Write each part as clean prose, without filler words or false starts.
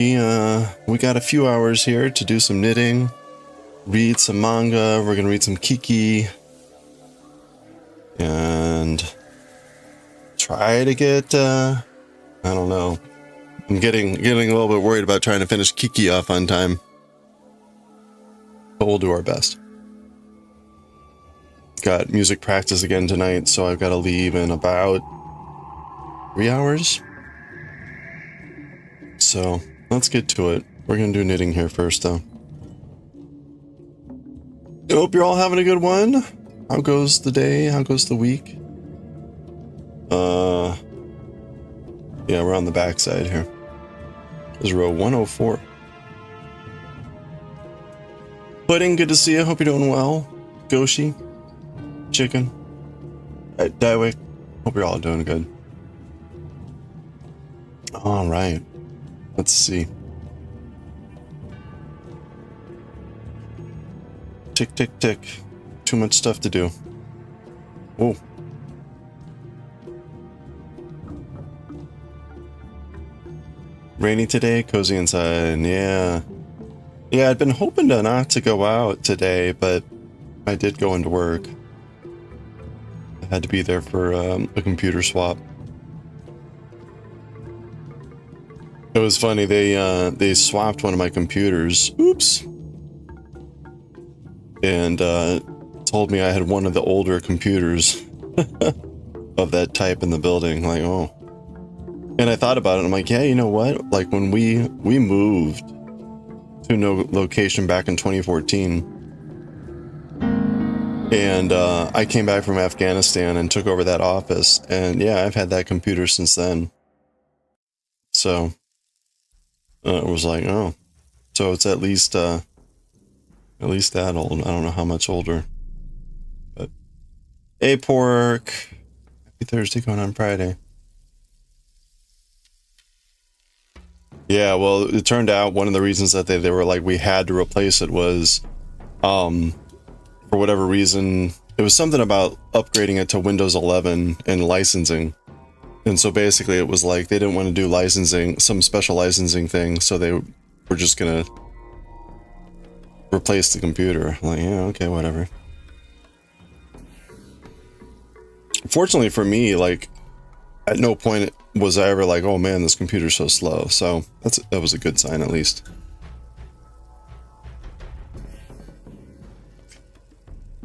We got a few hours here to do some knitting, read some manga. We're gonna read some Kiki, and try to get. I don't know. I'm getting a little bit worried about trying to finish Kiki off on time, but we'll do our best. Got music practice again tonight, so I've got to leave in about 3 hours. So let's get to it. We're gonna do knitting here first, though. I hope you're all having a good one. How goes the day? How goes the week? Yeah, we're on the back side here. This is row 104. Pudding, good to see you. Hope you're doing well. Goshi, Chicken, Daiwick, hope you're all doing good. All right, let's see. Tick, tick, tick. Too much stuff to do. Oh. Rainy today, cozy inside. Yeah. Yeah, I'd been hoping to not to go out today, but I did go into work. I had to be there for a computer swap. It was funny, they swapped one of my computers. Oops. And told me I had one of the older computers of that type in the building. Like, oh. And I thought about it, and I'm like, yeah, you know what? Like, when we moved to a location back in 2014, and I came back from Afghanistan and took over that office, and yeah, I've had that computer since then. So it was like, oh, so it's at least that old. I don't know how much older, but hey, pork, happy Thursday going on Friday. Yeah, well, it turned out one of the reasons that they were like, we had to replace it was, for whatever reason, it was something about upgrading it to Windows 11 and licensing. And so basically it was like, they didn't want to do licensing, some special licensing thing, so they were just gonna replace the computer. I'm like, yeah, okay, whatever. Fortunately for me, like, at no point was I ever like, oh man, this computer's so slow. So that was a good sign, at least.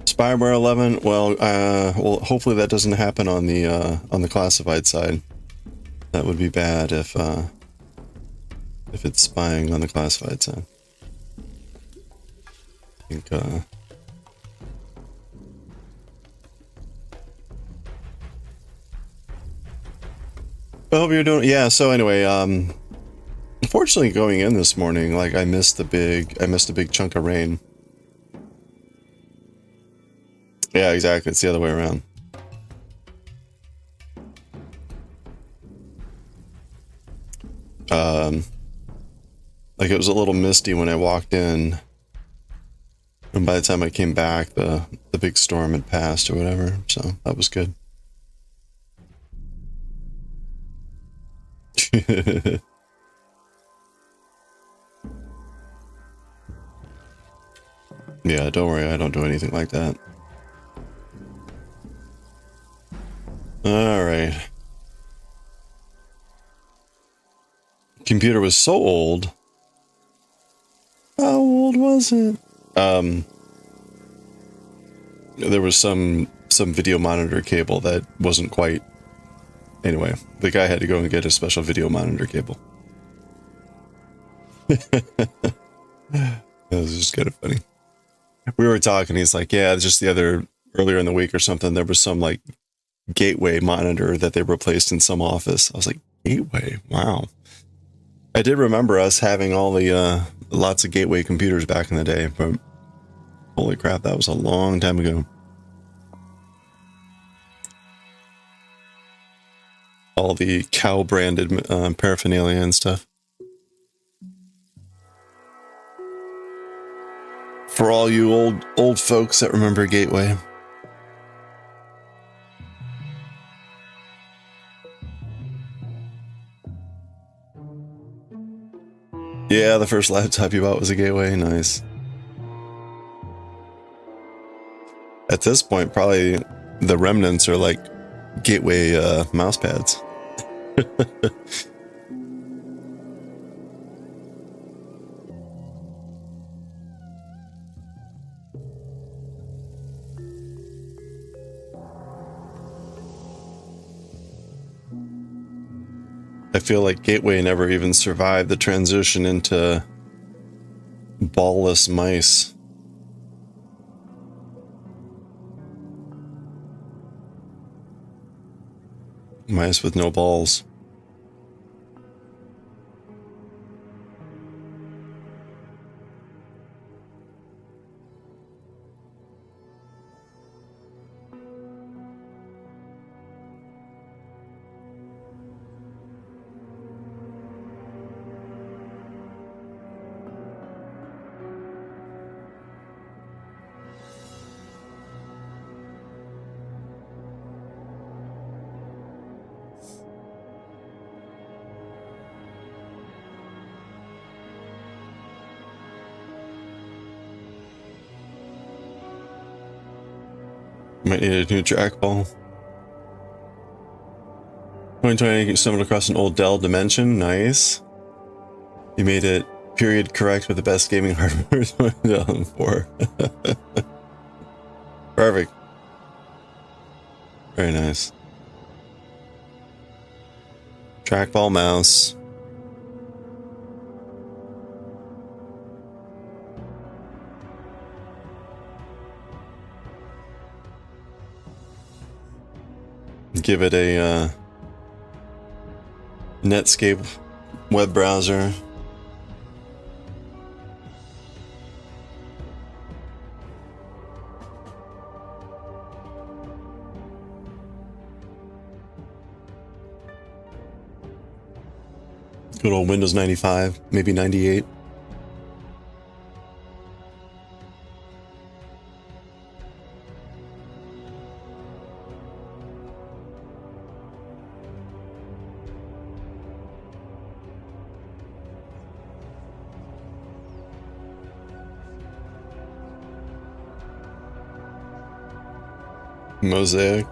Spyware 11. Well, hopefully that doesn't happen on the classified side. That would be bad if it's spying on the classified side. I think I hope you're doing. Yeah. So anyway, unfortunately, going in this morning, like I missed a big chunk of rain. Yeah, exactly. It's the other way around. Like it was a little misty when I walked in, and by the time I came back, the big storm had passed or whatever. So that was good. Yeah, don't worry, I don't do anything like that. Alright. Computer was so old. How old was it? There was some video monitor cable that wasn't quite... Anyway, the guy had to go and get a special video monitor cable. That was just kind of funny. We were talking, he's like, yeah, just earlier in the week or something, there was some like gateway monitor that they replaced in some office. I was like, gateway? Wow. I did remember us having all the lots of gateway computers back in the day, but holy crap, that was a long time ago. All the cow branded paraphernalia and stuff. For all you old folks that remember Gateway. Yeah, the first laptop you bought was a Gateway. Nice. At this point, probably the remnants are like Gateway mouse pads. I feel like Gateway never even survived the transition into ballless mice. Mice with no balls. Might need a new trackball. 2020 stumbled across an old Dell Dimension. Nice. You made it period correct with the best gaming hardware 2004. Perfect. Very nice. Trackball mouse. Give it a Netscape web browser. Good old Windows 95, maybe 98. Mosaic.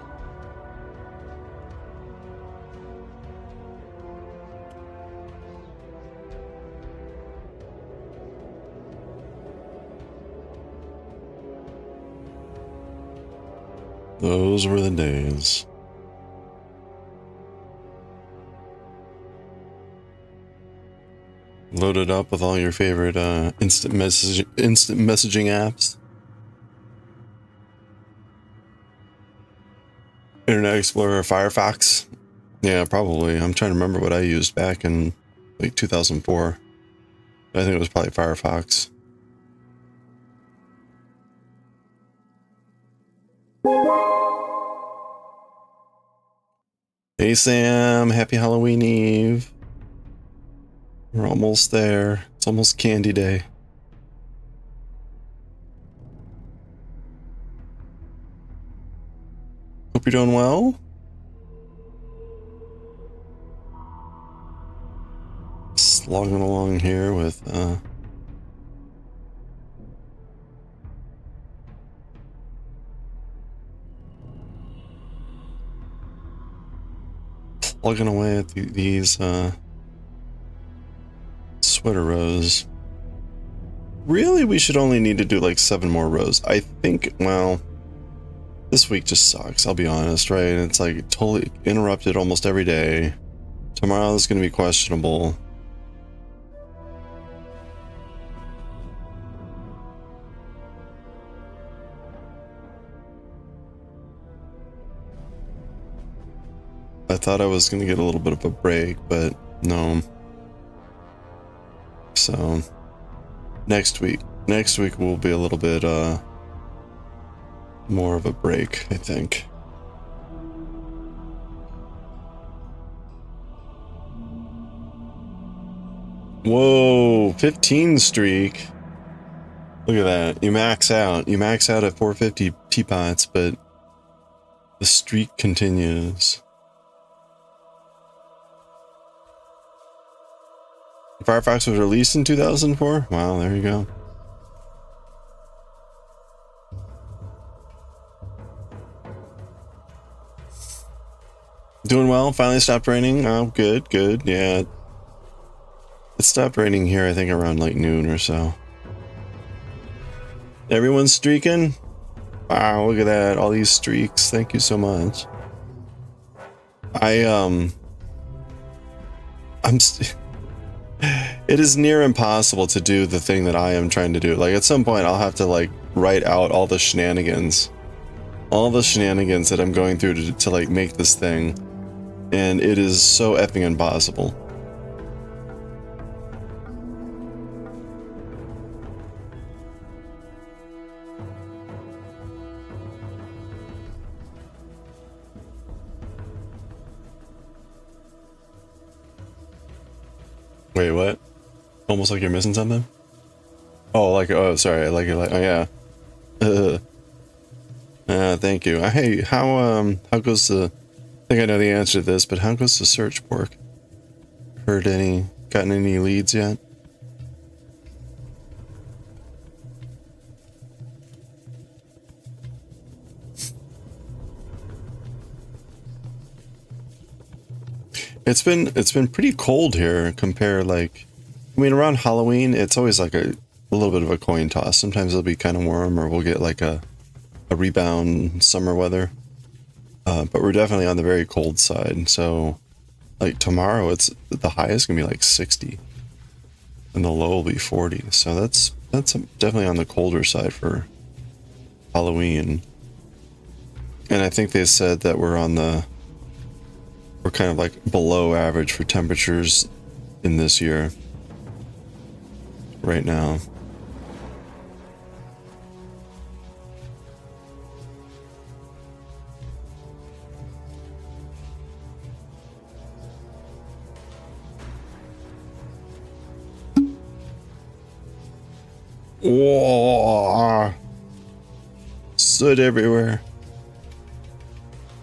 Those were the days. Loaded up with all your favorite instant messaging apps. Internet Explorer, Firefox. Yeah, probably. I'm trying to remember what I used back in like 2004. I think it was probably Firefox. Hey Sam, happy Halloween Eve. We're almost there. It's almost candy day. Hope you're doing well. Slogging along here with plugging away at these sweater rows. Really, we should only need to do like 7 more rows. I think, well, this week just sucks, I'll be honest, right? It's like totally interrupted almost every day. Tomorrow is going to be questionable. I thought I was going to get a little bit of a break, but no. So next week will be a little bit more of a break, I think. Whoa, 15 streak. Look at that. You max out at 450 teapots, but the streak continues. Firefox was released in 2004? Wow, there you go. Doing well. Finally stopped raining. Oh, good, good. Yeah. It stopped raining here, I think, around like noon or so. Everyone's streaking? Wow, look at that. All these streaks. Thank you so much. It is near impossible to do the thing that I am trying to do. Like, at some point, I'll have to, like, write out all the shenanigans. All the shenanigans that I'm going through to like, make this thing. And it is so effing impossible. Wait, what? Almost like you're missing something? Oh, like, oh, sorry, like, oh, yeah. Thank you. Hey, how goes the, I think I know the answer to this, but how goes the search work? Gotten any leads yet? It's been pretty cold here compare like, I mean, around Halloween, it's always like a little bit of a coin toss. Sometimes it'll be kind of warm or we'll get like a rebound summer weather. But we're definitely on the very cold side. So like tomorrow, it's the high is gonna be like 60 and the low will be 40. So that's definitely on the colder side for Halloween. And I think they said that we're kind of like below average for temperatures in this year right now. Whoa! Soot everywhere.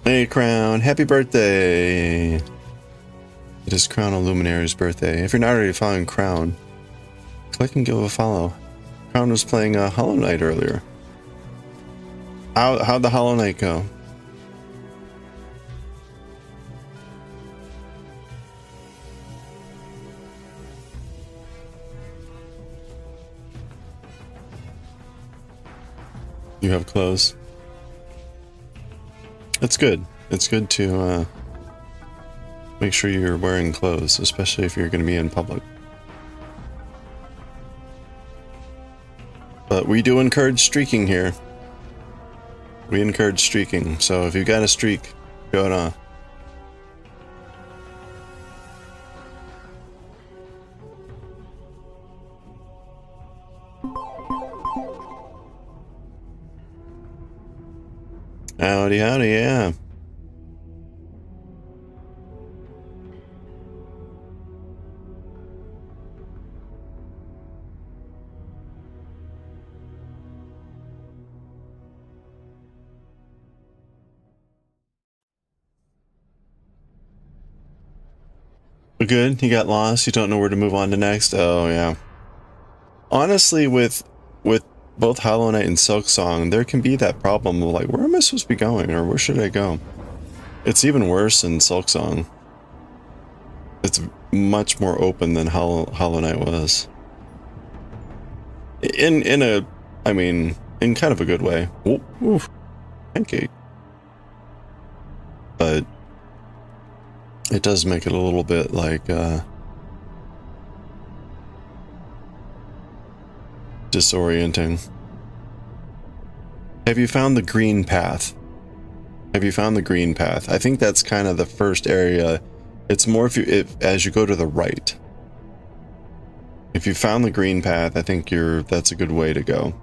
Hey, Crown, happy birthday! It is Crown Illuminary's birthday. If you're not already following Crown, click and give a follow. Crown was playing Hollow Knight earlier. How'd the Hollow Knight go? You have clothes. It's good. It's good to make sure you're wearing clothes, especially if you're going to be in public. But we do encourage streaking here. We encourage streaking, so if you've got a streak, go it on. Howdy, howdy, yeah. Good, you got lost, you don't know where to move on to next? Oh, yeah. Honestly, with both Hollow Knight and Silksong, there can be that problem of like, where am I supposed to be going, or where should I go? It's even worse in Silksong. It's much more open than Hollow Knight was. In kind of a good way. Oof. Pancake. But it does make it a little bit like disorienting. Have you found the green path? Have you found the green path? I think that's kind of the first area. It's more as you go to the right. If you found the green path, I think that's a good way to go.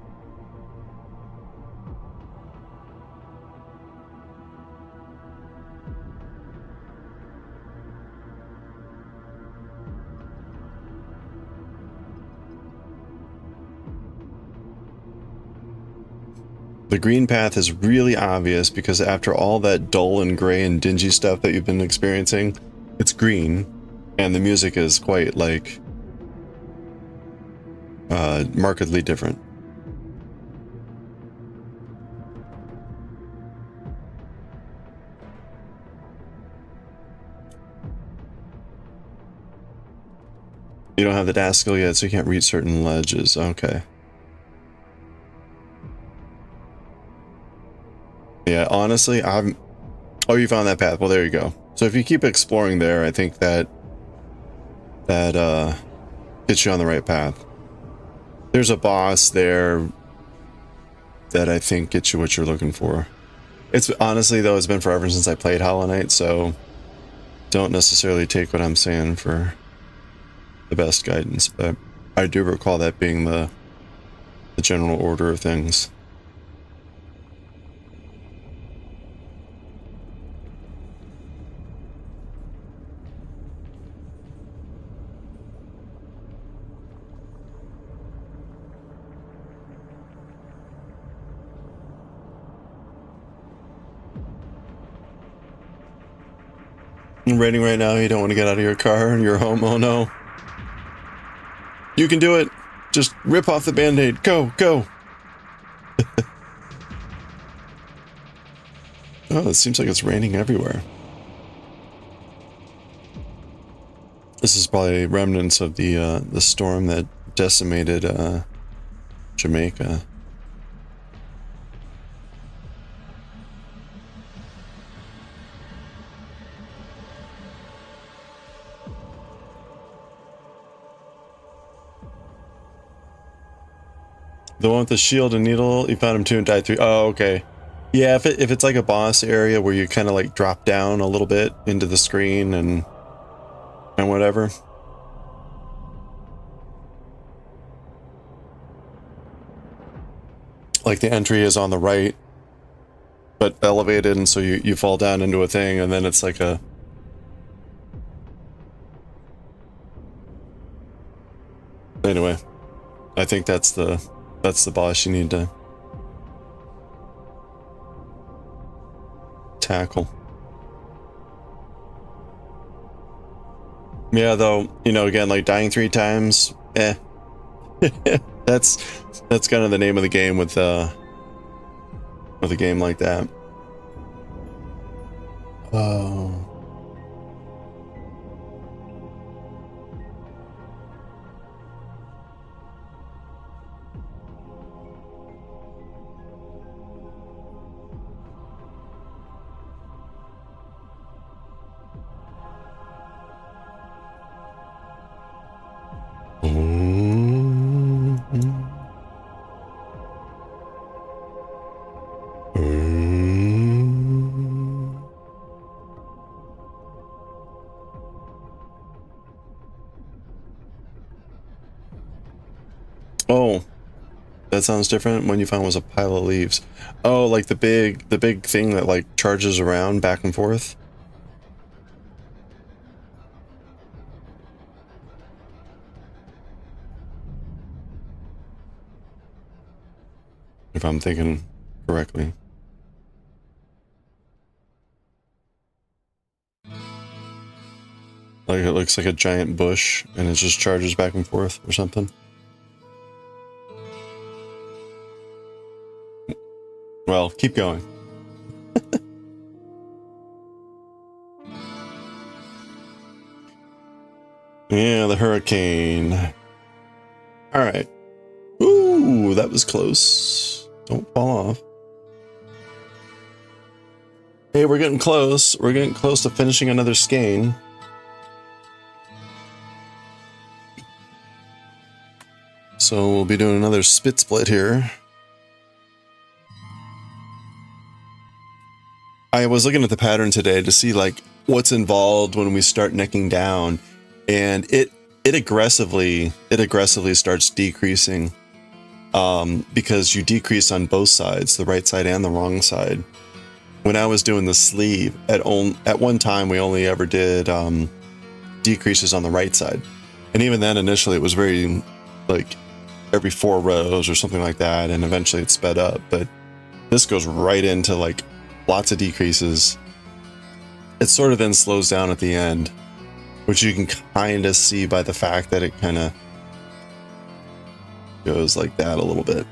The green path is really obvious because after all that dull and gray and dingy stuff that you've been experiencing, it's green, and the music is quite like markedly different. You don't have the dash skill yet, so you can't reach certain ledges. Okay. Yeah, honestly, I'm... Oh, you found that path. Well, there you go. So if you keep exploring there, I think that gets you on the right path. There's a boss there that I think gets you what you're looking for. It's honestly, though, it's been forever since I played Hollow Knight, so don't necessarily take what I'm saying for the best guidance, but I do recall that being the general order of things. You're raining right now, you don't want to get out of your car and you're home, oh no. You can do it! Just rip off the band-aid, go, go! Oh, it seems like it's raining everywhere. This is probably remnants of the storm that decimated Jamaica. The one with the shield and needle, you found him 2 and died 3. Oh, okay. Yeah, if it's like a boss area where you kind of like drop down a little bit into the screen and whatever. Like the entry is on the right, but elevated, and so you fall down into a thing, and then it's like a... Anyway, I think that's the boss you need to tackle. Yeah, though, you know, again, like dying 3 times, eh. that's kind of the name of the game with a game like that. Oh. Oh, that sounds different. When you found was a pile of leaves. Oh, like the big thing that like charges around back and forth. If I'm thinking correctly. Like it looks like a giant bush and it just charges back and forth or something. Well, keep going. Yeah, the hurricane. All right. Ooh, that was close. Don't fall off. Hey, we're getting close. We're getting close to finishing another skein. So we'll be doing another spit split here. I was looking at the pattern today to see like what's involved when we start necking down, and it aggressively starts decreasing because you decrease on both sides, the right side and the wrong side. When I was doing the sleeve, at one time we only ever did decreases on the right side, and even then initially it was very like every 4 rows or something like that, and eventually it sped up. But this goes right into like lots of decreases. It sort of then slows down at the end, which you can kind of see by the fact that it kind of goes like that a little bit.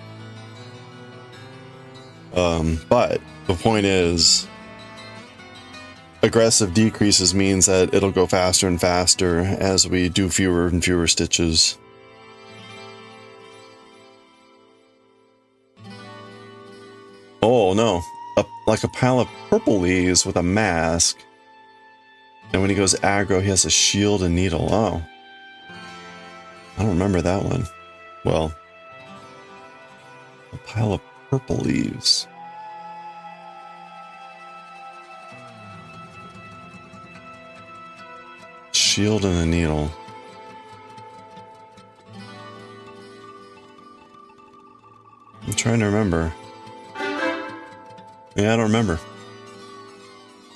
But the point is, aggressive decreases means that it'll go faster and faster as we do fewer and fewer stitches. Oh no, like a pile of purple leaves with a mask. And when he goes aggro, he has a shield and needle. Oh. I don't remember that one. Well, a pile of purple leaves. Shield and a needle. I'm trying to remember. Yeah, I don't remember.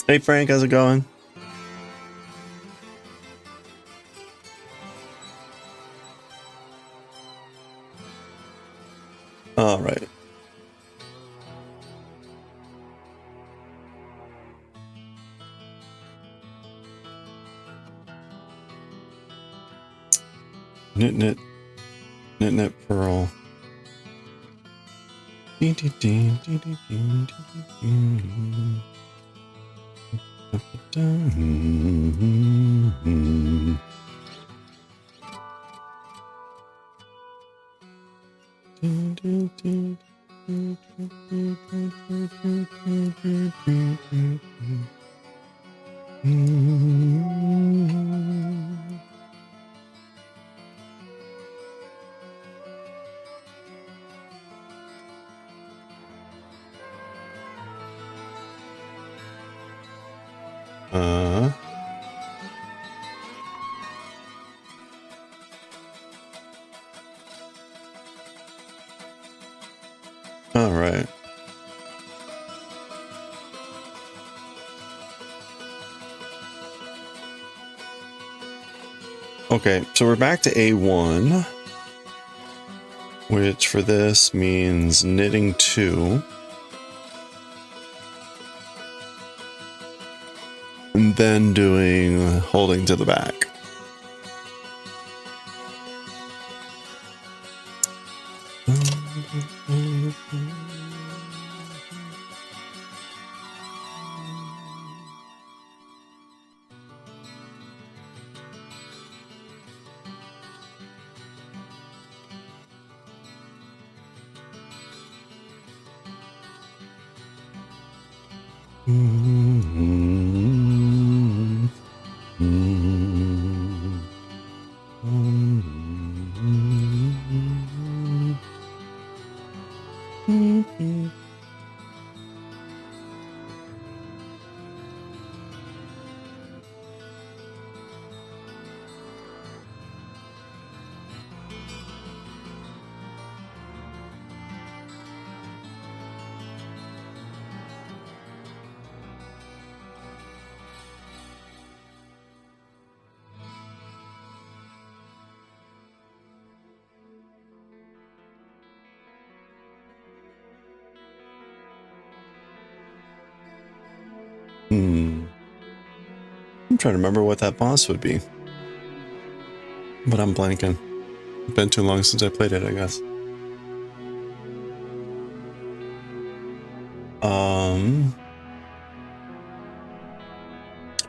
Hey Frank, how's it going? All right. Knit pearl. All right. Okay, so we're back to A1, which for this means knitting 2. And then doing holding to the back. I'm trying to remember what that boss would be. But I'm blanking. It's been too long since I played it, I guess.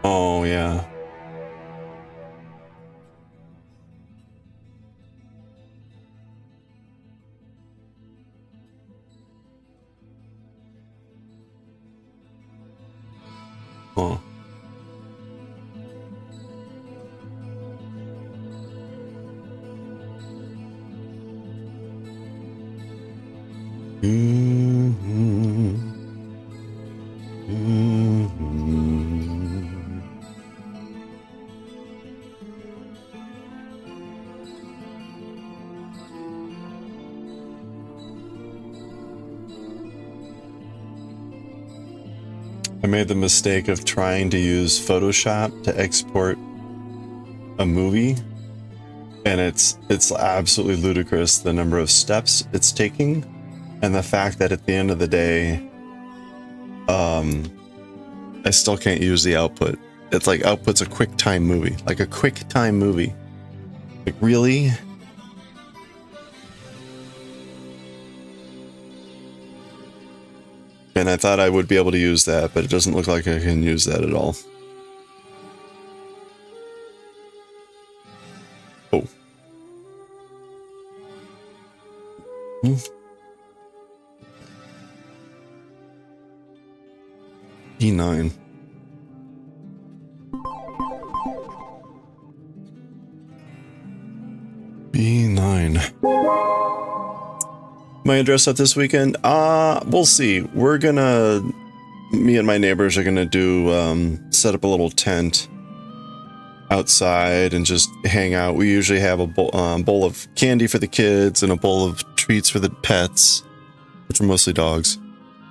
Oh, yeah. Oh. I made the mistake of trying to use Photoshop to export a movie, and it's absolutely ludicrous the number of steps it's taking, and the fact that at the end of the day, I still can't use the output. It's like output's a QuickTime movie, like a QuickTime movie. Like, really? And I thought I would be able to use that, but it doesn't look like I can use that at all. Oh. E9. B9. Am I gonna dress up this weekend? We'll see. Me and my neighbors are gonna do, set up a little tent outside and just hang out. We usually have a bowl of candy for the kids and a bowl of treats for the pets, which are mostly dogs.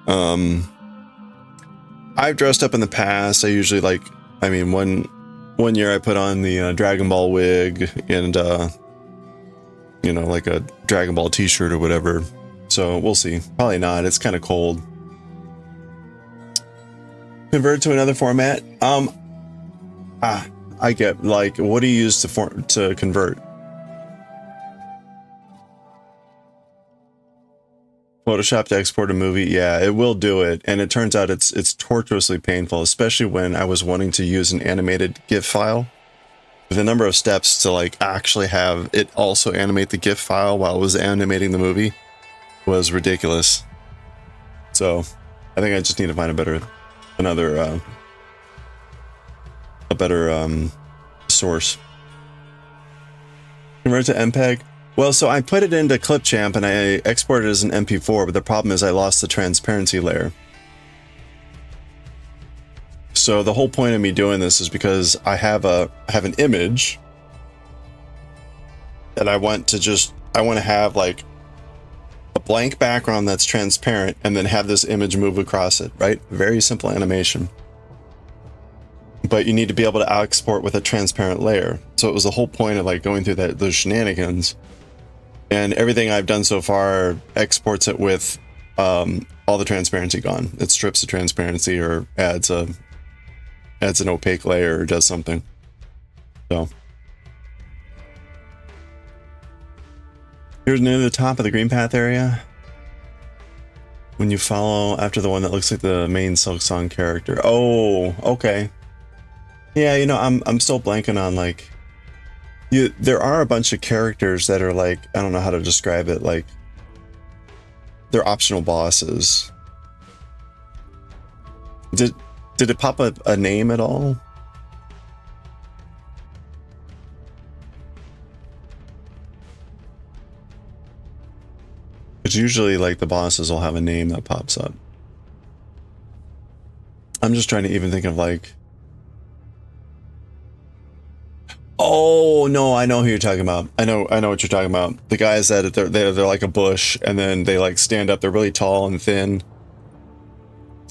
I've dressed up in the past. I usually one year I put on the Dragon Ball wig and, like a Dragon Ball t-shirt or whatever. So we'll see. Probably not. It's kind of cold. Convert to another format. I get, like, what do you use to convert? Photoshop to export a movie? Yeah, it will do it. And it turns out it's tortuously painful, especially when I was wanting to use an animated GIF file. The number of steps to, like, actually have it also animate the GIF file while it was animating the movie was ridiculous. So I think I just need to find a better source. Convert to MPEG. Well, so I put it into Clipchamp and I exported it as an MP4, but the problem is I lost the transparency layer. So the whole point of me doing this is because I have an image that I want to have like a blank background that's transparent and then have this image move across it, right? Very simple animation. But you need to be able to export with a transparent layer. So it was the whole point of like going through those shenanigans. And everything I've done so far exports it with all the transparency gone. It strips the transparency or adds an opaque layer or does something. So here's near the top of the green path area. When you follow after the one that looks like the main Silk Song character. Oh, okay. Yeah, I'm still blanking on like there are a bunch of characters that are like, I don't know how to describe it, like they're optional bosses. Did it pop up a name at all? It's usually like the bosses will have a name that pops up. I'm just trying to even think of like, oh no, I know who you're talking about. I know what you're talking about. The guys that they're like a bush and then they like stand up. They're really tall and thin.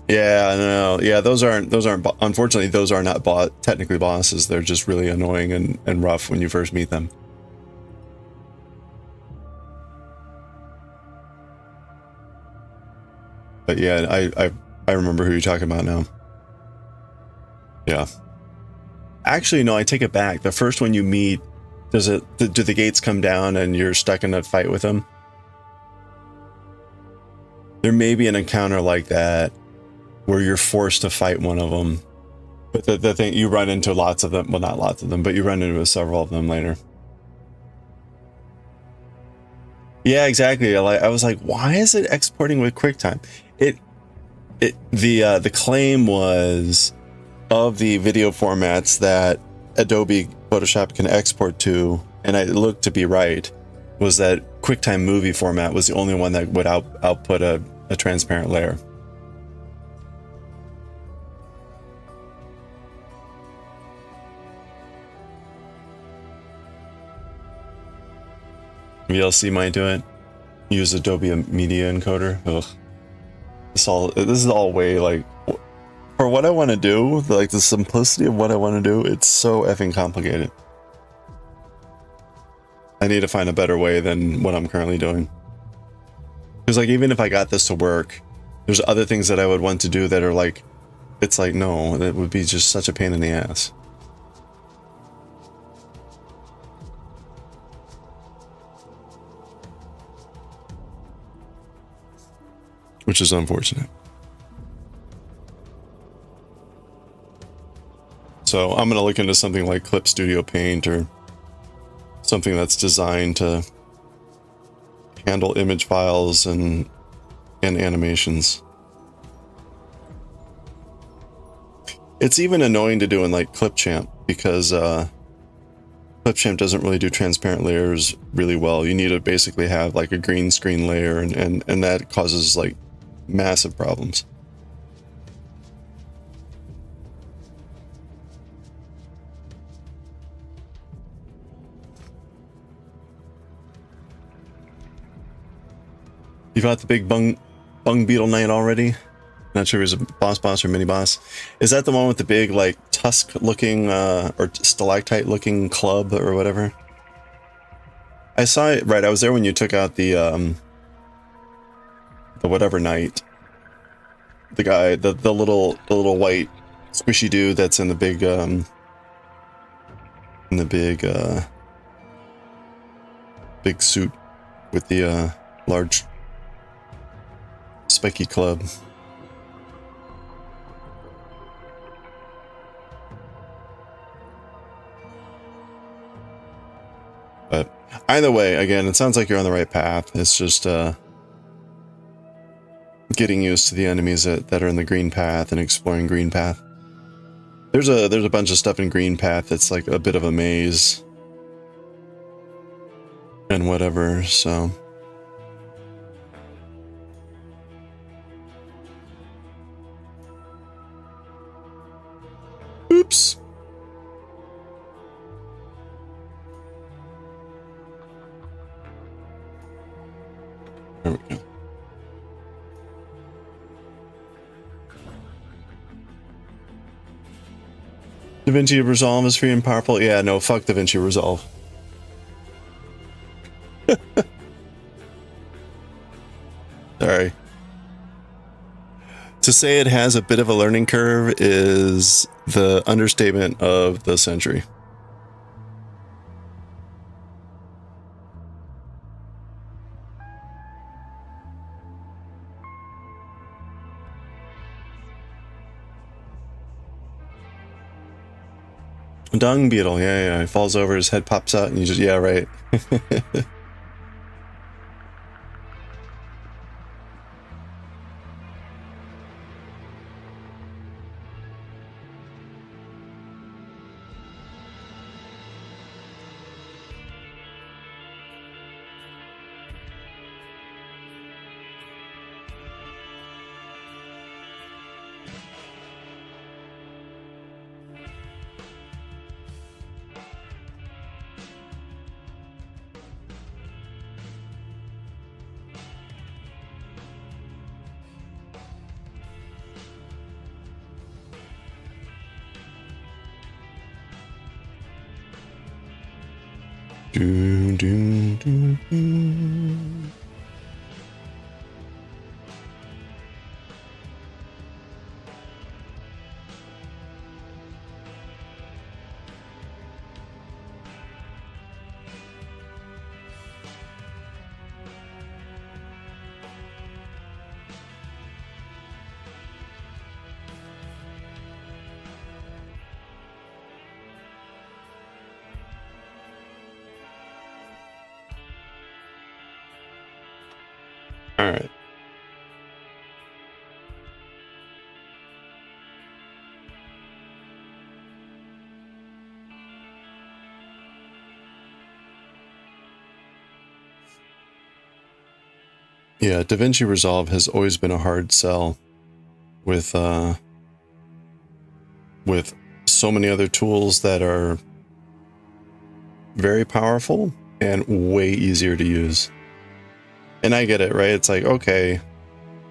Yeah, no, yeah, those aren't. Unfortunately, those are not technically bosses. They're just really annoying and rough when you first meet them. But yeah, I remember who you're talking about now. Yeah. Actually, no, I take it back. The first one you meet, do the gates come down and you're stuck in a fight with them? There may be an encounter like that where you're forced to fight one of them. But the thing, you run into lots of them. Well, not lots of them, but you run into several of them later. Yeah, exactly. I was like, why is it exporting with QuickTime? The claim was of the video formats that Adobe Photoshop can export to, and it looked to be right, was that QuickTime movie format was the only one that would output a transparent layer. VLC might do it. Use Adobe Media Encoder. Ugh. This is all way like, for what I want to do, like the simplicity of what I want to do, it's so effing complicated. I need to find a better way than what I'm currently doing. Because like, even if I got this to work, there's other things that I would want to do that are like, it's like, no, that would be just such a pain in the ass. Which is unfortunate. So I'm gonna look into something like Clip Studio Paint or something that's designed to handle image files and animations. It's even annoying to do in like Clipchamp because Clipchamp doesn't really do transparent layers really well. You need to basically have like a green screen layer, and that causes like massive problems. You got the big bung beetle knight already? Not sure if it was a boss or mini boss. Is that the one with the big like tusk looking or stalactite looking club or whatever? I saw it, right, I was there when you took out the whatever knight. The guy, the little white squishy dude that's in the big big suit with the large spiky club. But either way, again, it sounds like you're on the right path. It's just getting used to the enemies that are in the green path and exploring green path. There's a bunch of stuff in green path that's like a bit of a maze and whatever, so oops. There we go. DaVinci Resolve is free and powerful. Yeah, no, fuck DaVinci Resolve. Sorry. To say it has a bit of a learning curve is the understatement of the century. Dung beetle, yeah, he falls over, his head pops out, and you just, yeah, right. Do, do, do, do. All right. Yeah, DaVinci Resolve has always been a hard sell with so many other tools that are very powerful and way easier to use. And I get it, right? It's like, okay,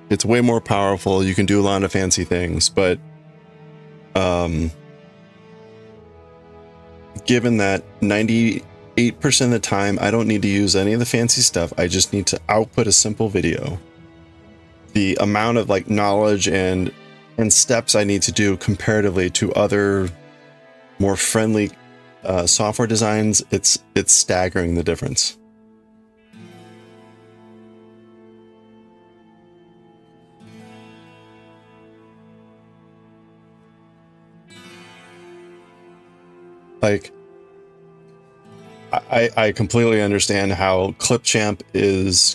it's way more powerful. You can do a lot of fancy things, but given that 98% of the time, I don't need to use any of the fancy stuff. I just need to output a simple video. The amount of like knowledge and steps I need to do comparatively to other more friendly software designs, it's staggering the difference. Like, I completely understand how Clipchamp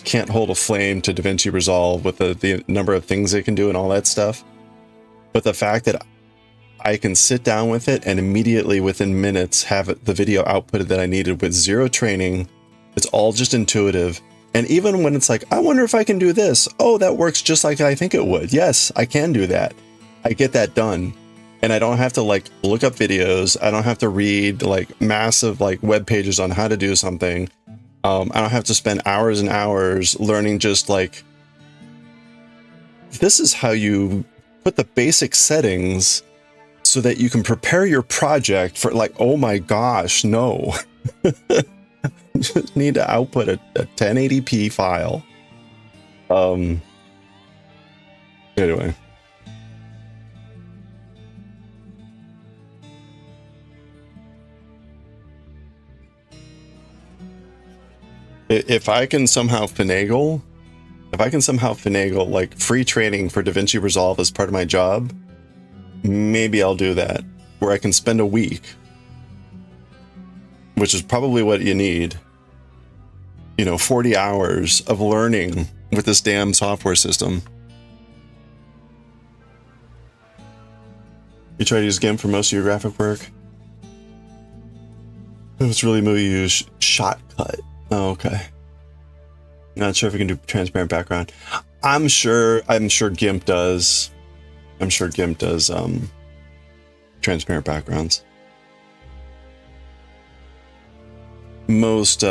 can't hold a flame to DaVinci Resolve with the number of things it can do and all that stuff. But the fact that I can sit down with it and immediately within minutes have the video outputted that I needed with zero training. It's all just intuitive. And even when it's like, I wonder if I can do this. Oh, that works just like I think it would. Yes, I can do that. I get that done. And I don't have to like look up videos. I don't have to read like massive like web pages on how to do something. I don't have to spend hours and hours learning just like, this is how you put the basic settings so that you can prepare your project for like, oh my gosh, no. You just need to output a 1080p file. Anyway. If I can somehow finagle like free training for DaVinci Resolve as part of my job, maybe I'll do that, where I can spend a week, which is probably what you need, 40 hours of learning with this damn software system. You try to use GIMP for most of your graphic work? It's really movie use Shotcut. Oh, okay. Not sure if we can do transparent background. I'm sure GIMP does. I'm sure GIMP does transparent backgrounds. Most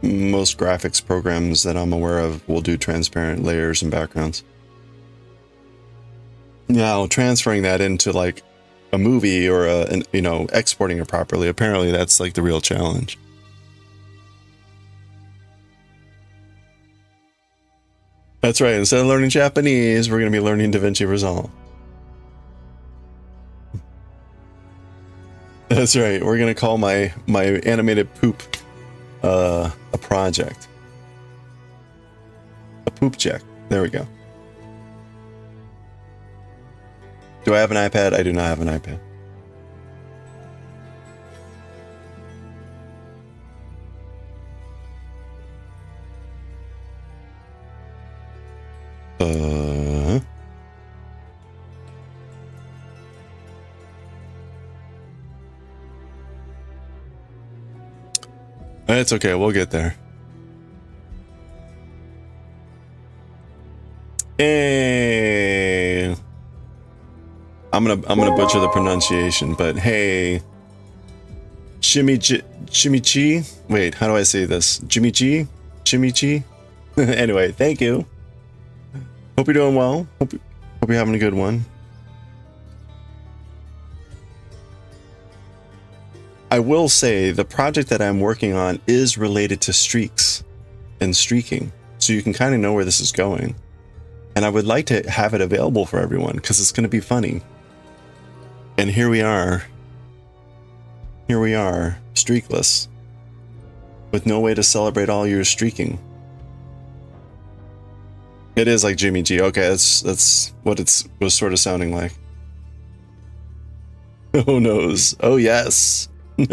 graphics programs that I'm aware of will do transparent layers and backgrounds. Now, transferring that into like a movie or exporting it properly, apparently that's like the real challenge. That's right. Instead of learning Japanese, we're going to be learning DaVinci Resolve. That's right. We're going to call my animated poop a project. A poop check. There we go. Do I have an iPad? I do not have an iPad. It's okay, we'll get there. Hey, I'm gonna butcher the pronunciation, but hey, Chimichi. Wait, how do I say this? Chimichi. Anyway, thank you. Hope you're doing well. Hope you're having a good one. I will say the project that I'm working on is related to streaks and streaking, so you can kind of know where this is going. And I would like to have it available for everyone because it's going to be funny. And here we are. Here we are, streakless, with no way to celebrate all your streaking. It is like Jimmy G. Okay, that's what was sort of sounding like. Oh noes. Oh yes. Is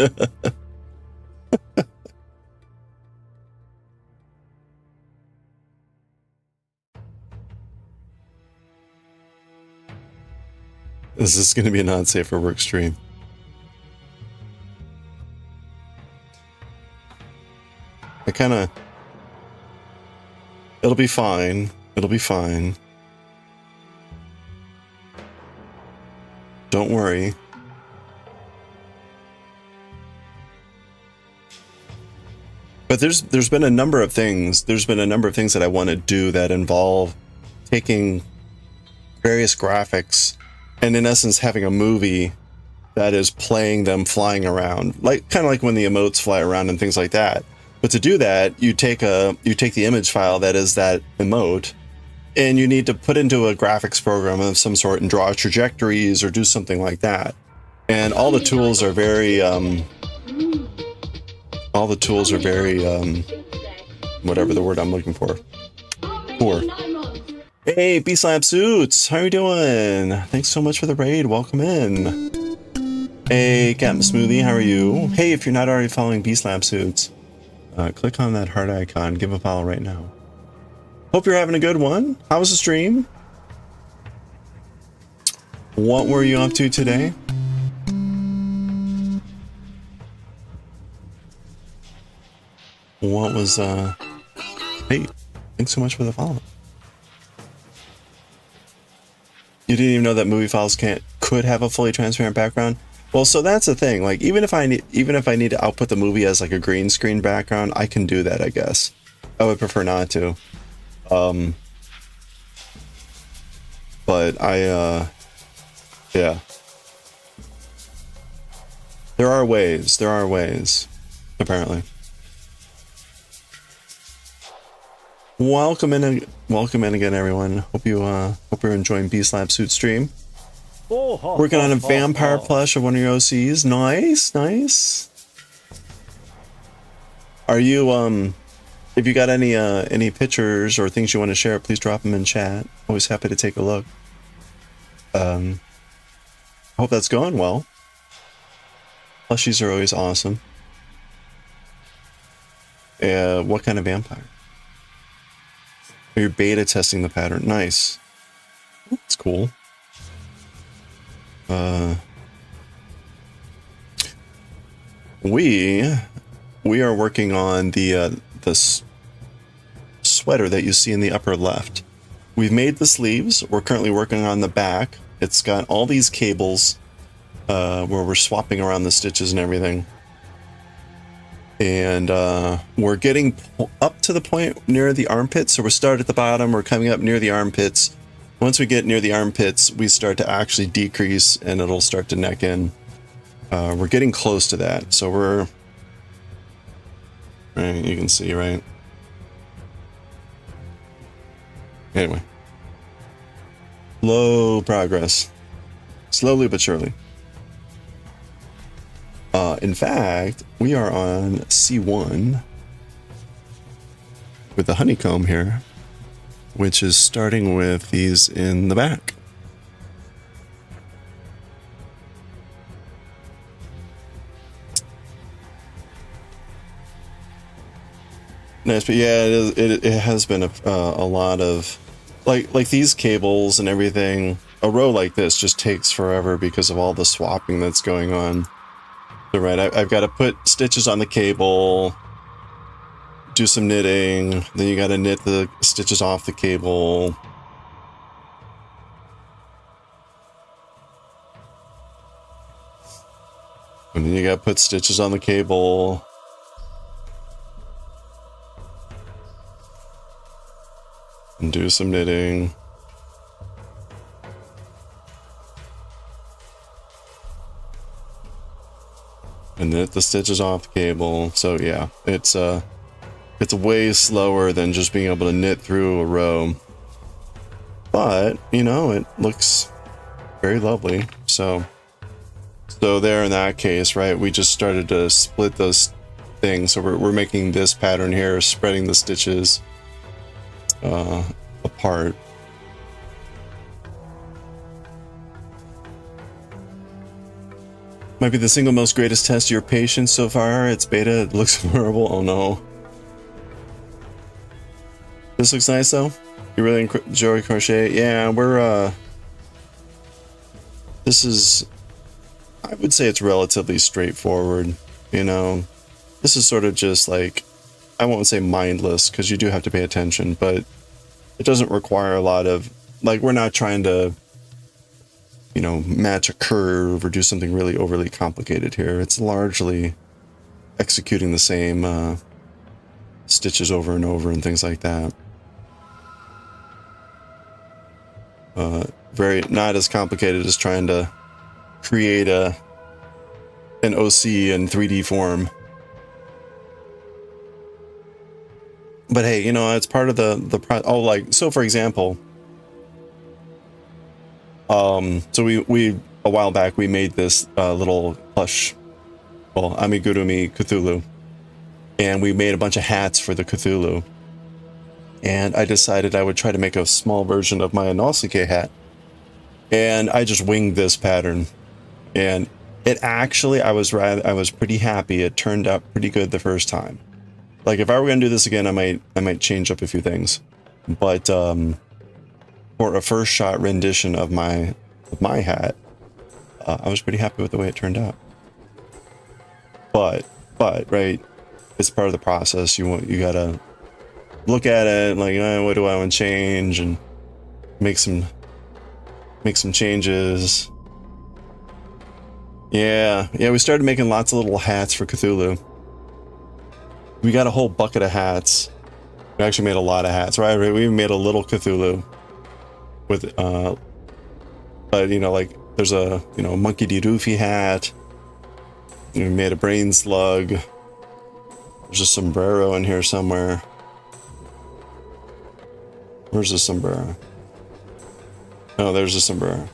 this going to be a not safe for work stream? It'll be fine. It'll be fine. Don't worry. But there's been a number of things. There's been a number of things that I want to do that involve taking various graphics and in essence having a movie that is playing them flying around, like kind of like when the emotes fly around and things like that. But to do that, you take the image file that is that emote, and you need to put into a graphics program of some sort and draw trajectories or do something like that. And all the tools are very whatever the word I'm looking for. Poor. Hey, B-Slab Suits, how are you doing? Thanks so much for the raid. Welcome in. Hey, Captain Smoothie, how are you? Hey, if you're not already following B-Slab Suits, click on that heart icon. Give a follow right now. Hope you're having a good one. How was the stream? What were you up to today? What was, hey, thanks so much for the follow. You didn't even know that movie files could have a fully transparent background? Well, so that's the thing. Like, even if I need to output the movie as like a green screen background, I can do that, I guess. I would prefer not to. But yeah. There are ways, apparently. Welcome in again, everyone. Hope you're enjoying B-Slab Suit stream. Working on a vampire plush of one of your OCs. Nice. Are you if you got any pictures or things you want to share, please drop them in chat. Always happy to take a look. I hope that's going well. Plushies are always awesome. What kind of vampire? You're beta testing the pattern. Nice. That's cool. We are working on the sweater that you see in the upper left. We've made the sleeves. We're currently working on the back. It's got all these cables where we're swapping around the stitches and everything. And we're getting up to the point near the armpits. So we're started at the bottom. We're coming up near the armpits. Once we get near the armpits, we start to actually decrease and it'll start to neck in. We're getting close to that. So we're... Right, you can see, right? Anyway. Slow progress. Slowly but surely. In fact, we are on C1 with the honeycomb here, which is starting with these in the back. Nice, but yeah, it has been a lot of like these cables and everything. A row like this just takes forever because of all the swapping that's going on. So right, I've got to put stitches on the cable, do some knitting, then you got to knit the stitches off the cable. And then you got to put stitches on the cable. And do some knitting. And knit the stitches off the cable. So yeah, it's way slower than just being able to knit through a row. But, you know, it looks very lovely. So there in that case, right, we just started to split those things. So we're making this pattern here, spreading the stitches apart. Might be the single most greatest test of your patience so far. It's beta. It looks horrible. Oh no. This looks nice though. You really enjoy crochet? Yeah, we're this is, I would say it's relatively straightforward. You know, this is sort of just like, I won't say mindless because you do have to pay attention, but it doesn't require a lot of, like, we're not trying to, you know, match a curve or do something really overly complicated here. It's largely executing the same stitches over and over and things like that. Very not as complicated as trying to create an OC in 3D form. But hey, you know, it's part of oh, like, so for example, so we a while back we made this little plush, well, amigurumi Cthulhu, and we made a bunch of hats for the Cthulhu, and I decided I would try to make a small version of my Inosuke hat, and I just winged this pattern, and It actually, I was pretty happy. It turned out pretty good the first time. Like if I were gonna do this again, I might change up a few things. But for a first shot rendition of my hat, I was pretty happy with the way it turned out. But right, it's part of the process. You gotta look at it like, what do I want to change, and make some changes. Yeah, we started making lots of little hats for Cthulhu. We got a whole bucket of hats. We actually made a lot of hats, right? We even made a little Cthulhu with, but you know, like there's a, you know, Monkey D. Doofy hat. We made a brain slug. There's a sombrero in here somewhere. Where's the sombrero? Oh, there's a sombrero.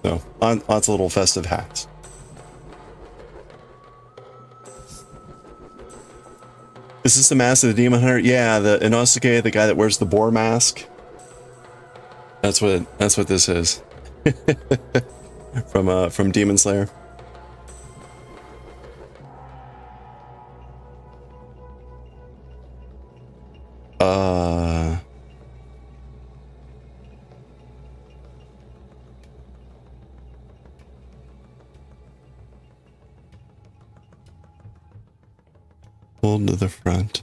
So, lots of little festive hats. Is this the mask of the demon hunter? Yeah, the Inosuke, the guy that wears the boar mask. That's what this is. from Demon Slayer. Pulled to the front.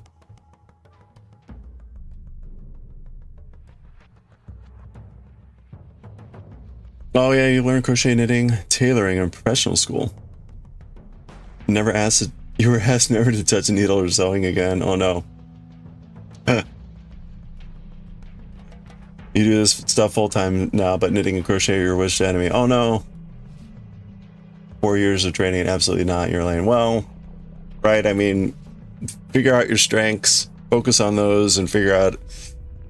Oh yeah, you learn crochet, knitting, tailoring in professional school. You were asked never to touch a needle or sewing again. Oh no. You do this stuff full time now, but knitting and crochet are your worst enemy. Oh no. 4 years of training, absolutely not. You're like, well, right, I mean, figure out your strengths, focus on those, and figure out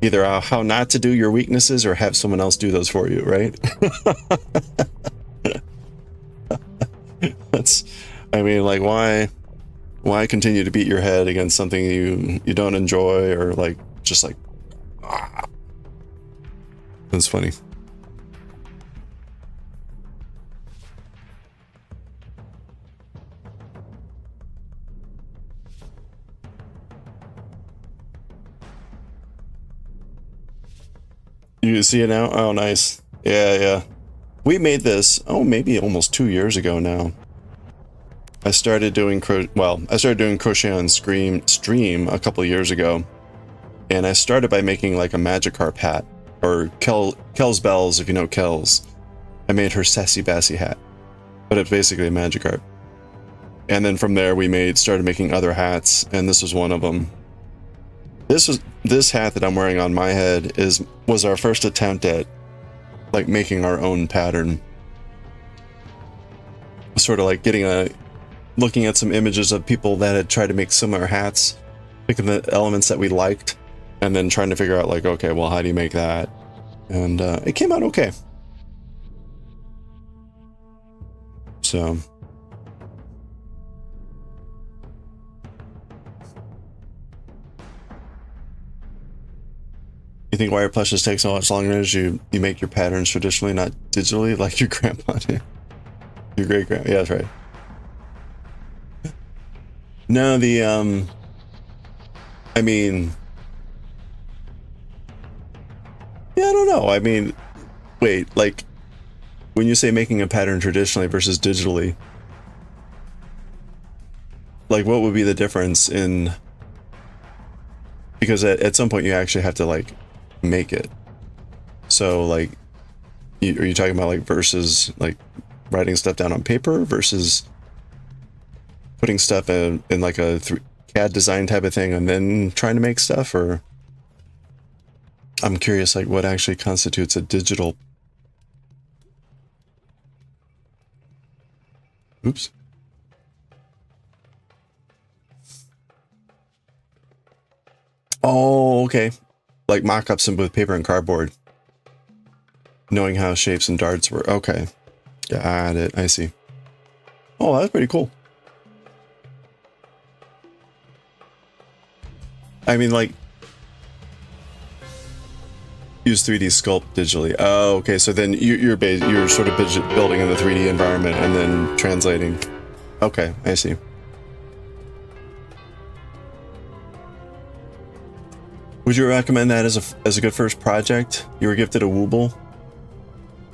either how not to do your weaknesses or have someone else do those for you, right? I mean, like, why continue to beat your head against something you don't enjoy, or like, just like, ah. That's funny. You see it now? Oh, nice. Yeah. We made this, maybe almost 2 years ago now. I started doing crochet on stream a couple of years ago. And I started by making like a Magikarp hat, or Kel's Bells, if you know Kel's. I made her Sassy Bassy hat, but it's basically a Magikarp. And then from there we started making other hats, and this was one of them. This hat that I'm wearing on my head was our first attempt at like making our own pattern. Sort of like looking at some images of people that had tried to make similar hats, picking the elements that we liked, and then trying to figure out like, okay, well, how do you make that? And it came out okay. So. You think wire plushes take so much longer as you make your patterns traditionally, not digitally, like your grandpa did? Your great grandpa? Yeah, that's right. No, I mean, yeah, I don't know. I mean, wait, like, when you say making a pattern traditionally versus digitally, like, what would be the difference in? Because at some point you actually have to like make it. So like, are you talking about like versus like writing stuff down on paper versus putting stuff in like a CAD design type of thing and then trying to make stuff? Or I'm curious, like, what actually constitutes a digital? Oops. Oh, okay. Like mock-ups with paper and cardboard. Knowing how shapes and darts work. Okay. Got it. I see. Oh, that's pretty cool. I mean, like, Use 3D sculpt digitally. Oh, okay. So then you're sort of building in the 3D environment and then translating. Okay, I see. Would you recommend that as a good first project? You were gifted a Wooble,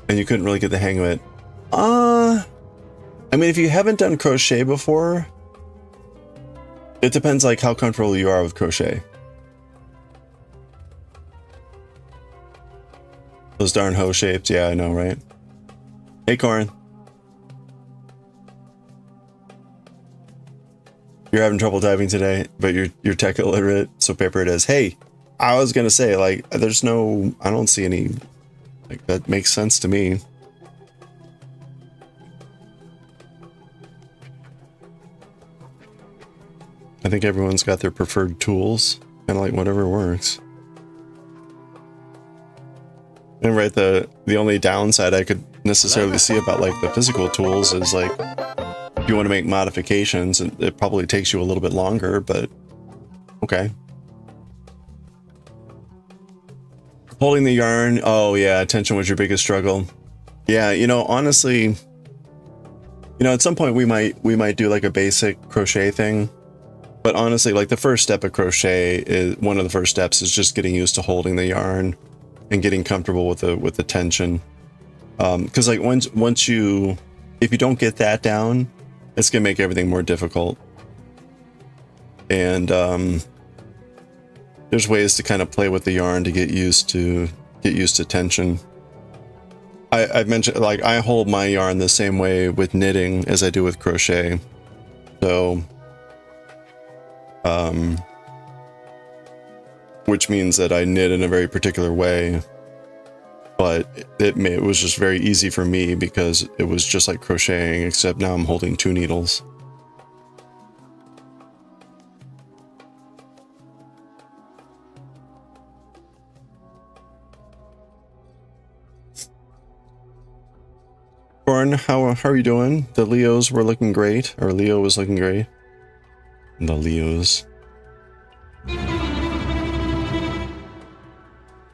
and you couldn't really get the hang of it. I mean, if you haven't done crochet before, it depends like how comfortable you are with crochet. Those darn hoe shapes, yeah, I know, right? Hey, Corin. You're having trouble typing today, but you're tech illiterate, so paper it is. Hey, I was gonna say, like, there's no, I don't see any, like, that makes sense to me. I think everyone's got their preferred tools, kind of like whatever works. And right, the only downside I could necessarily see about like the physical tools is like, if you want to make modifications, it probably takes you a little bit longer, but okay. Holding the yarn, oh yeah, tension was your biggest struggle. Yeah, you know, honestly, you know, at some point we might do like a basic crochet thing. But honestly, like the first step of crochet is one of the first steps is just getting used to holding the yarn and getting comfortable with the tension. Because like once you, if you don't get that down, it's gonna make everything more difficult. And there's ways to kind of play with the yarn to get used to tension. I've mentioned, like, I hold my yarn the same way with knitting as I do with crochet. So which means that I knit in a very particular way, but it was just very easy for me because it was just like crocheting, except now I'm holding 2 needles. Corn, how are you doing? The Leos were looking great, or Leo was looking great. The Leos.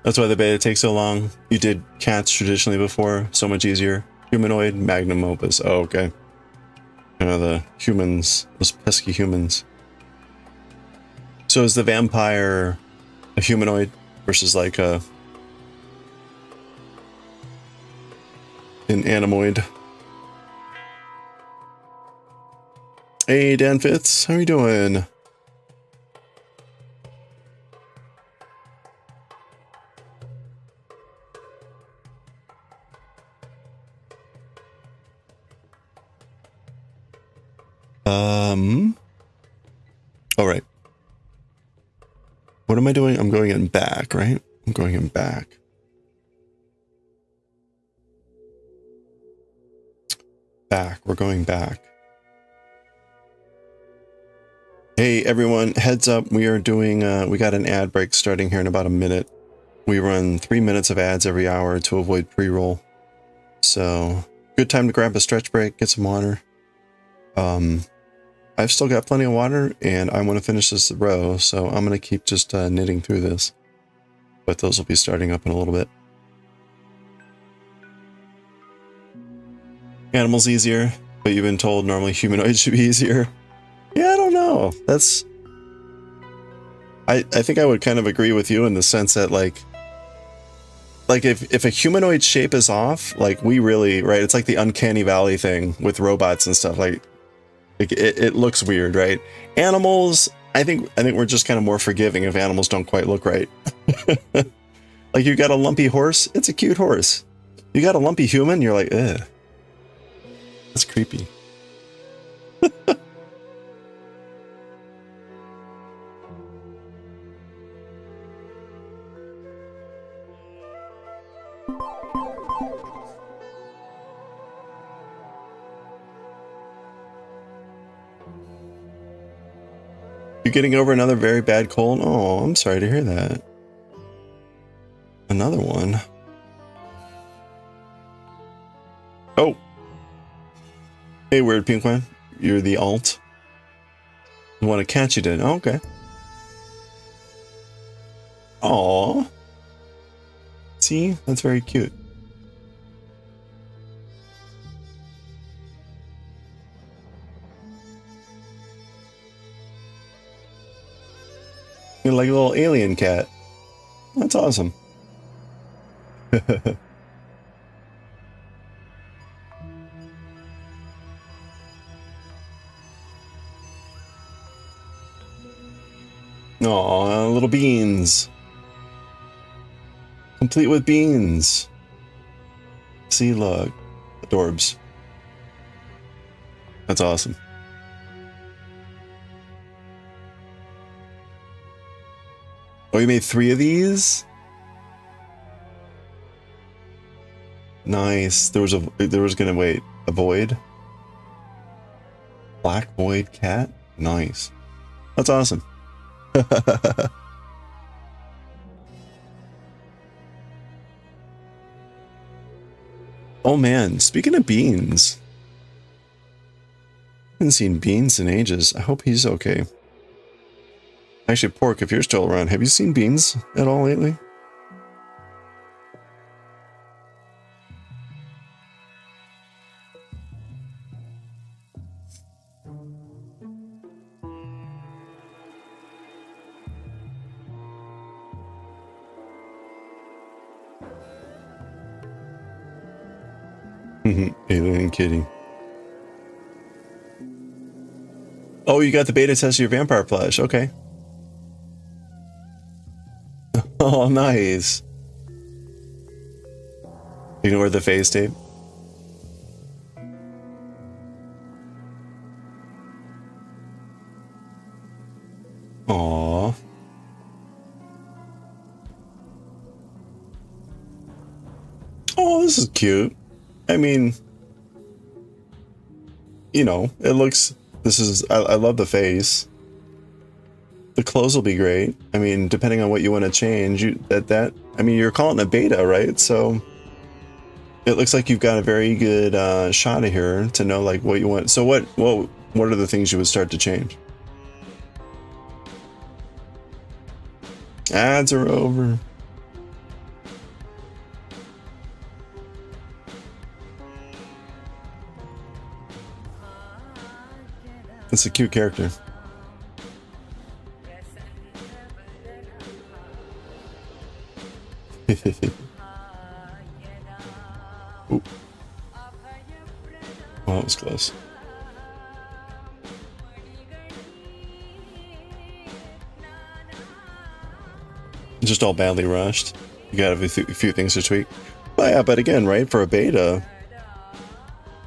That's why the beta takes so long. You did cats traditionally before, so much easier. Humanoid, magnum opus. Oh, okay. You know, the humans, those pesky humans. So is the vampire a humanoid versus like an animoid? Hey, Dan Fitz, how are you doing? All right. What am I doing? I'm going in back, right? I'm going in back. Back. We're going back. Hey, everyone. Heads up. We are doing, we got an ad break starting here in about a minute. We run 3 minutes of ads every hour to avoid pre-roll. So, good time to grab a stretch break, get some water. I've still got plenty of water, and I want to finish this row, so I'm going to keep just knitting through this. But those will be starting up in a little bit. Animals easier, but you've been told normally humanoids should be easier. Yeah, I don't know. That's... I think I would kind of agree with you in the sense that, like if a humanoid shape is off, like we really, right? It's like the uncanny valley thing with robots and stuff. Like it looks weird, right? Animals, I think we're just kind of more forgiving if animals don't quite look right. Like you got a lumpy horse, it's a cute horse. You got a lumpy human, you're like, ugh. That's creepy. You're getting over another very bad cold? Oh, I'm sorry to hear that. Another one. Oh. Hey, Weird Pink One. You're the alt. You want to catch it in? Oh, okay. Aww. See, that's very cute. You're like a little alien cat. That's awesome. Aw, little beans. Complete with beans. See, look. Adorbs. That's awesome. Oh, you made 3 of these? Nice. There was gonna wait. A void? Black void cat? Nice. That's awesome. Oh man, speaking of beans. I haven't seen Beans in ages. I hope he's okay. Actually, Pork, if you're still around, have you seen Beans at all lately? Alien kitty. Oh, you got the beta test of your vampire plush. Okay. Oh, nice. Ignore the face tape. Aww. Oh, this is cute. I mean, you know, it looks, I love the face. The clothes will be great. I mean, depending on what you want to change, I mean, you're calling it a beta, right? So it looks like you've got a very good shot of here to know like what you want. So what are the things you would start to change? Ads are over. It's a cute character. Ooh. Oh, that was close. Just all badly rushed. You got a few things to tweak. But yeah, but again, right, for a beta,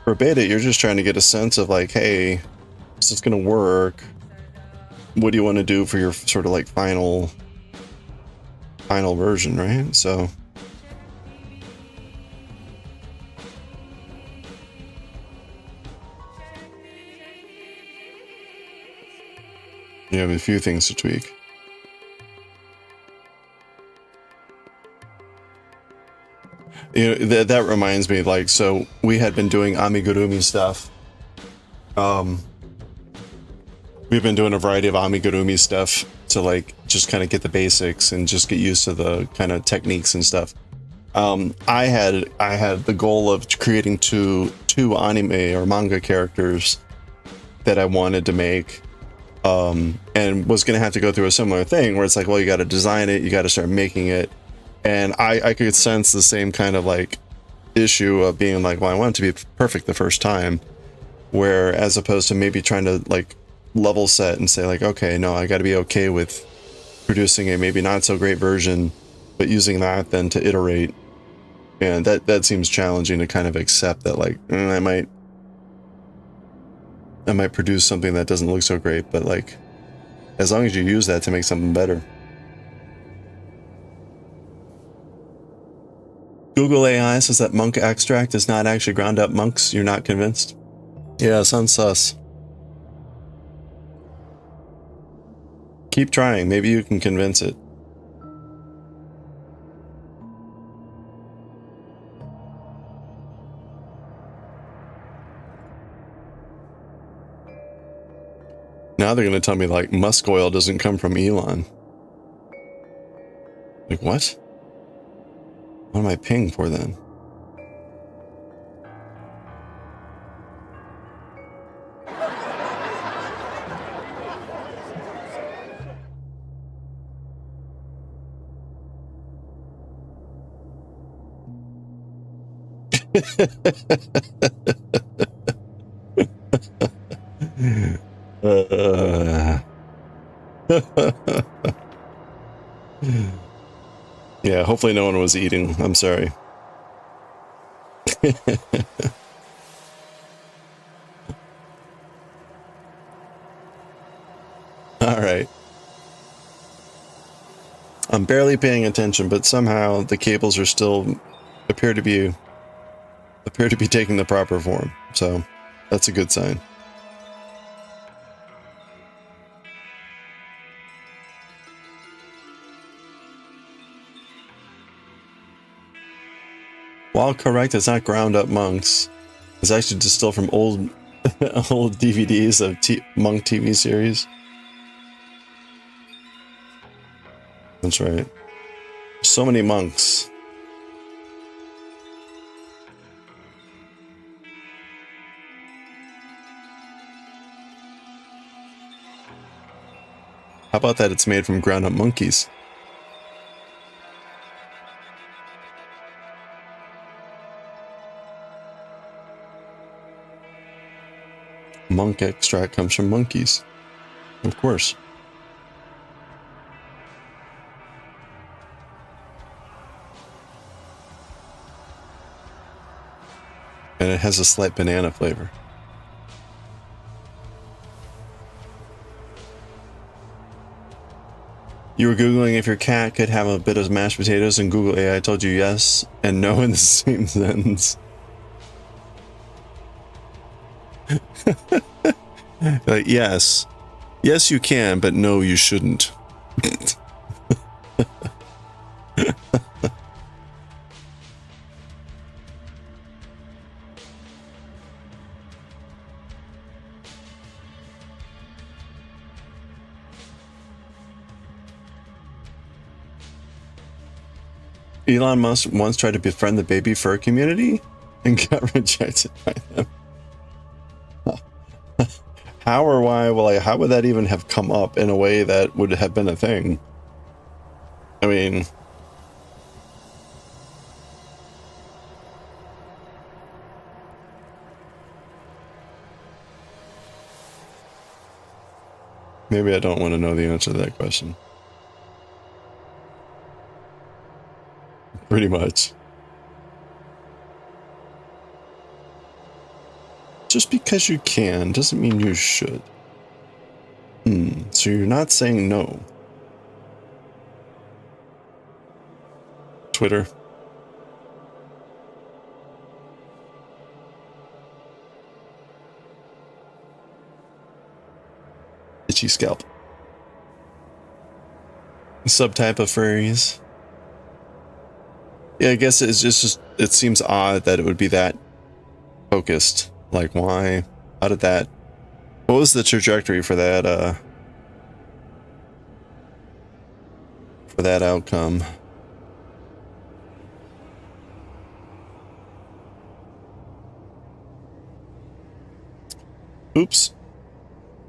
you're just trying to get a sense of like, hey, is this gonna work? What do you want to do for your sort of like final version, right? So you have a few things to tweak. You know, that reminds me, like, so we had been doing amigurumi stuff. We've been doing a variety of amigurumi stuff to like just kind of get the basics and just get used to the kind of techniques and stuff. I had the goal of creating two anime or manga characters that I wanted to make, and was going to have to go through a similar thing where it's like, well, you got to design it, you got to start making it, and I could sense the same kind of like issue of being like, well, I want it to be perfect the first time, where as opposed to maybe trying to like level set and say like, okay, no, I got to be okay with producing a maybe not so great version, but using that then to iterate. And that seems challenging to kind of accept that like, I might produce something that doesn't look so great, but like, as long as you use that to make something better. Google AI says that monk extract is not actually ground up monks. You're not convinced? Yeah, sounds sus. Keep trying. Maybe you can convince it. Now they're going to tell me like musk oil doesn't come from Elon. Like what? What am I paying for then? Yeah, hopefully no one was eating. I'm sorry. All right. I'm barely paying attention, but somehow the cables are still appear to be taking the proper form. So that's a good sign. While correct, it's not ground up monks. It's actually distilled from old old DVDs of monk TV series. That's right. So many monks. How about that? It's made from ground up monkeys. Monk extract comes from monkeys. Of course. And it has a slight banana flavor. You were Googling if your cat could have a bit of mashed potatoes, and Google AI told you yes and no in the same sentence. Like, yes. Yes, you can, but no, you shouldn't. Elon Musk once tried to befriend the baby fur community and got rejected by them. How or why? Well, how would that even have come up in a way that would have been a thing? I mean, maybe I don't want to know the answer to that question. Pretty much. Just because you can doesn't mean you should. So you're not saying no. Twitter. Itchy scalp. Subtype of furries. Yeah, I guess it's just it seems odd that it would be that focused. Like, why? How did that? What was the trajectory for that? For that outcome? Oops.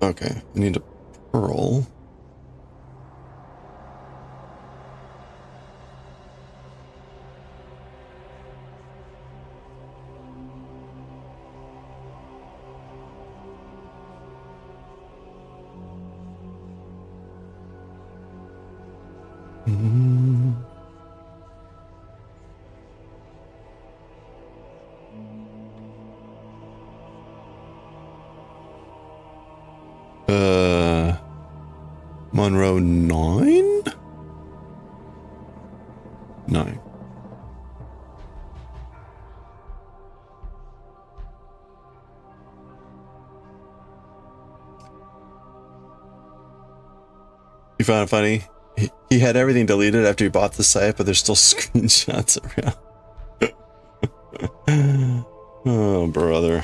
Okay, I need a pearl. Monroe 9? 9. You found it funny? He had everything deleted after he bought the site, but there's still screenshots around. Oh, brother.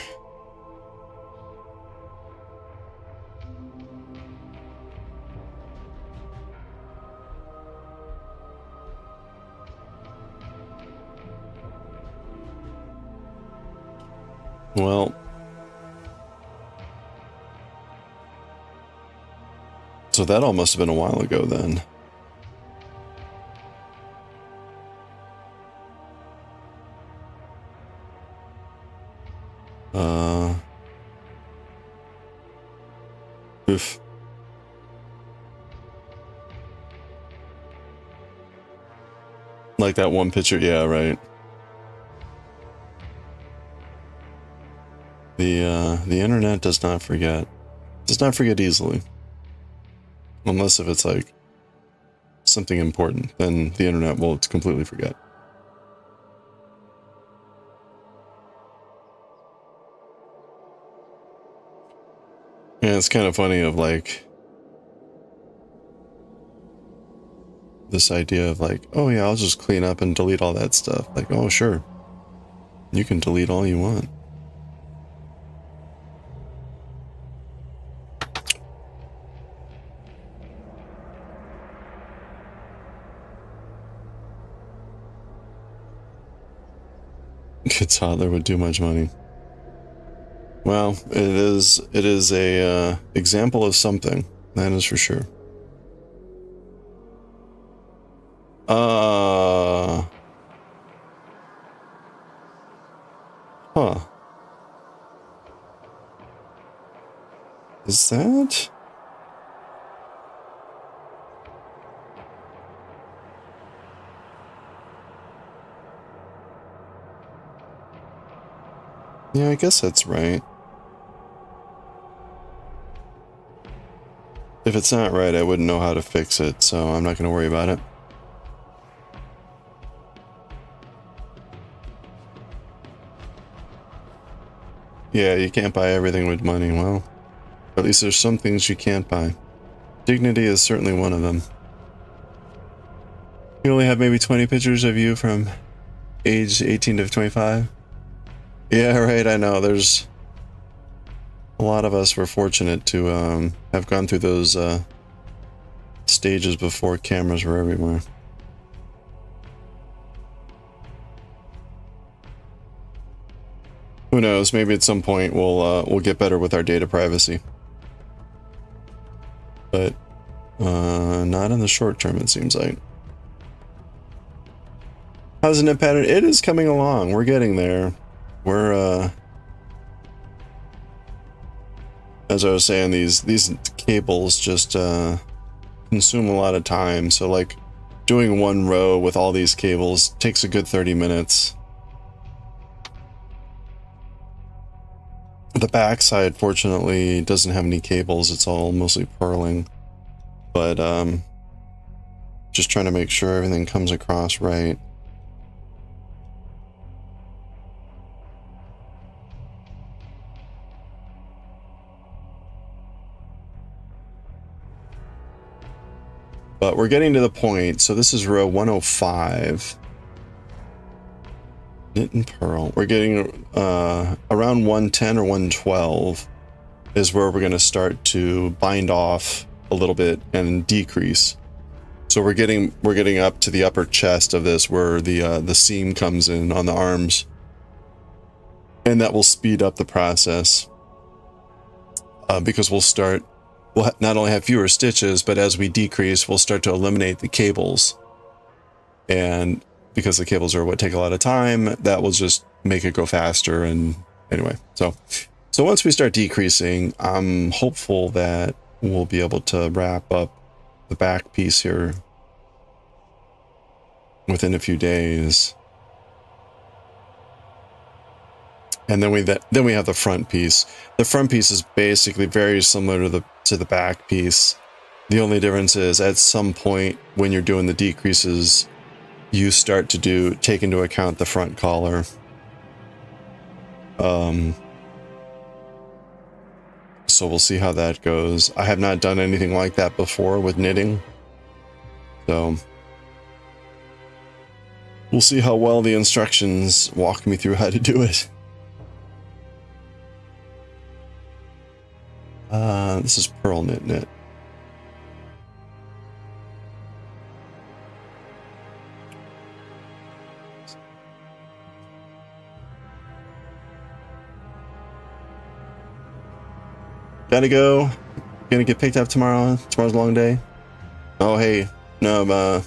Well, so that all must have been a while ago then. Oof. Like that one picture, yeah, right. The internet does not forget. Does not forget easily. Unless if it's like something important, then the internet will completely forget. Yeah, it's kind of funny of like this idea of like, oh yeah, I'll just clean up and delete all that stuff. Like, oh sure, you can delete all you want. Good toddler with too much money. Well, it is a example of something, that is for sure. Huh. Is that? Yeah, I guess that's right. If it's not right, I wouldn't know how to fix it, so I'm not going to worry about it. Yeah, you can't buy everything with money. Well, at least there's some things you can't buy. Dignity is certainly one of them. You only have maybe 20 pictures of you from age 18 to 25? Yeah, right, I know. There's a lot of us were fortunate to have gone through those stages before cameras were everywhere. Who knows? Maybe at some point we'll get better with our data privacy, but not in the short term. It seems like. How's the net pattern? It is coming along. We're getting there. We're as I was saying, these cables just consume a lot of time. So like doing one row with all these cables takes a good 30 minutes. The backside, fortunately, doesn't have any cables. It's all mostly purling. But just trying to make sure everything comes across right. But we're getting to the point. So this is row 105. Knit and purl. We're getting around 110 or 112 is where we're going to start to bind off a little bit and decrease. So we're getting up to the upper chest of this where the seam comes in on the arms, and that will speed up the process because we'll not only have fewer stitches, but as we decrease, we'll start to eliminate the cables, and because the cables are what take a lot of time, that will just make it go faster. And anyway, so once we start decreasing, I'm hopeful that we'll be able to wrap up the back piece here within a few days. And then we have the front piece. The front piece is basically very similar to the back piece. The only difference is at some point when you're doing the decreases, you start to take into account the front collar. So we'll see how that goes. I have not done anything like that before with knitting, so we'll see how well the instructions walk me through how to do it. This is purl knit. Gotta go. Gonna get picked up tomorrow. Tomorrow's a long day. Oh, hey. No,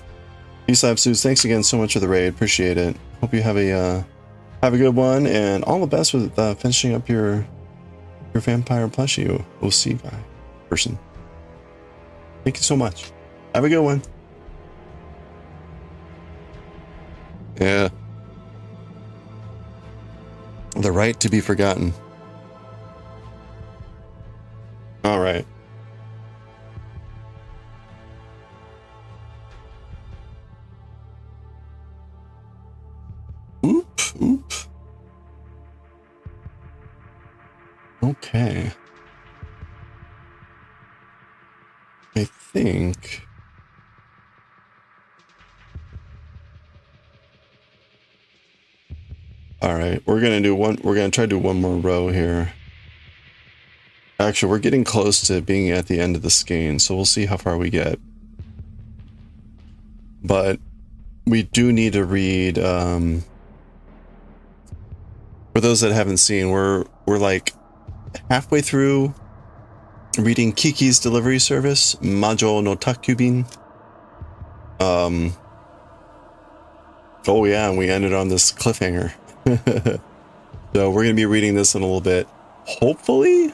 Peace Lab Suits, thanks again so much for the raid. Appreciate it. Hope you have a good one, and all the best with finishing up your vampire plushie OC guy person. Thank you so much. Have a good one. Yeah. The right to be forgotten. All right. Oop. Okay. I think. All right, we're gonna try to do one more row here. Actually, we're getting close to being at the end of the skein, so we'll see how far we get. But we do need to read, for those that haven't seen, we're like halfway through reading Kiki's delivery service, Majo no Takubin. Oh yeah, and we ended on this cliffhanger. So we're gonna be reading this in a little bit. Hopefully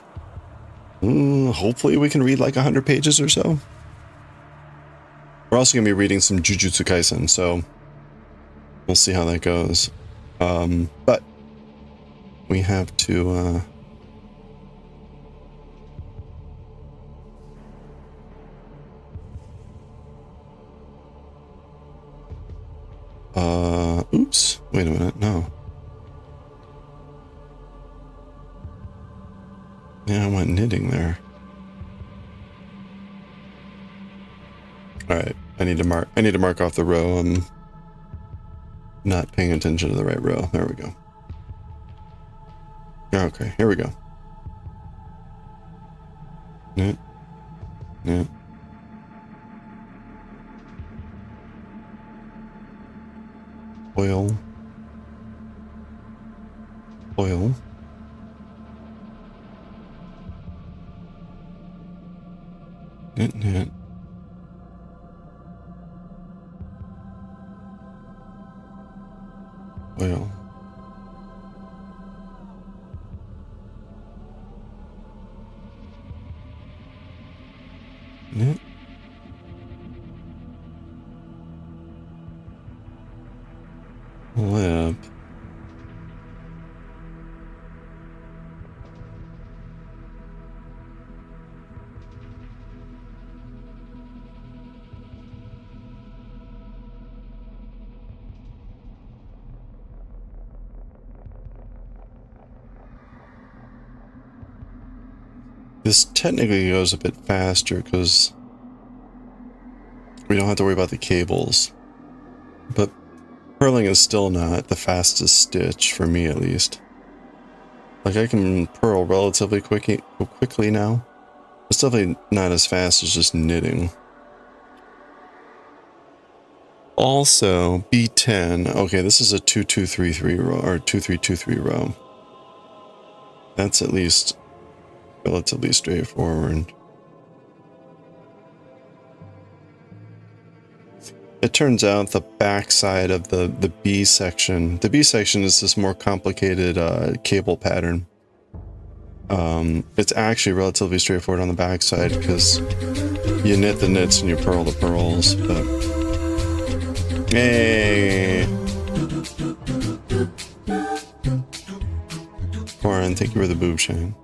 we can read like 100 pages or so. We're also gonna be reading some Jujutsu Kaisen, so we'll see how that goes. But we have to oops, wait a minute, no. Yeah, I went knitting there. Alright, I need to mark off the row. I'm not paying attention to the right row. There we go. Okay, here we go. Knit. Oil. Knit. Oil. Knit. Lip. This technically goes a bit faster because we don't have to worry about the cables, but purling is still not the fastest stitch for me, at least. Like, I can purl relatively quickly now. It's definitely not as fast as just knitting. Also, B10. Okay, this is a 2233 row, or 2323 row. That's at least relatively straightforward. It turns out the backside of the B section, the B section is this more complicated cable pattern. It's actually relatively straightforward on the backside because you knit the knits and you purl the purls. But hey, Corin, thank you for the boob shine.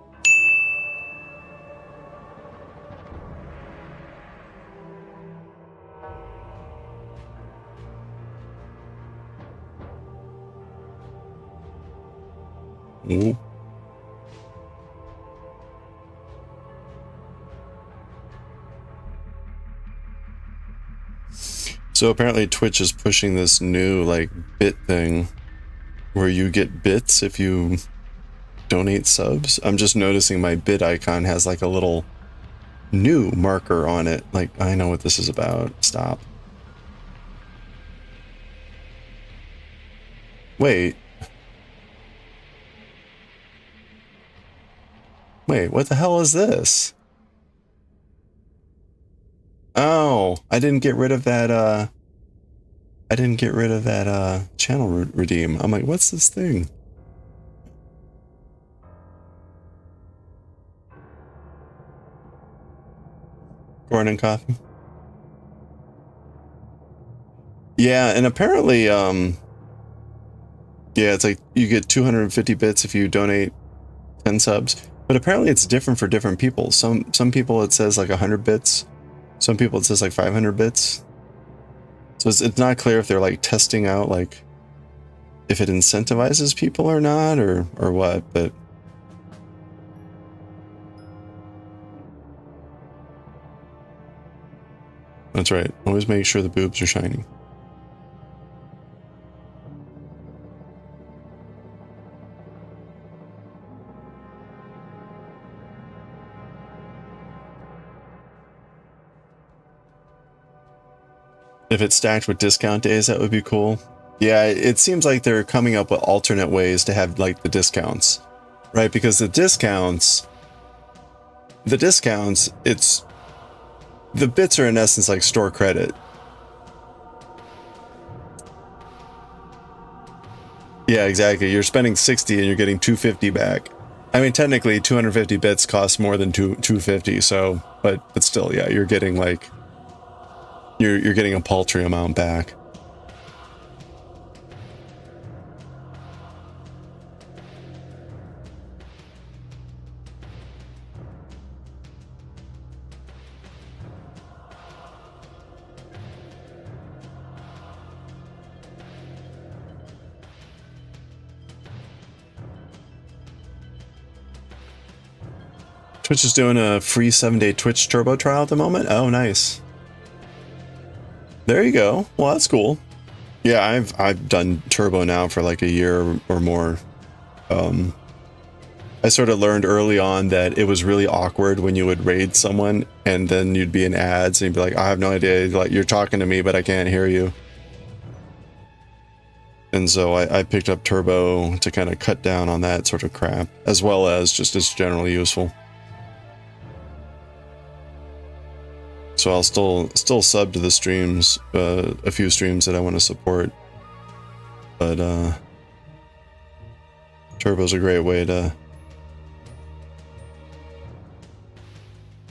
Ooh. So apparently Twitch is pushing this new like bit thing where you get bits if you donate subs. I'm just noticing my bit icon has like a little new marker on it. Like, I know what this is about. Stop. Wait. Wait, what the hell is this? Oh, I didn't get rid of that, channel redeem. I'm like, what's this thing? Corn and coffee? Yeah, and apparently, yeah, it's like you get 250 bits if you donate 10 subs, but apparently it's different for different people. Some people it says like 100 bits, some people it says like 500 bits. So it's not clear if they're like testing out like if it incentivizes people or not, or what, but that's right. Always make sure the boobs are shiny. If it's stacked with discount days, that would be cool. Yeah, it seems like they're coming up with alternate ways to have like the discounts, right? Because the discounts, it's the bits are in essence like store credit. Yeah, exactly. You're spending 60 and you're getting 250 back. I mean, technically 250 bits costs more than 250, so but still, yeah, you're getting like you're getting a paltry amount back. Twitch is doing a free 7-day Twitch Turbo trial at the moment. Oh, nice. There you go. Well, that's cool. Yeah, I've done Turbo now for like a year or more. I sort of learned early on that it was really awkward when you would raid someone and then you'd be in ads and you'd be like, I have no idea, like you're talking to me, but I can't hear you. And so I picked up Turbo to kind of cut down on that sort of crap, as well as just it's generally useful. So I'll still sub to the streams, a few streams that I want to support. But Turbo's a great way to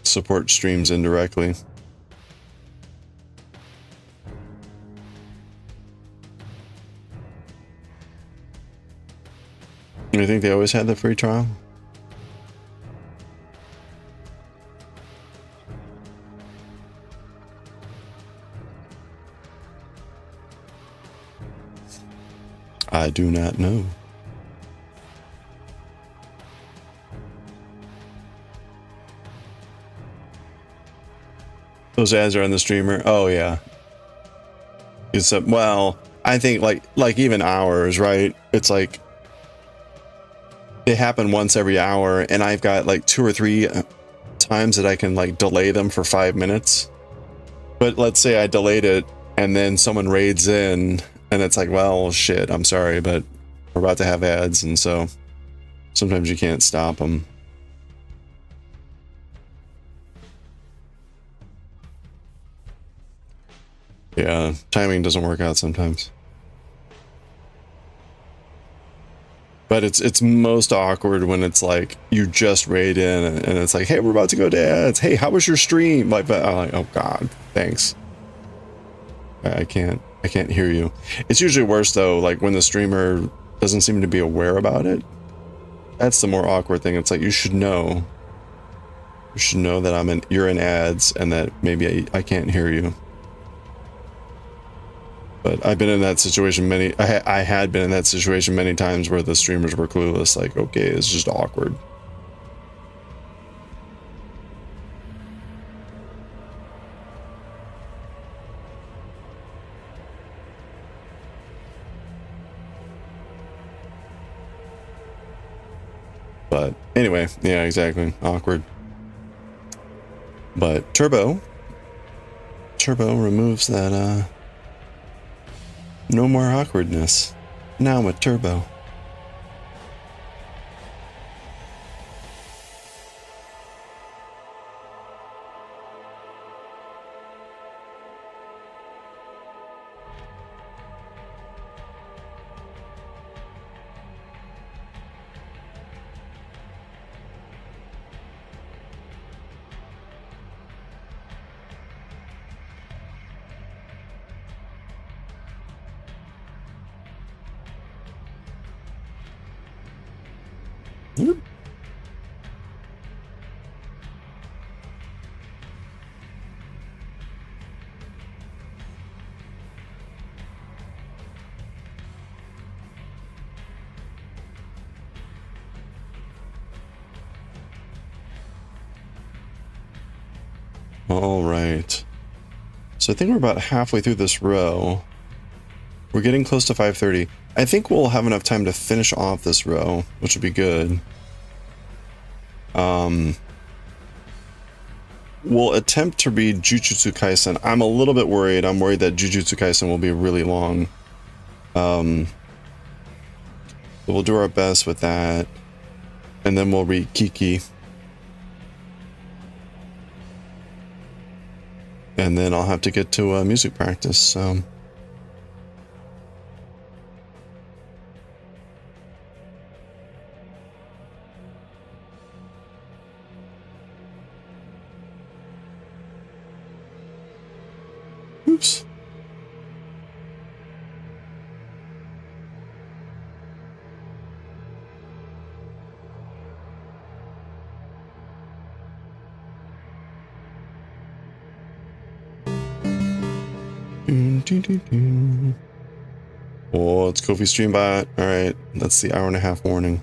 support streams indirectly. You think they always had the free trial? I do not know. Those ads are on the streamer. Oh yeah. It's well, I think like even hours, right? It's like they happen once every hour, and I've got like 2 or 3 times that I can like delay them for 5 minutes. But let's say I delayed it, and then someone raids in. And it's like, well, shit, I'm sorry, but we're about to have ads, and so sometimes you can't stop them. Yeah, timing doesn't work out sometimes. But it's most awkward when it's like you just raid in and it's like, hey, we're about to go to ads. Hey, how was your stream? Like, but I'm like, oh god, thanks. I can't hear you. It's usually worse though, like when the streamer doesn't seem to be aware about it. That's the more awkward thing. It's like you should know that you're in ads and that maybe I can't hear you. But I've been in that situation I had been in that situation many times where the streamers were clueless, like, okay, it's just awkward. But anyway, yeah, exactly. Awkward. But Turbo removes that, no more awkwardness. Now with Turbo. All right. So I think we're about halfway through this row. We're getting close to 5:30. I think we'll have enough time to finish off this row, which would be good. We'll attempt to read Jujutsu Kaisen. I'm a little bit worried. I'm worried that Jujutsu Kaisen will be really long. But we'll do our best with that. And then we'll read Kiki. And then I'll have to get to music practice, so... Oops. Oh, it's Kofi Streambot. Alright, that's the hour-and-a-half warning.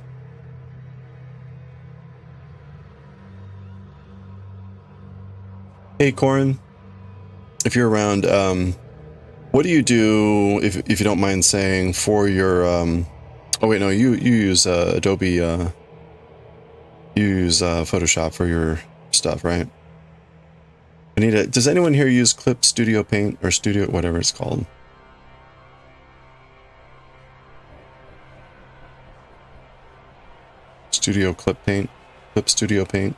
Hey, Corin. If you're around, what do you do, if you don't mind saying, for your, oh wait, no, you use Adobe, you use Photoshop for your stuff, right? Anita, does anyone here use Clip Studio Paint, or Studio, whatever it's called? Studio Clip Paint? Clip Studio Paint?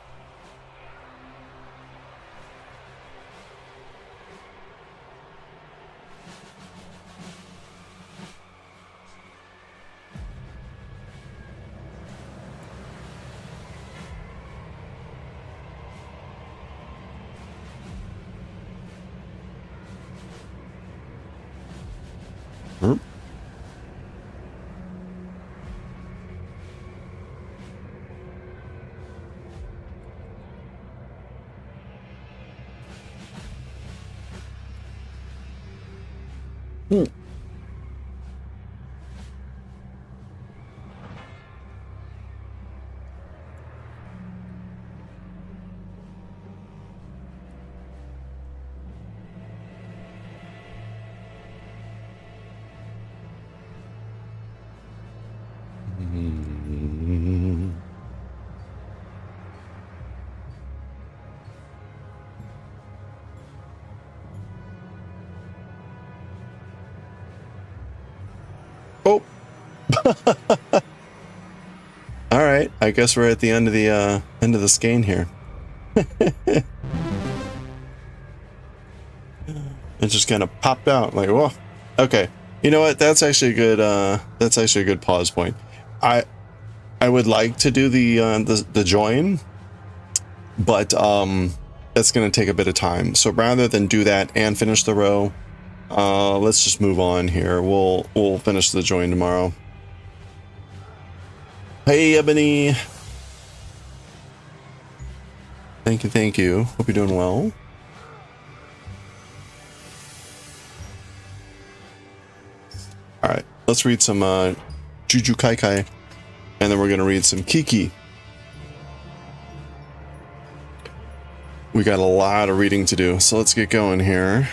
Oh. All right, I guess we're at the end of the skein here. It just kind of popped out like, whoa. Okay, you know what? That's actually a good. That's actually a good pause point. I would like to do the join, but that's going to take a bit of time. So rather than do that and finish the row, let's just move on here. We'll finish the join tomorrow. Hey, Ebony. Thank you. Hope you're doing well. All right, let's read some Juju Kaiai, and then we're gonna read some Kiki. We got a lot of reading to do, so let's get going here.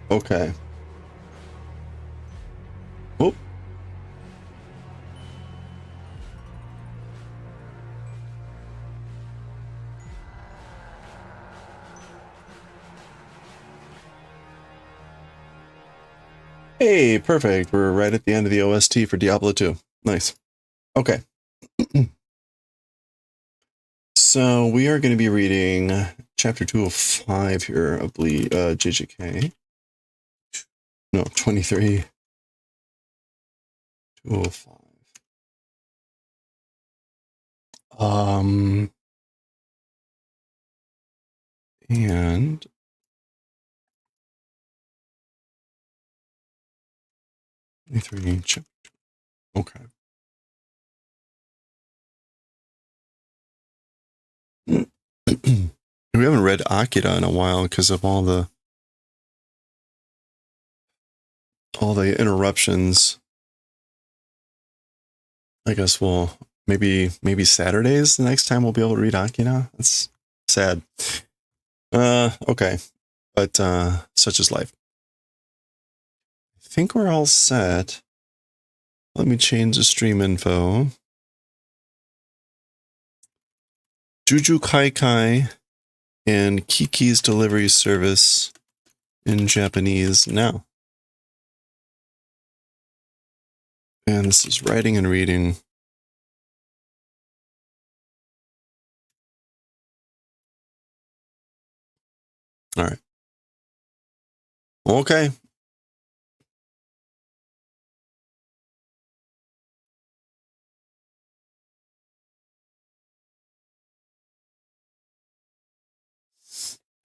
Okay. Whoop. Hey, perfect. We're right at the end of the OST for Diablo 2. Nice. Okay. So we are going to be reading chapter 205 here of JJK. No, 23. 205. And 23 chapter. Okay. We haven't read AKIRA in a while because of all the interruptions. I guess we'll maybe Saturdays the next time we'll be able to read AKIRA. That's sad. Okay. But such is life. I think we're all set. Let me change the stream info. Juju Kaiai and Kiki's delivery service in Japanese now. And this is writing and reading. All right. Okay.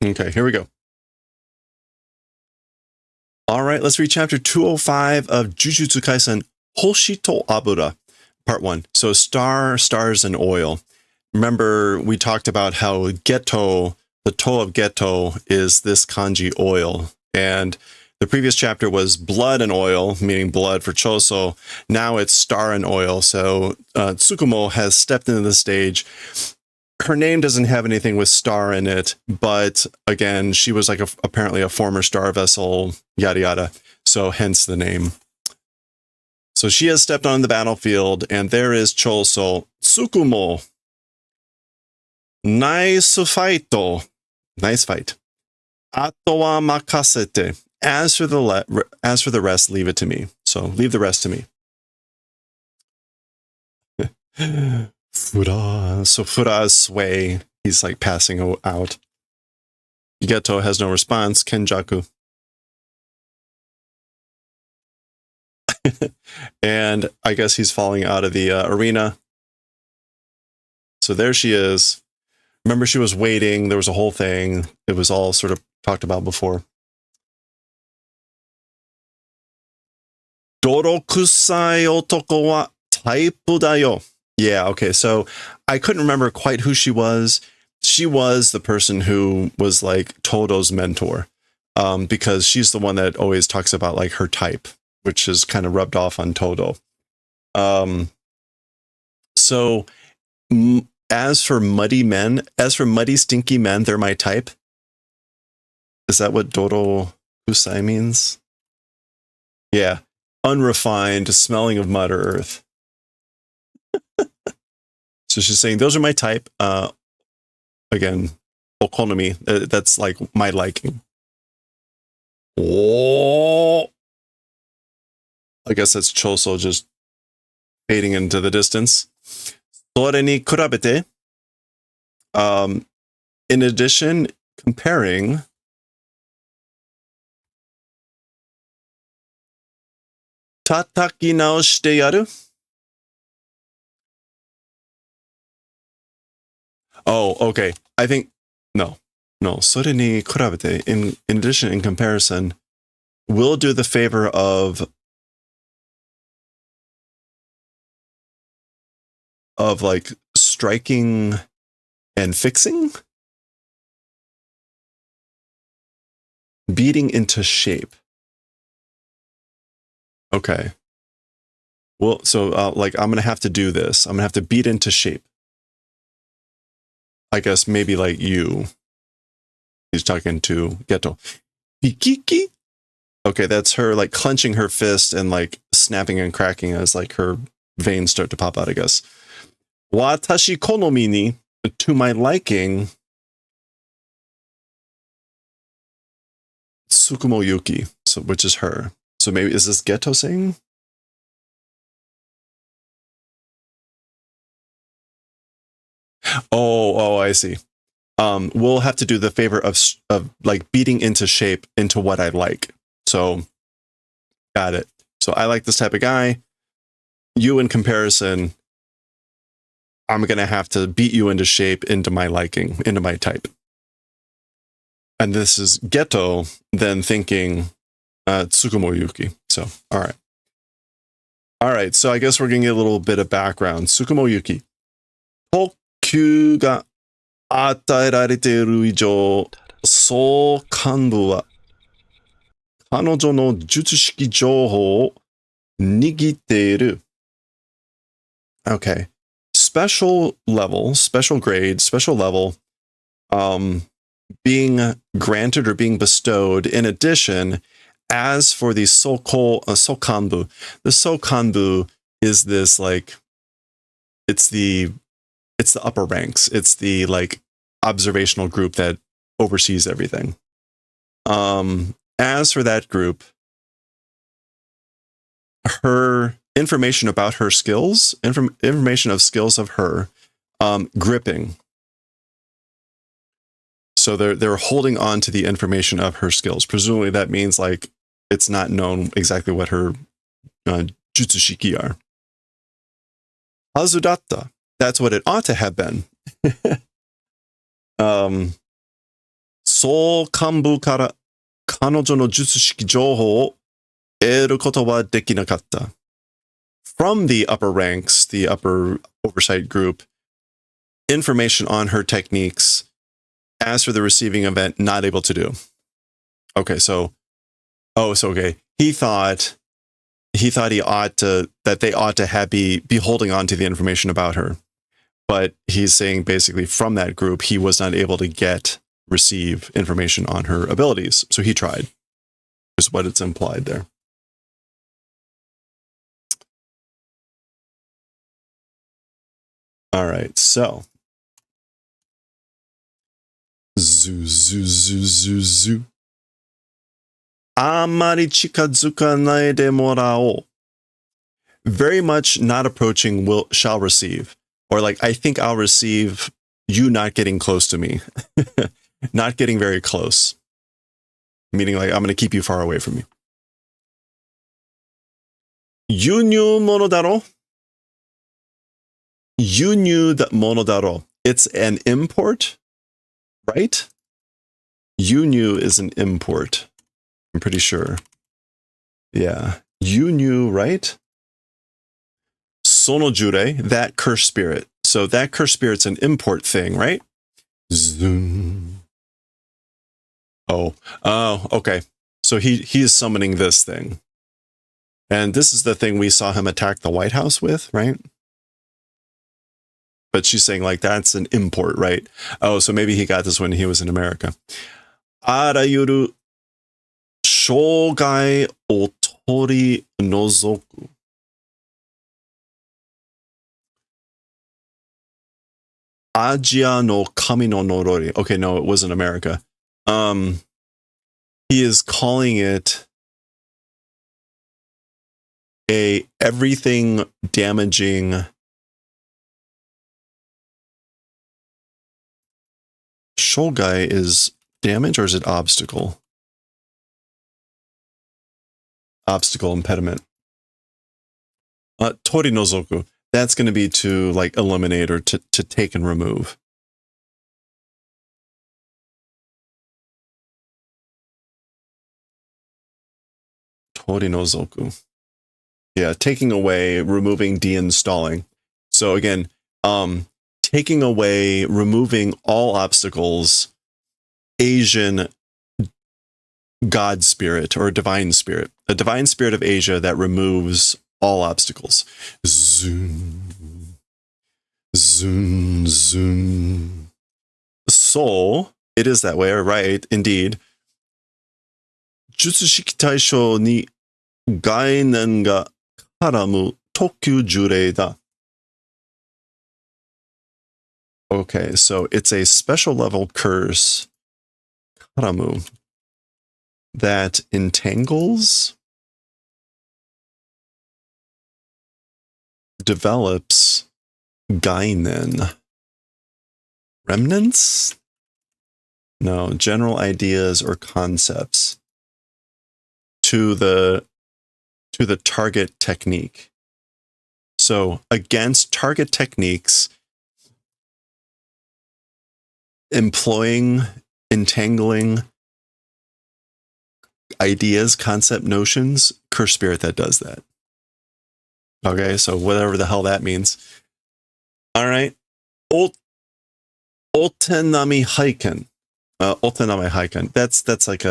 Okay, here we go. All right, let's read chapter 205 of Jujutsu Kaisen, Hoshi to Abura, part 1. So stars, and oil. Remember, we talked about how Geto, the to of Geto, is this kanji oil. And the previous chapter was blood and oil, meaning blood for Choso. Now it's star and oil. So Tsukumo has stepped into the stage. Her name doesn't have anything with star in it, but again, she was like apparently a former star vessel, yada yada. So hence the name. So she has stepped on the battlefield, and there is Choso. Tsukumo. Nice fight. Nice fight. Ato wa makasete. As for the rest, leave it to me. So leave the rest to me. Fura. So Fura's sway. He's like passing out. Geto has no response. Kenjaku. And I guess he's falling out of the arena. So there she is. Remember, she was waiting. There was a whole thing. It was all sort of talked about before. Dorokusai otoko wa taipu dayo. Yeah, okay. So I couldn't remember quite who she was. She was the person who was like Todo's mentor, because she's the one that always talks about like her type, which is kind of rubbed off on Todo. So as for muddy, stinky men, they're my type. Is that what Doro Kusai means? Yeah. Unrefined, smelling of mud or earth. So she's saying, those are my type. Again, okonomi, that's like my liking. Oh, I guess that's Choso just fading into the distance. Sore ni kurabete. In addition, comparing tataki naoshite yaru. Oh, okay. I think no. Sore ni kurabete. In addition, in comparison, we'll do the favor of like striking and fixing, beating into shape. Okay. Well, so like I'm gonna have to do this. I'm gonna have to beat into shape. I guess maybe like you. He's talking to Geto. Kiki? Okay, that's her like clenching her fist and like snapping and cracking as like her veins start to pop out, I guess. Watashi konomi ni, to my liking, Tsukumo Yuki, so which is her. So maybe is this Geto saying? Oh, I see. We'll have to do the favor of like beating into shape into what I like. So, got it. So I like this type of guy. You, in comparison, I'm gonna have to beat you into shape, into my liking, into my type. And this is Geto then thinking Tsukumo Yuki. So, all right. All right, so I guess we're going to get a little bit of background. Tsukumo Yuki. 特急が与えられている以上、総幹部は彼女の術式情報を握っている。Okay. Special level, special grade, special level, being granted or being bestowed. In addition, as for the sokanbu, the sokanbu is this like, it's the upper ranks. It's the like observational group that oversees everything. As for that group, her information about her skills, information of skills of her, gripping. So they're holding on to the information of her skills. Presumably that means like it's not known exactly what her jutsushiki are. Hazudatta. That's what it ought to have been. So kanbu kara kanojo no jutsushiki jouhou o eru koto wa dekinakatta. From the upper ranks, the upper oversight group, information on her techniques. As for the receiving event, not able to do. Okay, so okay. He thought he ought to, that they ought to have be holding on to the information about her. But he's saying basically from that group, he was not able to receive information on her abilities. So he tried, is what it's implied there. All right, so. Zoo. あんまり近づかないでもらおう. Very much not approaching shall receive. Or like, I think I'll receive you not getting close to me. Not getting very close. Meaning like, I'm going to keep you far away from you. 輸入物だろ? 輸入物だろ. It's an import, right? Yunyu is an import. I'm pretty sure. Yeah. Yunyu, right? Sonojure, that curse spirit. So that curse spirit's an import thing, right? Zoom. Oh, okay. So he is summoning this thing. And this is the thing we saw him attack the White House with, right? But she's saying like, that's an import, right? Oh, so maybe he got this when he was in America. あらゆる障害を取り除く. Asia no kami no norori. Okay, no, it wasn't America. He is calling it a everything damaging shogai is damage, or is it obstacle? Obstacle, impediment. Tori nozoku. That's going to be to like eliminate or to take and remove. Tori nozoku. Yeah, taking away, removing, deinstalling. So again, taking away, removing all obstacles, Asian God spirit or divine spirit, a divine spirit of Asia that removes all obstacles. Zoom, zoom, zoom. So it is that way, right? Indeed. Jutsushiki taisho ni gainen ga karamu tokkyu jurei da. Okay, so it's a special level curse, karamu, that entangles, develops gainen. remnants? No, general ideas or concepts to the target technique. So against target techniques, employing, entangling ideas, concept, notions, curse spirit that does that. Okay, so whatever the hell that means. All right. Otenami haiken. Otenami haiken. That's like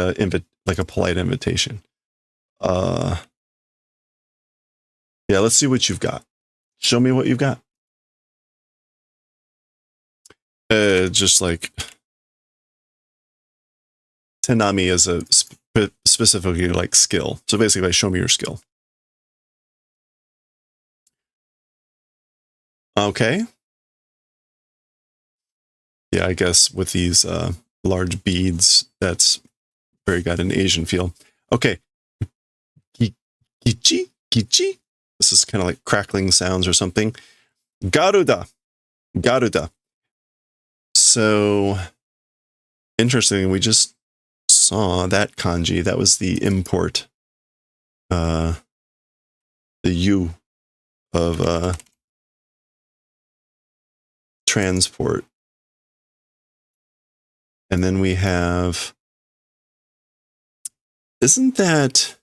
a polite invitation. Yeah, let's see what you've got. Show me what you've got. Just like Tenami is a specifically like skill. So basically, like, show me your skill. Okay. Yeah, I guess with these large beads, that's very got an Asian feel. Okay. Kichi? This is kind of like crackling sounds or something. Garuda. So, interesting, we just saw that kanji. That was the import. The U of transport. And then we have, isn't that,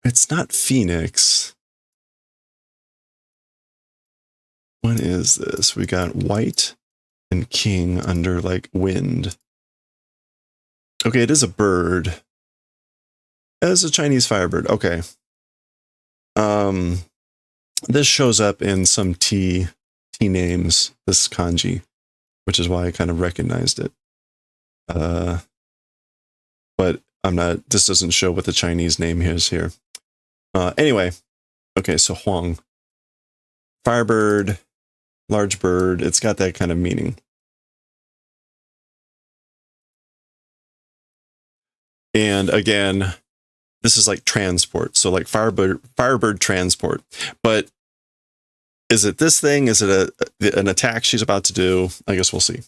it's not Phoenix. What is this? We got white and king under like wind. Okay, it is a bird. It is a Chinese firebird. Okay. This shows up in some T names, this kanji, which is why I kind of recognized it. But I'm not, this doesn't show what the Chinese name is here. Anyway, okay, so Huang. Firebird, large bird, it's got that kind of meaning. And again, this is like transport. So like firebird transport. But is it this thing? Is it an attack she's about to do? I guess we'll see.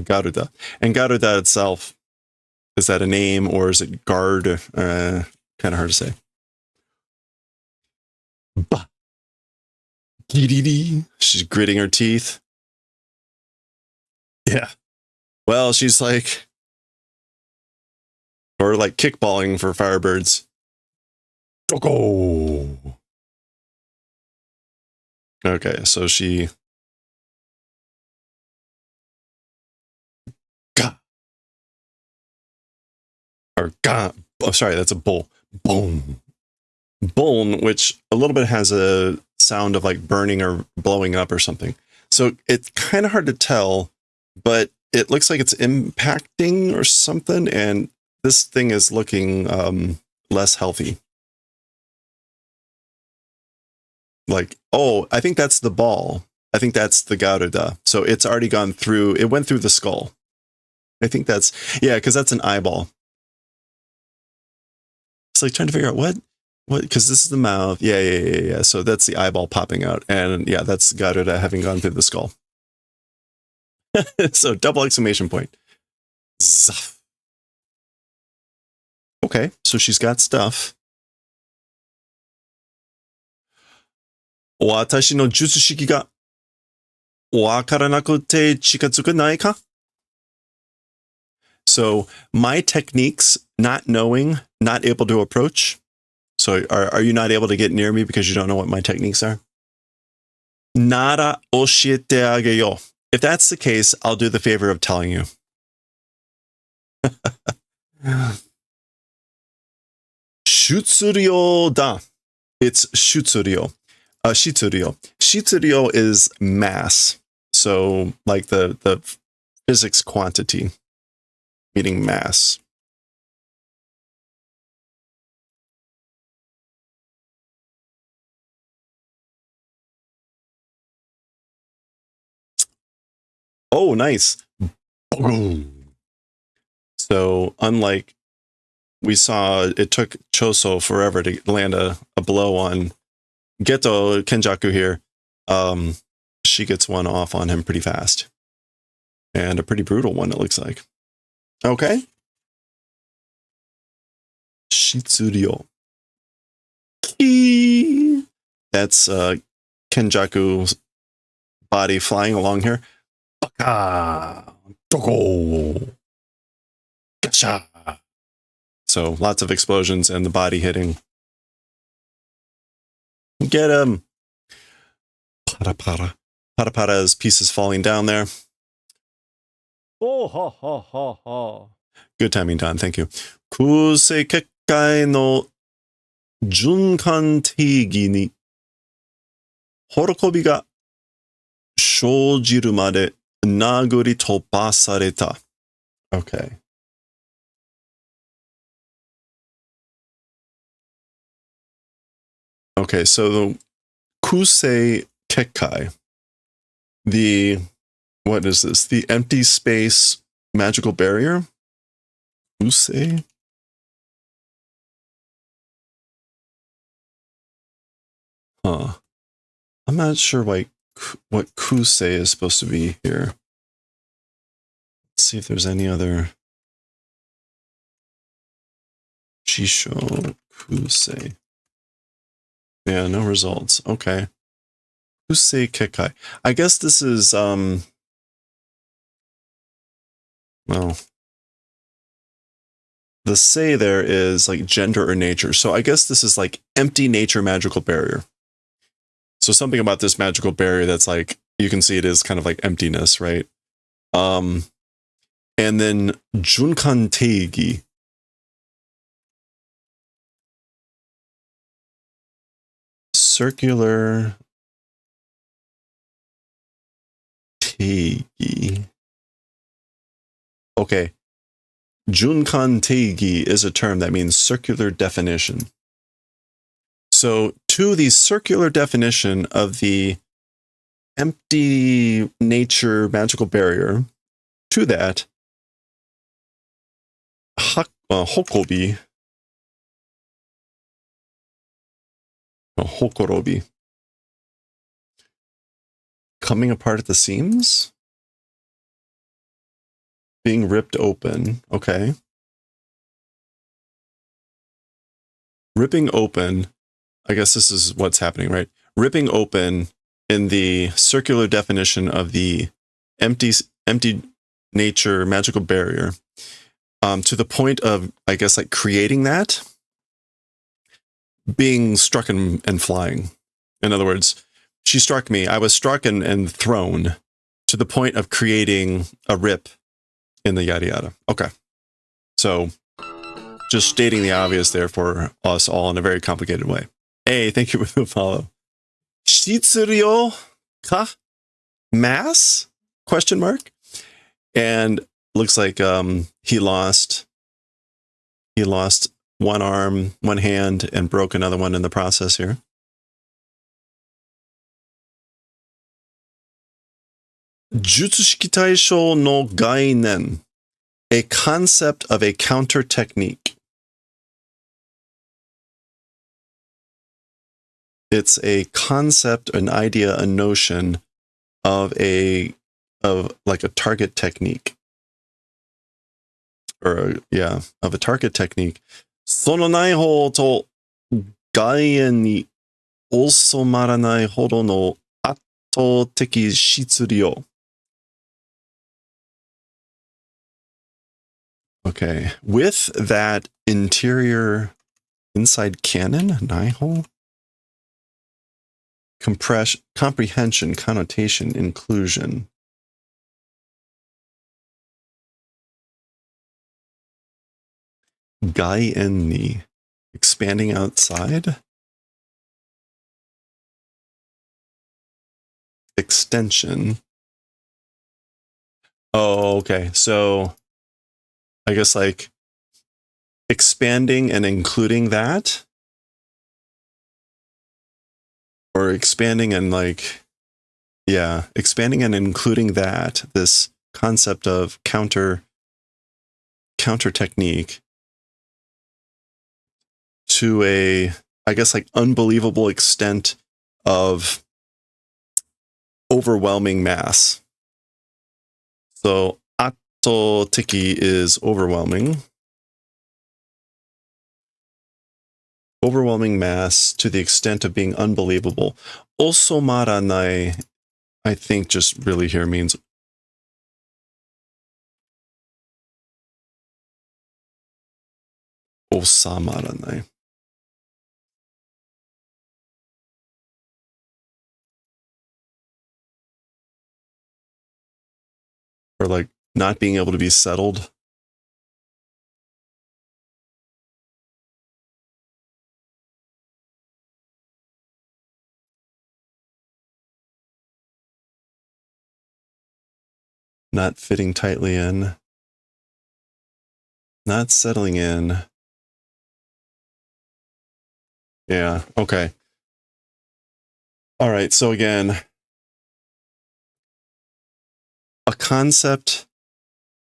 Garuda. And Garuda itself, is that a name or is it guard? Kind of hard to say. Bah. She's gritting her teeth. Yeah. Well, she's like, or like kickballing for firebirds. Go. Okay, so she ga or ga. Oh, sorry, that's a bull. Boom. Bone, which a little bit has a sound of like burning or blowing up or something. So it's kind of hard to tell, but it looks like it's impacting or something. And this thing is looking less healthy. Like, oh, I think that's the ball. I think that's the Garuda. So it's already gone through. It went through the skull. I think that's, yeah, because that's an eyeball. It's like trying to figure out what, because this is the mouth. Yeah. So that's the eyeball popping out. And yeah, that's Garuda having gone through the skull. So double exclamation point. Zuff. Okay, so she's got stuff. Watashi no jutsu shiki ga wakaranakute chikatsuku nai ka? So my techniques, not knowing, not able to approach. So are you not able to get near me because you don't know what my techniques are? Nara oshiete ageyo. If that's the case, I'll do the favor of telling you. Shutsuryo da. It's shutsuryo. Shitsuryo. Shitsuryo is mass. So like the physics quantity, meaning mass. Oh, nice. So unlike we saw, it took Choso forever to land a blow on Geto Kenjaku here. she gets one off on him pretty fast. And a pretty brutal one, it looks like. Okay. Shitsuryo. Ki. That's Kenjaku's body flying along here. Baka. Doko. Gasha. So lots of explosions and the body hitting. Get him. Para. Para pieces falling down there. Oh, ha, ha, ha, ha. Good timing, Don. Thank you. Kusei kekkai no junkan teigi ni horokobi ga shoujiru made naguri tobasareta. Okay. Okay, so the Kusei kekkai, what is this? The empty space magical barrier? Kusei? Huh. I'm not sure what Kusei is supposed to be here. Let's see if there's any other. Shisho Kusei. Yeah, no results. Okay. Kusei kekkai. I guess this is, well, the say there is like gender or nature. So I guess this is like empty nature magical barrier. So something about this magical barrier that's like, you can see it is kind of like emptiness, right? And then Junkan Teigi. Circular Teigi. Okay. Junkan Teigi is a term that means circular definition. So to the circular definition of the empty nature magical barrier, to that, Hokorobi, coming apart at the seams, being ripped open. Okay. Ripping open. I guess this is what's happening, right? Ripping open in the circular definition of the empty nature magical barrier, to the point of, I guess, like creating that, being struck and flying. In other words, she struck me. I was struck and thrown to the point of creating a rip in the yada yada. Okay. So just stating the obvious there for us all in a very complicated way. Hey, thank you for the follow. Shitsuryo ka? Mass? Question mark? And looks like he lost one arm, one hand, and broke another one in the process here. Jutsushiki Taisho no Gainen, a concept of a counter technique. It's a concept, an idea, a notion of like a target technique. Or of a target technique. Sono nai hou to gaien ni osomaranai hodo no atto teki shitsuryo. Okay, with that inside cannon, naiho, comprehension, connotation, inclusion. Gaien, expanding outside. Extension. Oh, okay. So I guess like expanding and including that, or expanding and expanding and including that, this concept of counter technique to a, I guess, like unbelievable extent of overwhelming mass. So ato tiki is overwhelming. Overwhelming mass to the extent of being unbelievable. Osomaranai, I think, just really here means osamaranai. Or like not being able to be settled. Not fitting tightly in. Not settling in. Yeah, okay. All right, so again, a concept,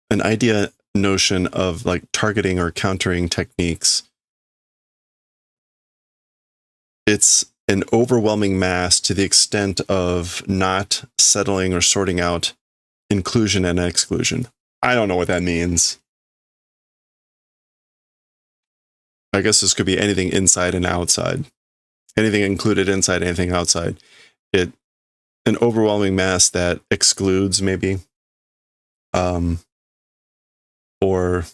an idea, notion of like targeting or countering techniques. It's an overwhelming mass to the extent of not settling or sorting out inclusion and exclusion. I don't know what that means. I guess this could be anything inside and outside. Anything included inside, anything outside. An overwhelming mass that excludes maybe. Or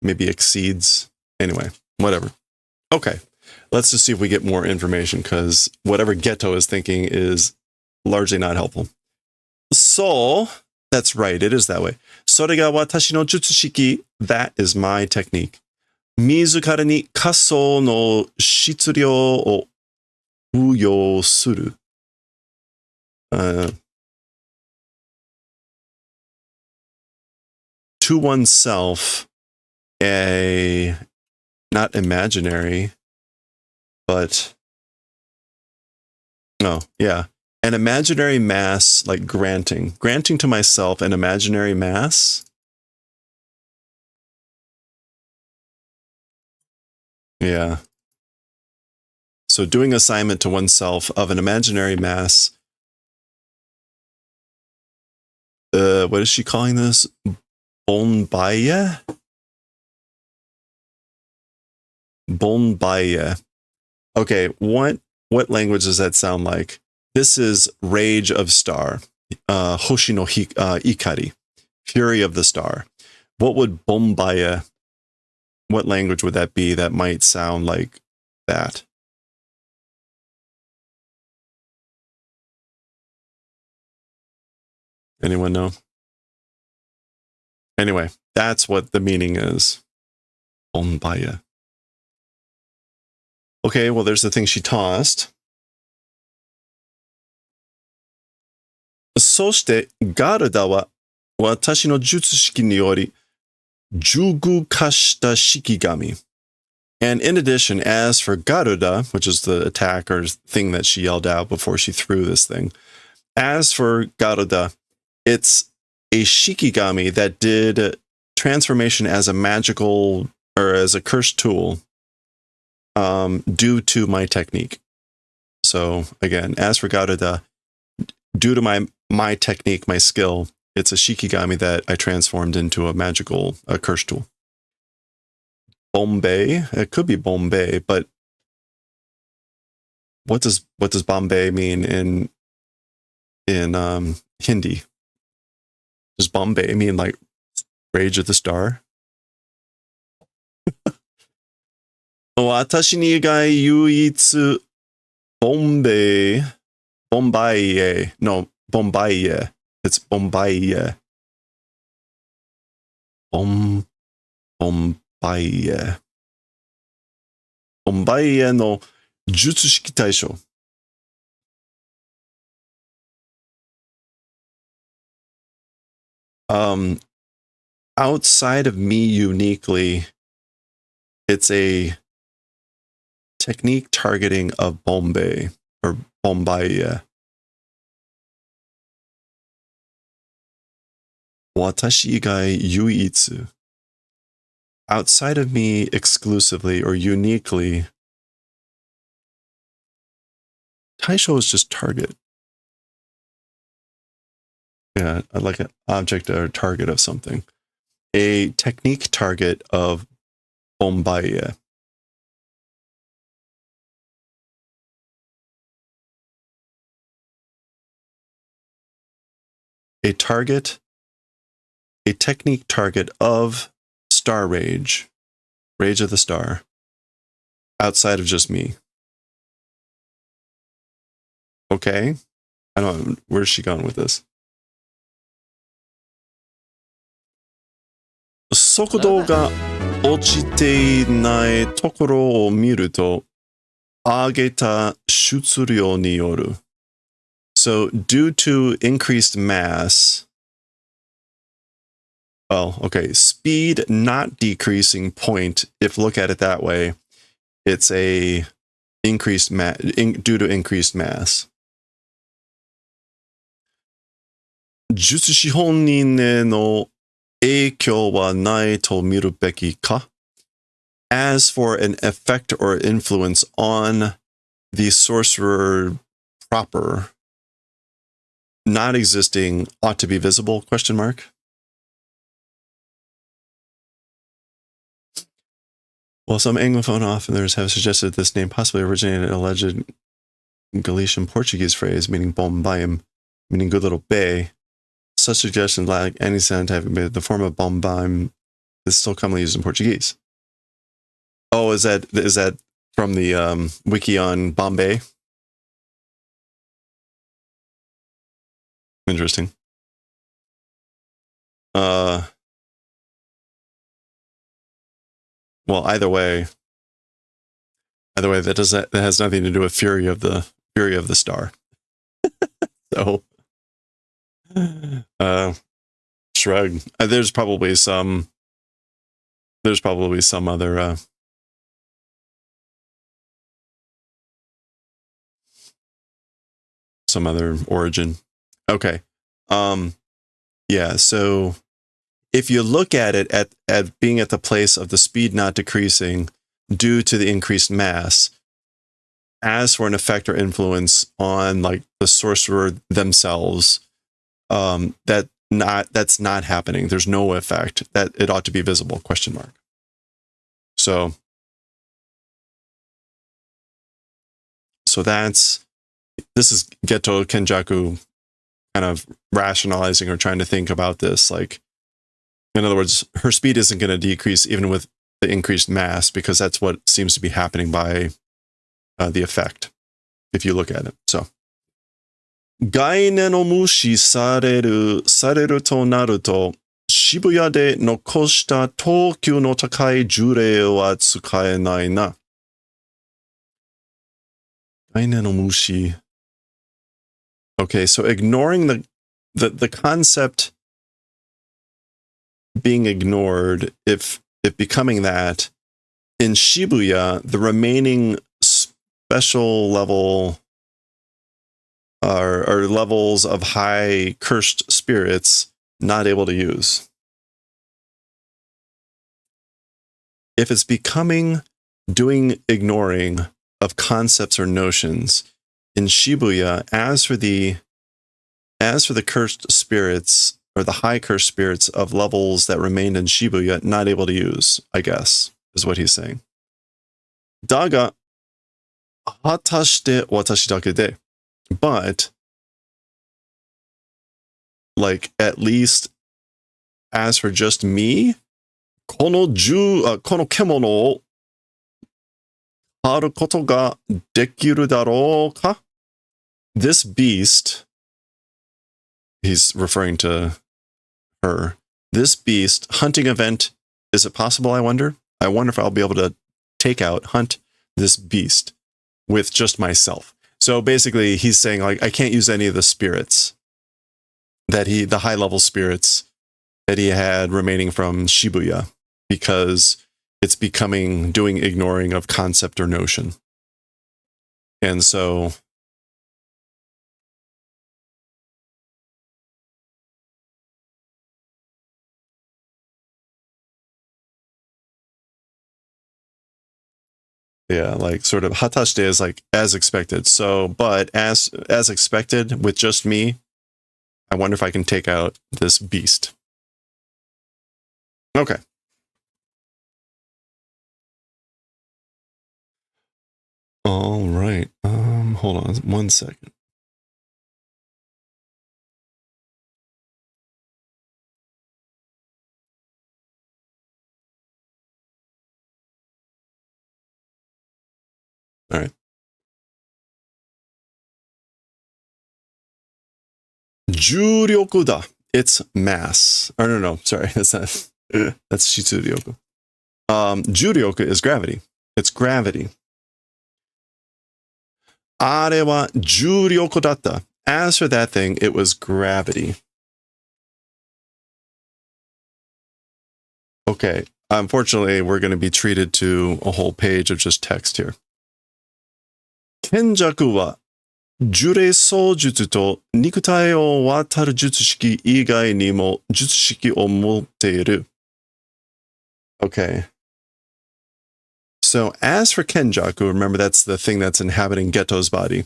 maybe exceeds. Anyway, whatever. Okay. Let's just see if we get more information, because whatever Geto is thinking is largely not helpful. So, that's right, it is that way. それが私の術式, that is my technique. 自らに仮想の質量を付与する. To oneself, not imaginary, but an imaginary mass, like granting to myself an imaginary mass. Yeah. So doing assignment to oneself of an imaginary mass. What is she calling this? Bonbaye? Bonbaye. Okay, what language does that sound like? This is Rage of Star. Hoshi no Ikari. Fury of the Star. What would Bonbaye, what language would that be that might sound like that? Anyone know? Anyway, that's what the meaning is. Bonbaye. Okay, well, there's the thing she tossed. そしてガルダは私の術式により従化した式神. And in addition, as for Garuda, which is the attack or thing that she yelled out before she threw this thing, as for Garuda, it's a shikigami that did transformation as a magical or as a cursed tool due to my technique. So again, as for Garuda, due to my technique, my skill, it's a shikigami that I transformed into a cursed tool. Bombay, it could be Bombay, but what does Bombay mean in Hindi? Does Bombay mean like Rage of the Star? 私にが唯一Bombay. No, Bombay. It's Bombay. Bombay. Bombay no Jutsushiki Taisho. Outside of me uniquely, it's a technique targeting of Bombay or Bombay. Watashi igai yuitsu. Outside of me exclusively or uniquely, Taisho is just target. Yeah, like an object or target of something. A technique target of Bombay. A technique target of Star Rage, Rage of the Star, outside of just me. Okay. I don't know. Where's she going with this? 速度が落ちていないところを見ると、上げた質量による。So, due to increased mass, well, okay, speed not decreasing point, if look at it that way, it's a increased due to increased mass. 術師本人への影響はないと見るべきか? As for an effect or influence on the sorcerer proper, not existing ought to be visible, question mark. Well, some Anglophone authors have suggested this name possibly originated an alleged Galician Portuguese phrase meaning bom baim, meaning good little bay. Such suggestions lack any scientific basis. The form of bom baim is still commonly used in Portuguese. Oh, is that from the wiki on Bombay? Interesting. Well, either way, that has nothing to do with fury of the star. So, shrug. There's probably some other origin. Okay. Yeah, so if you look at it at being at the place of the speed not decreasing due to the increased mass, as for an effect or influence on like the sorcerer themselves, that's not happening. There's no effect. That it ought to be visible, question mark. So this is Geto Kenjaku kind of rationalizing or trying to think about this. Like, in other words, her speed isn't going to decrease even with the increased mass, because that's what seems to be happening by the effect, if you look at it. So, 概念を無視されるとなると、渋谷で残した等級の高い呪霊は使えないな。概念を無視。Okay, so ignoring the concept being ignored, if becoming that, in Shibuya, the remaining special level are levels of high cursed spirits not able to use. If it's becoming ignoring of concepts or notions in Shibuya, as for the cursed spirits or the high cursed spirits of levels that remained in Shibuya, not able to use, I guess, is what he's saying. だが、果たして私だけで but, like, at least as for just me, この獣を狩ることができるだろうか? This beast, he's referring to her, this beast, hunting event, is it possible, I wonder? I wonder if I'll be able to hunt this beast with just myself. So basically, he's saying, like, I can't use any of the spirits the high level spirits that he had remaining from Shibuya, because it's doing ignoring of concept or notion. And so, yeah, like sort of hatashite is like as expected. So, but as expected with just me, I wonder if I can take out this beast. Okay. All right. Hold on 1 second. All right. Juryoku da. It's mass. Or no, sorry. That's not. That's Shitsuryoku. Juryoku is gravity. It's gravity. Are wa juryoku datta. As for that thing, it was gravity. Okay. Unfortunately, we're going to be treated to a whole page of just text here. Kenjaku wa jurei soujutsu to nikutai o wataru jutsushiki igai ni mo jutsushiki o motteiru. Okay. So as for Kenjaku, remember that's the thing that's inhabiting Geto's body.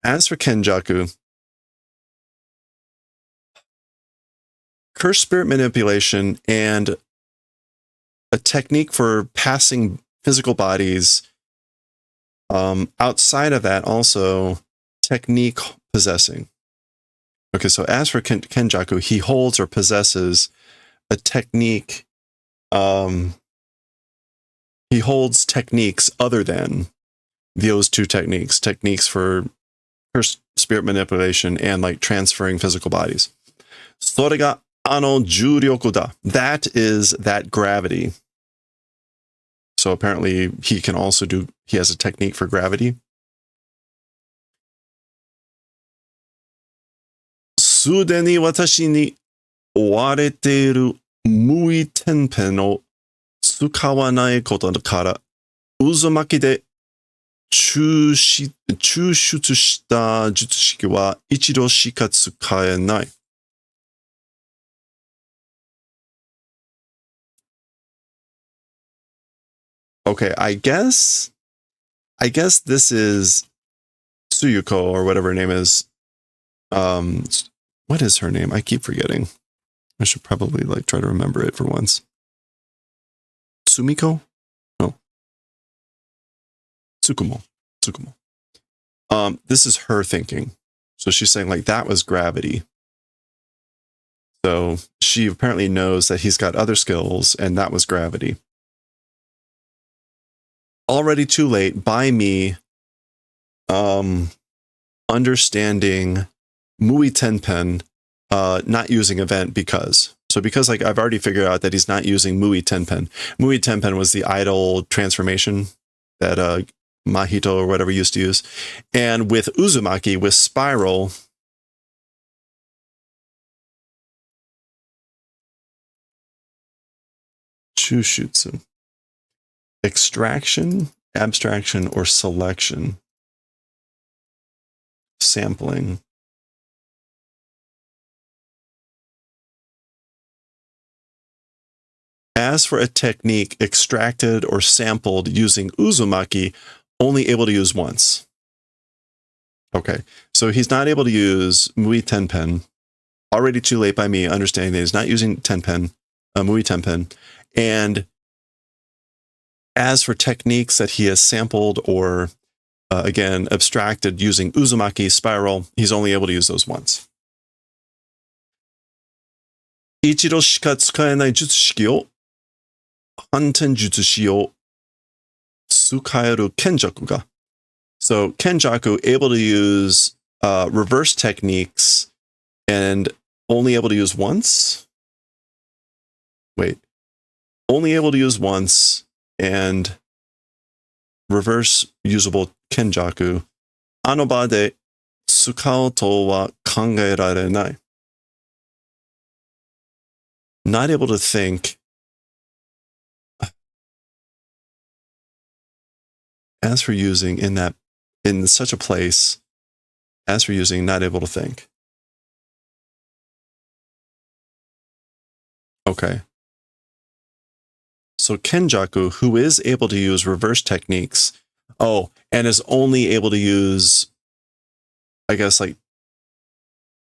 As for Kenjaku, curse spirit manipulation and a technique for passing physical bodies. Outside of that, also technique possessing. Okay, so as for Kenjaku, he holds or possesses a technique. He holds techniques other than those two techniques for spirit manipulation and like transferring physical bodies. それがあの重力だ. That is that gravity. So apparently he has a technique for gravity. すでに私に追われている無意天辺を使わないことから渦巻きで抽出した術式は一度しか使えない。Okay, I guess this is Tsuyuko or whatever her name is. What is her name? I keep forgetting. I should probably like try to remember it for once. Tsumiko? No. Tsukumo. This is her thinking. So she's saying like that was gravity. So she apparently knows that he's got other skills and that was gravity. Already too late by me understanding Mui Tenpen not using event because. So because like I've already figured out that he's not using Mui Tenpen. Mui Tenpen was the idol transformation that Mahito or whatever used to use. And with Uzumaki, with Spiral, Chushutsu. Extraction, abstraction, or selection. Sampling. As for a technique extracted or sampled using Uzumaki, only able to use once. Okay, so he's not able to use Mui Tenpen. Already too late by me understanding that he's not using Tenpen, Mui Tenpen. And as for techniques that he has sampled or, again, abstracted using Uzumaki, Spiral, he's only able to use those once. Ichido shika tsukaenai jutsushiki o Hanten jutsushi o tsukaeru kenjaku ga. So Kenjaku able to use reverse techniques and only able to use once? Wait. Only able to use once and reverse usable Kenjaku. Anoba de tsukao to wa kangaerarenai. Not able to think. As for using in such a place, as for using, not able to think. Okay. So Kenjaku, who is able to use reverse techniques, and is only able to use, I guess, like,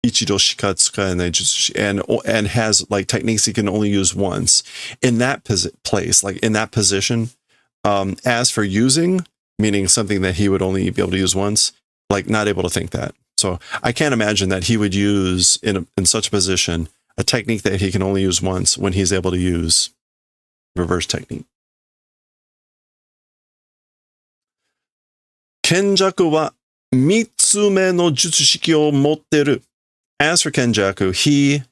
ichido shika tsukaenai jutsu and has like techniques he can only use once in that place, like in that position. As for using, meaning something that he would only be able to use once, like not able to think that. So I can't imagine that he would use in such a position a technique that he can only use once when he's able to use reverse technique. Kenjaku wa mitsume no jutsushiki o motteru. As for Kenjaku, he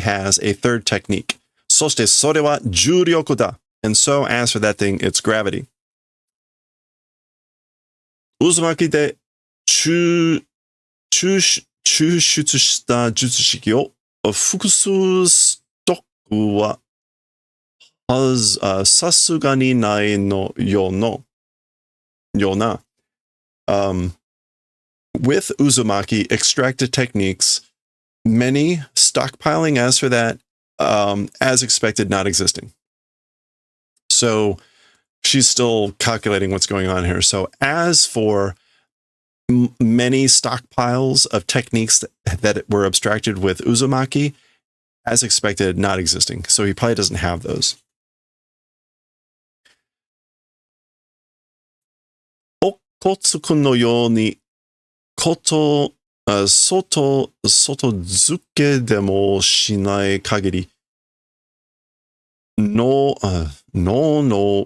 has a third technique. Soshite sore wa juryoku da. And so as for that thing, it's gravity. Uzumaki de chushutsu shita jutsushiki o fukusu stoku wa sasuga ni nai no yona. With Uzumaki extracted techniques, many stockpiling as for that, as expected, not existing. So she's still calculating what's going on here. So as for many stockpiles of techniques that were abstracted with Uzumaki, as expected, not existing. So he probably doesn't have those. Okotsu-kun no you ni soto zuke demo shinai kagiri no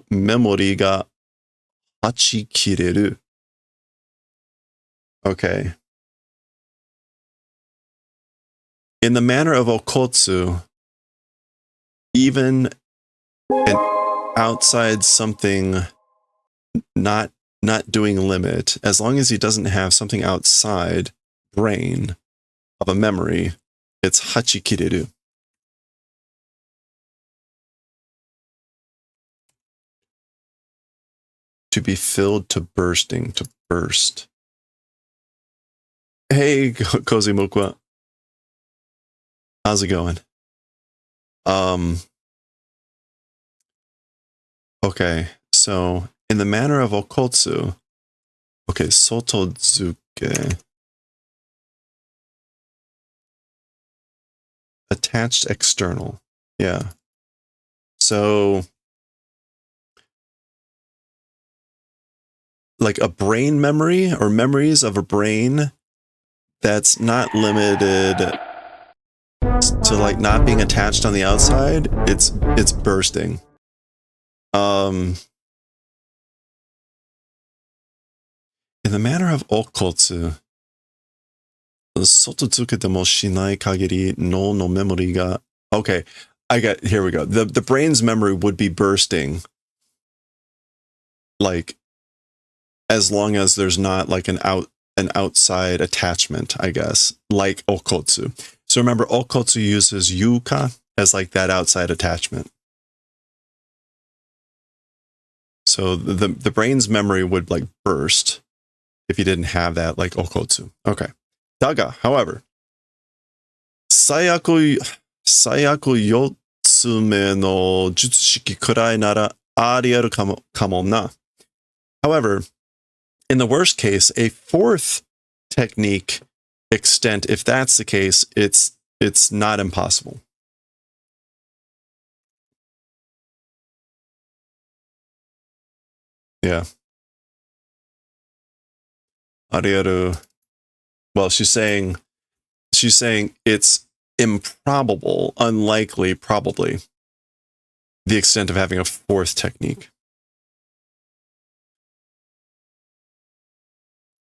memory ga hachikireru. Okay. In the manner of Okotsu, even outside something not doing limit, as long as he doesn't have something outside brain of a memory, it's hachikireru. To be filled to bursting, to burst. Hey, Kozi Mukwa. How's it going? Okay, so in the manner of Okotsu, okay, sotozuke. Attached external. Yeah. So like a brain memory or memories of a brain that's not limited to like not being attached on the outside, it's bursting. In the manner of Okotsu, sotozuke demo shinai kagiri no memory ga. Okay, here we go. The brain's memory would be bursting, like as long as there's not like an outside attachment, I guess, like Okotsu. So remember, Okotsu uses yuka as like that outside attachment. So the brain's memory would like burst if you didn't have that like Okotsu. Okay. Daga, however, Sayaku yotsume no jutsushiki kurai nara ariaru kamo na. However, in the worst case, a fourth technique extent, if that's the case, it's not impossible. Yeah. Ariaru. Well, she's saying it's improbable, unlikely, probably, the extent of having a fourth technique.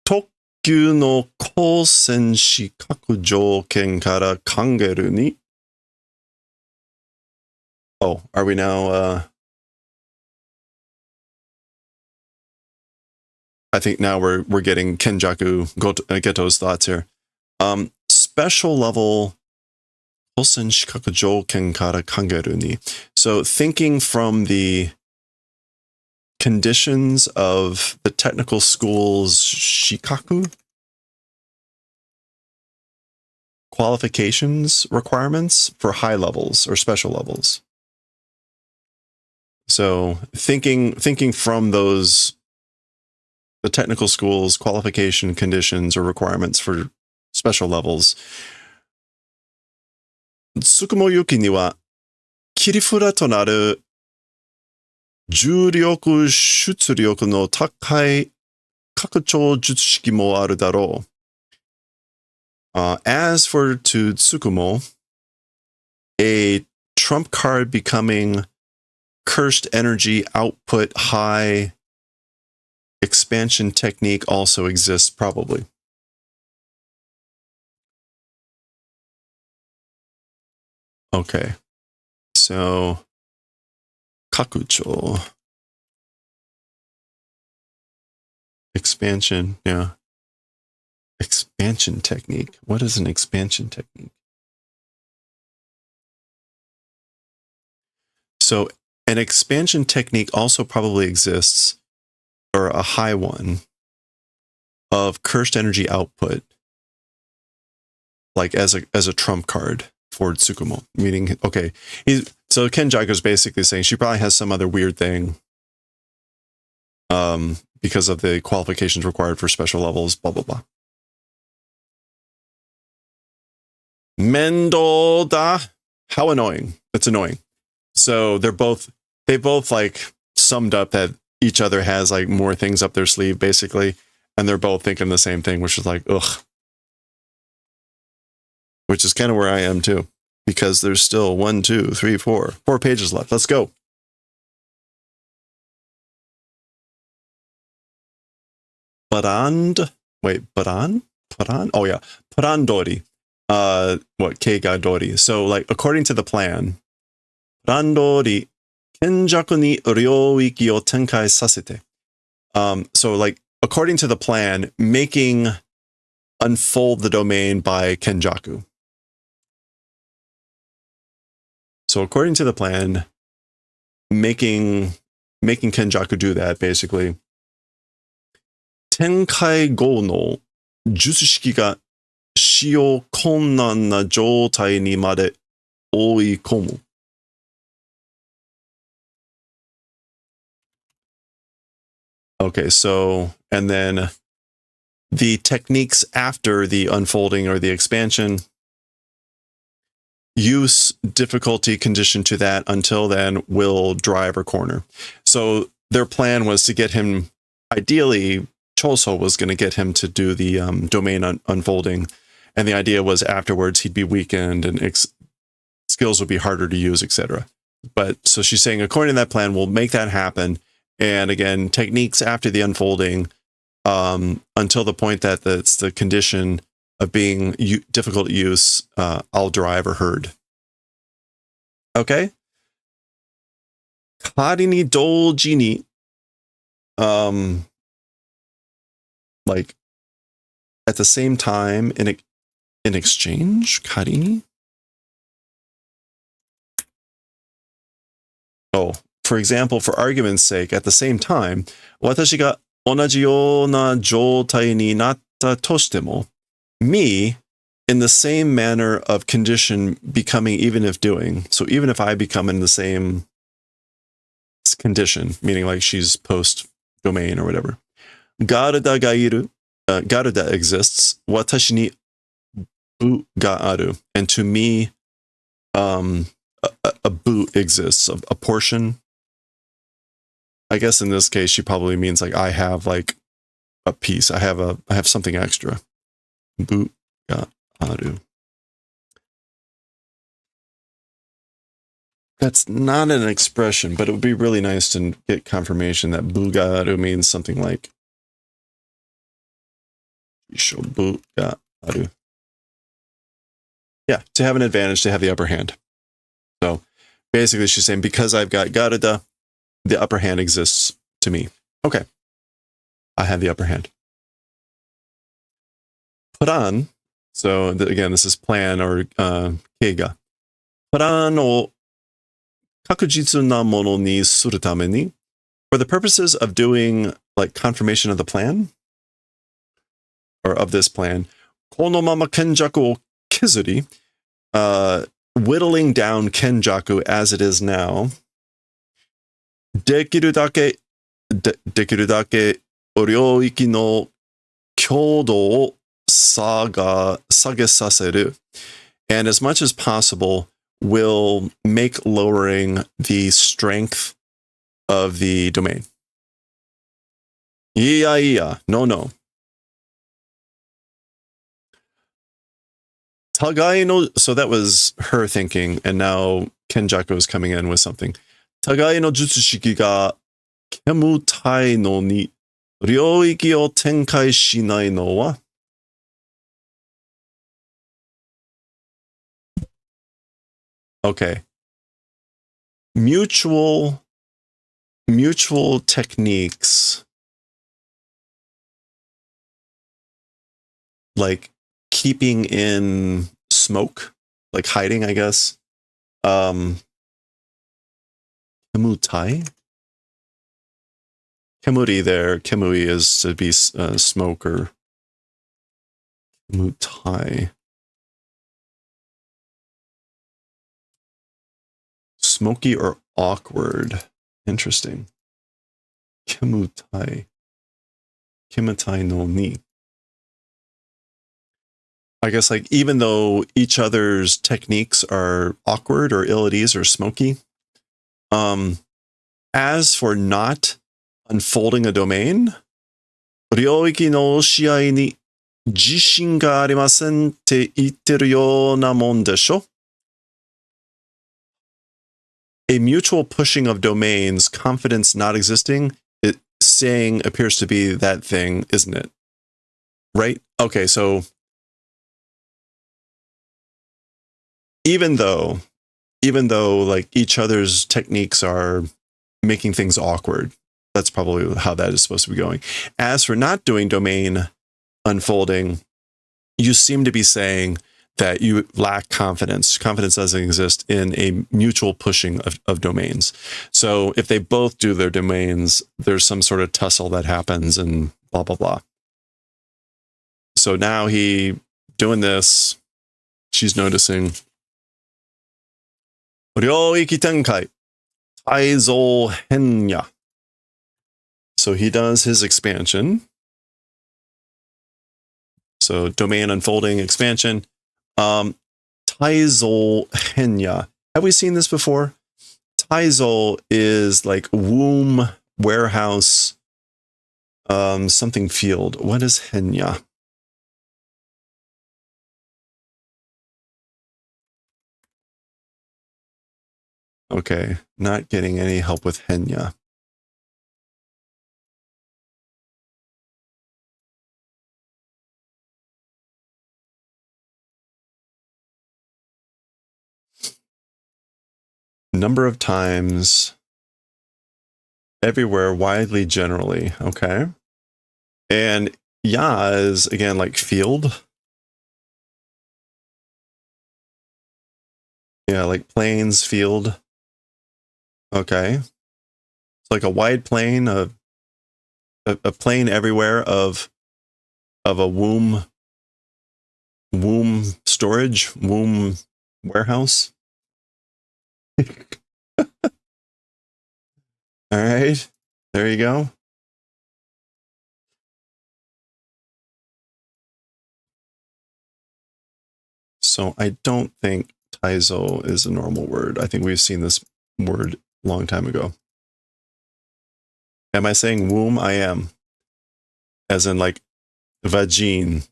Tokkyu no kousen shikaku jouken kara kangeru ni. Oh, are we now I think now we're getting Kenjaku Geto's thoughts here. Special level kousen shikaku jouken kara kangeru ni. So thinking from the conditions of the technical school's shikaku qualifications requirements for high levels or special levels. So thinking from those, the technical school's qualification conditions or requirements for special levels. Tsukumo Yuki ni wa kirifura to naru juryoku shutsuryoku no takai kakuchou jutsushiki mo aru daro. As for to Tsukumo, a trump card becoming cursed energy output high expansion technique also exists, probably. Okay, so kakucho expansion, yeah. Expansion technique. What is an expansion technique? So an expansion technique also probably exists, or a high one, of cursed energy output, like as a trump card for Tsukumo. Meaning, okay, so Kenjaku is basically saying she probably has some other weird thing, because of the qualifications required for special levels, blah blah blah. Mendo da. How annoying. That's annoying. So they both like summed up that each other has like more things up their sleeve, basically. And they're both thinking the same thing, which is like, ugh. Which is kind of where I am too. Because there's still 1, 2, 3, 4 pages left. Let's go. Baran? Oh yeah. Parandori. Keiga Dori. So like according to the plan, Parandori Kenjaku ni ryōiki o tenkai sasete. So like according to the plan, making unfold the domain by Kenjaku. So according to the plan, making Kenjaku do that, basically. Tenkai go no jutsushiki ga shio konnan na joutai ni made oikomu. Okay, so, and then the techniques after the unfolding or the expansion, use difficulty condition to that until then will drive or corner. So their plan was to get him, ideally, Choso was going to get him to do the domain unfolding. And the idea was afterwards he'd be weakened and skills would be harder to use, etc. But so she's saying, according to that plan, we'll make that happen. And again, techniques after the unfolding, until the point that it's the condition of being difficult to use, I'll drive or herd. Okay? Kari ni douji ni, like, at the same time, in exchange? Kari ni? Oh, for example, for argument's sake, at the same time, watashi ga onaji yōna joutai ni natta to shite mo, me, in the same manner of condition becoming even if doing, so even if I become in the same condition, meaning like she's post-domain or whatever, Garuda ga iru, Garuda exists, watashi ni bu ga aru, and to me, a boot exists, a portion. I guess in this case, she probably means like I have like a piece. I have something extra. Bu ga aru. That's not an expression, but it would be really nice to get confirmation that bu ga aru means something like bu ga aru. Yeah, to have an advantage, to have the upper hand. So basically she's saying, because I've got Garuda, the upper hand exists to me. Okay. I have the upper hand. Plan. So again, this is plan or keiga. Plan o kakujitsu na mono ni suru tame ni. For the purposes of doing like confirmation of the plan, or of this plan, kono mama kenjaku o kizuri, whittling down Kenjaku as it is now, dekiru dake ryōiki no kyodo o sagesaseru. And as much as possible, will make lowering the strength of the domain. Yeah, no. Tagai no, so that was her thinking, and now Kenjaku is coming in with something. Tagai no jutsushiki ga kemutai no ni ryoiki o tenkai shinai no wa? Okay. Mutual techniques, like keeping in smoke, like hiding, I guess. Kemutai? Kemuri there. Kemui is to be smoke or kemutai. Smoky or awkward. Interesting. Kemutai. Kemutai no ni. I guess like even though each other's techniques are awkward or ill at ease or smoky, as for not unfolding a domain, ryoiki no shiai ni jishin ga arimasen te itteru yona mon desho? A mutual pushing of domains, confidence not existing, it saying appears to be that thing, isn't it? Right? Okay, so even though like each other's techniques are making things awkward, that's probably how that is supposed to be going. As for not doing domain unfolding, you seem to be saying that you lack confidence. Confidence doesn't exist in a mutual pushing of domains. So if they both do their domains, there's some sort of tussle that happens and blah, blah, blah. So now he doing this, she's noticing. Ryoiki tenkai, taizo henya. So he does his expansion. So domain unfolding expansion. Taizo henya. Have we seen this before? Taizo is like womb, warehouse, something field. What is henya? Okay, not getting any help with henya. Number of times, everywhere, widely, generally. Okay. And ya is, again, like field. Yeah, like plains, field. Okay. It's like a wide plain, a plain everywhere of a womb storage, womb warehouse. All right. There you go. So I don't think taizo is a normal word. I think we've seen this word a long time ago. Am I saying womb? I am. As in like vagine.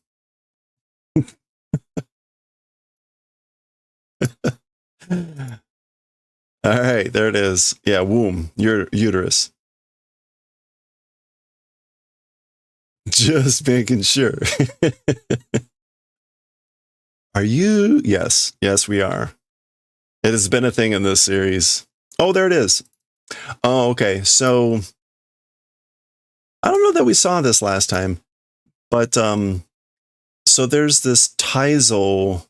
All right, there it is. Yeah, womb, uterus. Just making sure. Are you? Yes, we are. It has been a thing in this series. Oh, there it is. Oh, okay. So I don't know that we saw this last time, but so there's this Taizo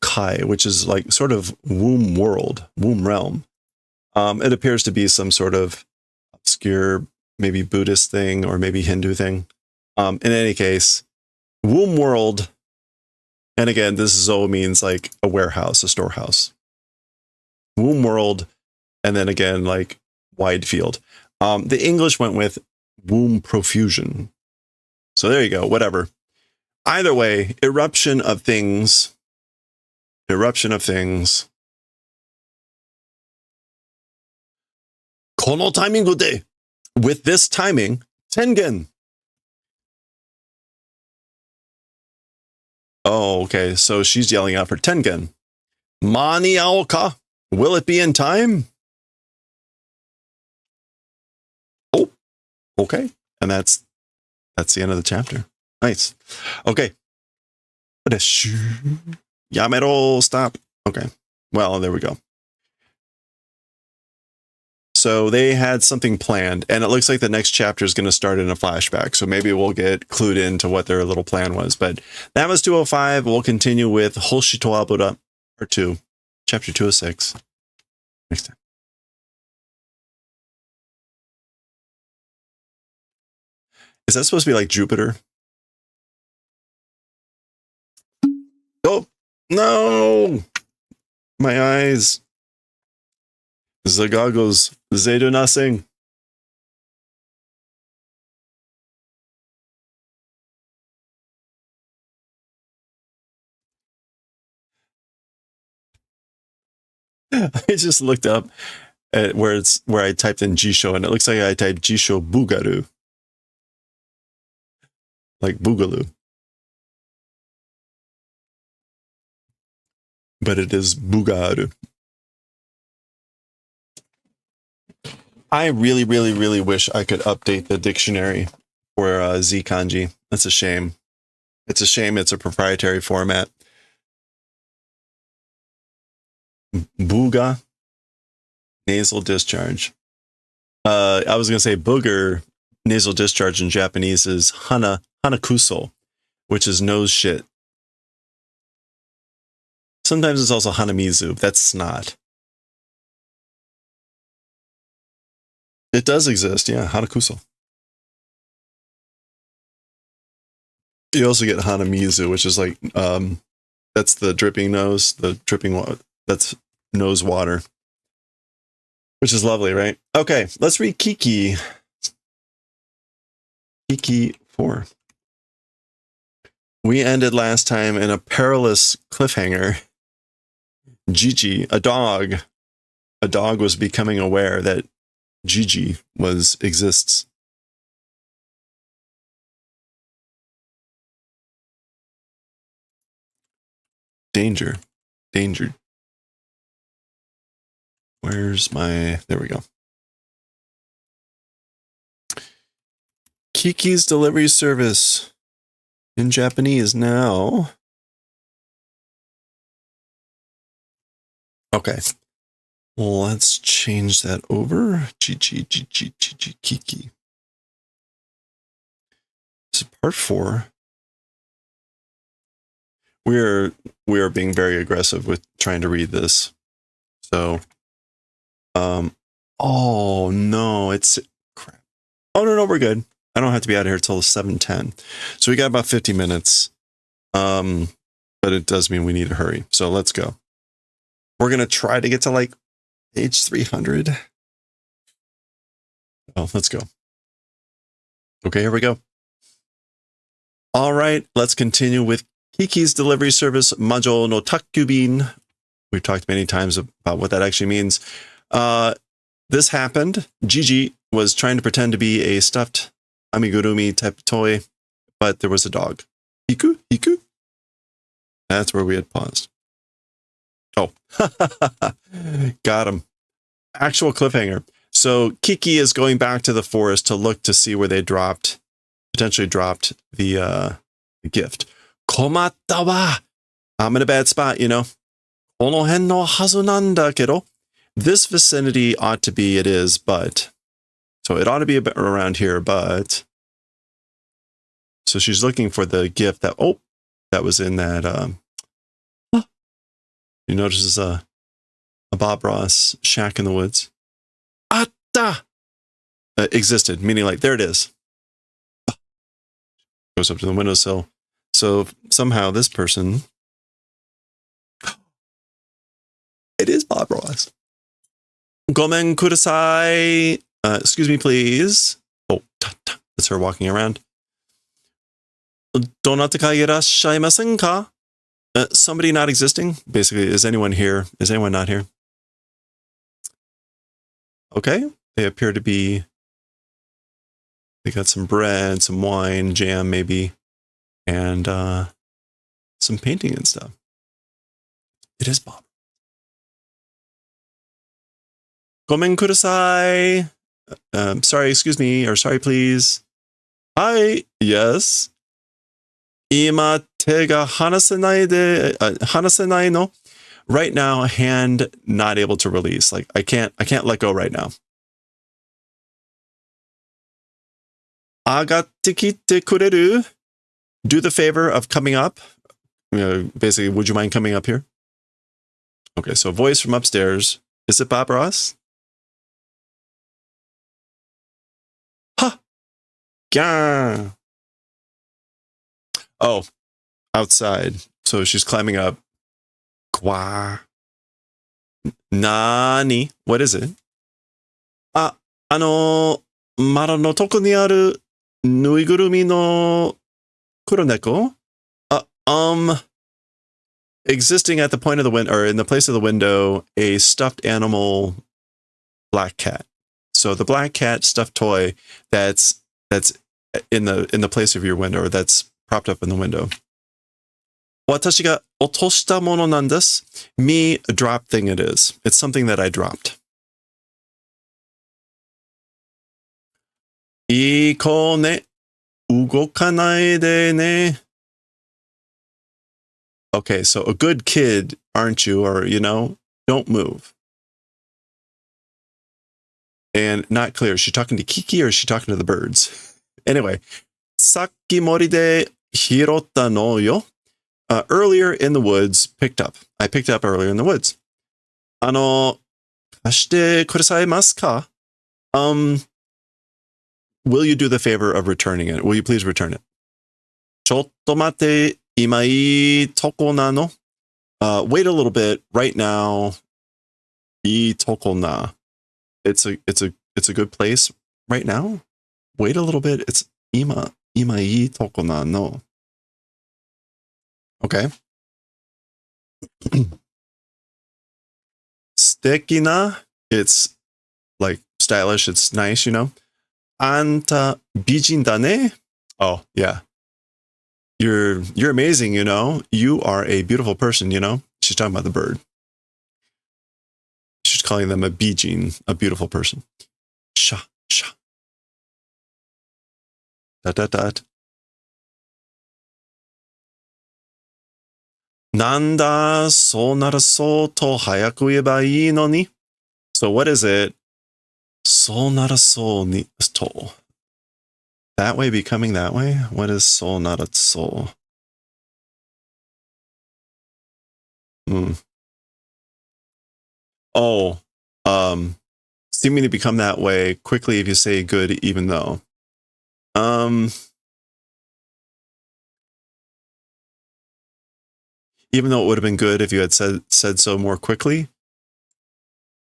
Kai, which is like sort of womb world, womb realm. It appears to be some sort of obscure, maybe Buddhist thing or maybe Hindu thing. In any case, womb world. And again, this zo means like a warehouse, a storehouse. Womb world, and then again, like wide field. The English went with womb profusion. So there you go. Whatever. Either way, eruption of things. Eruption of things. Kono timing de. With this timing, Tengen. Oh, okay. So she's yelling out for Tengen. Mani aoka. Will it be in time? Oh, okay. And that's the end of the chapter. Nice. Okay. Yamero, stop. Okay. Well, there we go. So they had something planned, and it looks like the next chapter is going to start in a flashback. So maybe we'll get clued into what their little plan was. But that was 205. We'll continue with Hoshito Abura, Part 2, Chapter 206. Next time. Is that supposed to be like Jupiter? Oh, no! My eyes. The goggles. They do nothing. I just looked up at where I typed in Jisho, and it looks like I typed Jisho Bugaru. Like Boogaloo. But it is Bugaru. I really, really, really wish I could update the dictionary for Z kanji. That's a shame. It's a shame it's a proprietary format. Buga, nasal discharge. I was going to say booger, nasal discharge in Japanese is hanakuso, which is nose shit. Sometimes it's also hanamizu. That's snot. It does exist, yeah, hanakuso. You also get hanamizu, which is like, that's the dripping nose, that's nose water. Which is lovely, right? Okay, let's read Kiki. Kiki 4. We ended last time in a perilous cliffhanger. Gigi, a dog was becoming aware that Gigi exists. Danger. Where's my... There we go. Kiki's delivery service in Japanese now. Okay. Let's change that over. Kiki. This is part 4. We are being very aggressive with trying to read this. So, oh no, it's crap. Oh no, we're good. I don't have to be out of here till 7:10. So we got about 50 minutes. But it does mean we need to hurry. So let's go. We're going to try to get to like page 300. Oh, let's go. Okay, here we go. All right, let's continue with Kiki's delivery service, Majo no Takkubin. We've talked many times about what that actually means. This happened. Gigi was trying to pretend to be a stuffed amigurumi type toy, but there was a dog. Hiku? That's where we had paused. Oh, got him. Actual cliffhanger. So Kiki is going back to the forest to look to see where they potentially dropped the gift. Komatta wa. I'm in a bad spot, you know. Kono hen no hazu nanda kedo. This vicinity ought to be, it is, but. So it ought to be around here, but. So she's looking for the gift that was in that. You notice a Bob Ross shack in the woods. Atta! Existed, meaning like, there it is. Goes up to the windowsill. So somehow this person, it is Bob Ross. Gomen kudasai. Excuse me, please. Oh, that's her walking around. Donataka irashimasen ka? Somebody not existing? Basically, is anyone here? Is anyone not here? Okay. They appear to be... They got some bread, some wine, jam maybe, and some painting and stuff. It is Bob. Gomen kudasai. Sorry, excuse me, or sorry, please. Hi, yes. Ima te ga hanasenai no. Right now, hand not able to release. Like I can't let go right now. Agatte kitte kureru. Do the favor of coming up. Basically, would you mind coming up here? Okay, so voice from upstairs. Is it Bob Ross? Ha! Gah! Oh, outside. So she's climbing up. Kwa. Nani? What is it? Mara no toko ni aru nuigurumi no kuroneko? Existing at the point of the window, or in the place of the window, a stuffed animal black cat. So the black cat stuffed toy that's in the place of your window, or that's propped up in the window. Watashi ga otoshita mono nan desu. Me, a drop thing it is. It's something that I dropped. Iko ne. Ugokanai de ne. Okay, so a good kid, aren't you? Or, don't move. And not clear. Is she talking to Kiki or is she talking to the birds? Anyway, Saki mori de hirotta no yo. Earlier in the woods, picked up. I picked up earlier in the woods. Kashite kurasaimasu ka? Will you do the favor of returning it? Will you please return it? Chotto mate. Imai toko na no. Wait a little bit. Right now, I toko na. It's a good place right now. Wait a little bit. It's imai toko na no. Okay. Steki na. It's like stylish. It's nice, Anta bijin da ne. Oh yeah. You're amazing, You are a beautiful person, She's talking about the bird. She's calling them a bijin, a beautiful person. Sha. Dot. Nanda so naraso to hayaku ieba ii no ni? So what is it? So naraso ni to. That way becoming that way? What is soul not a soul? Oh, seeming to become that way quickly if you say good, even though. Even though it would have been good if you had said so more quickly.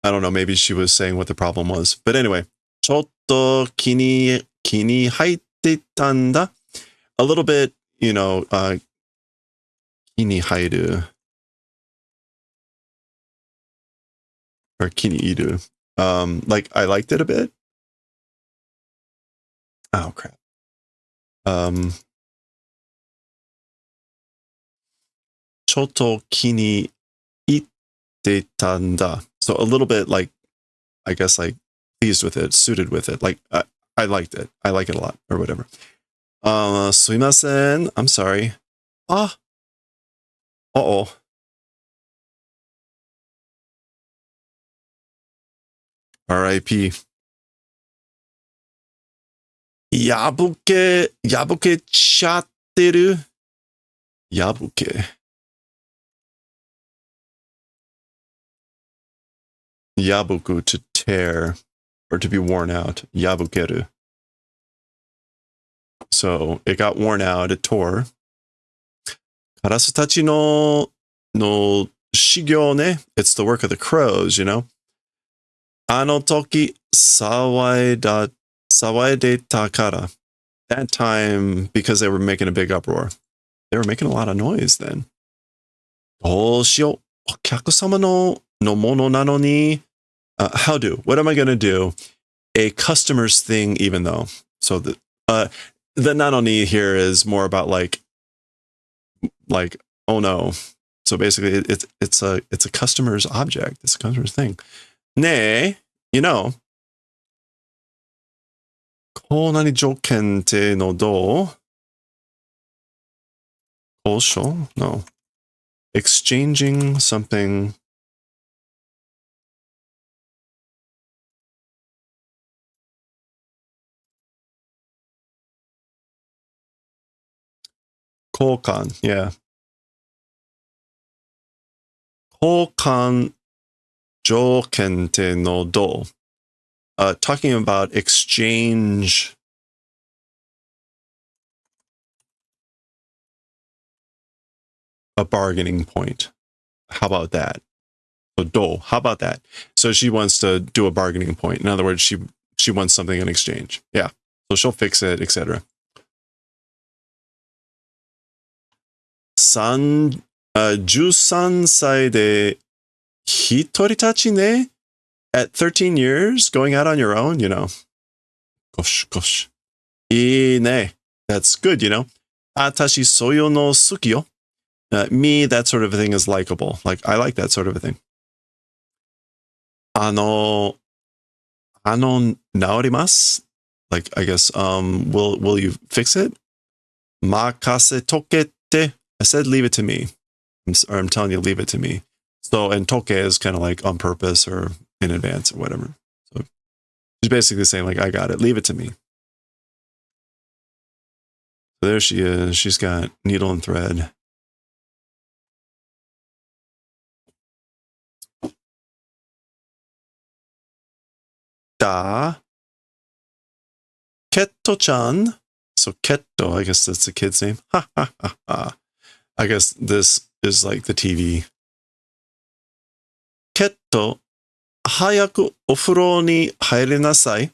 I don't know, maybe she was saying what the problem was. But anyway, chotto kini haite tanda. A little bit, kini hairu. Or kini iru. Like I liked it a bit. Oh crap. Chotto kini ite tanda. So a little bit like, I guess like pleased with it, suited with it. Like I liked it. I like it a lot or whatever. Sumimasen. I'm sorry. Uh-oh. R.I.P. Yabuke chatteru. Yabuke. Yabuku, to tear or to be worn out. Yabukeru. So it got worn out, it tore. Karasu tachi no shigyo ne. It's the work of the crows, Ano toki sawaedeta kara. that time, because they were making a big uproar, they were making a lot of noise then. どうしよう。お客様のものなのに、how do? What am I going to do? A customer's thing, even though. So the nanoni here is more about like, oh no. So basically it's a customer's object. It's a customer's thing. Ne, you know. こうなに条件ってのどう? 交渉? No. Exchanging something. Kokan, yeah. Kokan joken te no do. Talking about exchange. A bargaining point. How about that? So do, how about that? So she wants to do a bargaining point. In other words, she wants something in exchange. Yeah. So she'll fix it, etc. 13歳で一人立ちね? At 13 years, going out on your own, you know. Gosh, gosh. いいね. That's good, you know. 私そういうの好きよ. Me, that sort of a thing is likable. Like, I like that sort of a thing. 直ります? Like, I guess, will you fix it? 任せとけて. I said, leave it to me. I'm telling you, leave it to me. So, and toke is kind of like on purpose or in advance or whatever. So she's basically saying like, I got it. Leave it to me. So there she is. She's got needle and thread. Da. Ketto-chan. So Ketto, I guess that's the kid's name. Ha ha ha ha. I guess this is like the TV. Ketto, hayaku ofuro ni haire-nasai.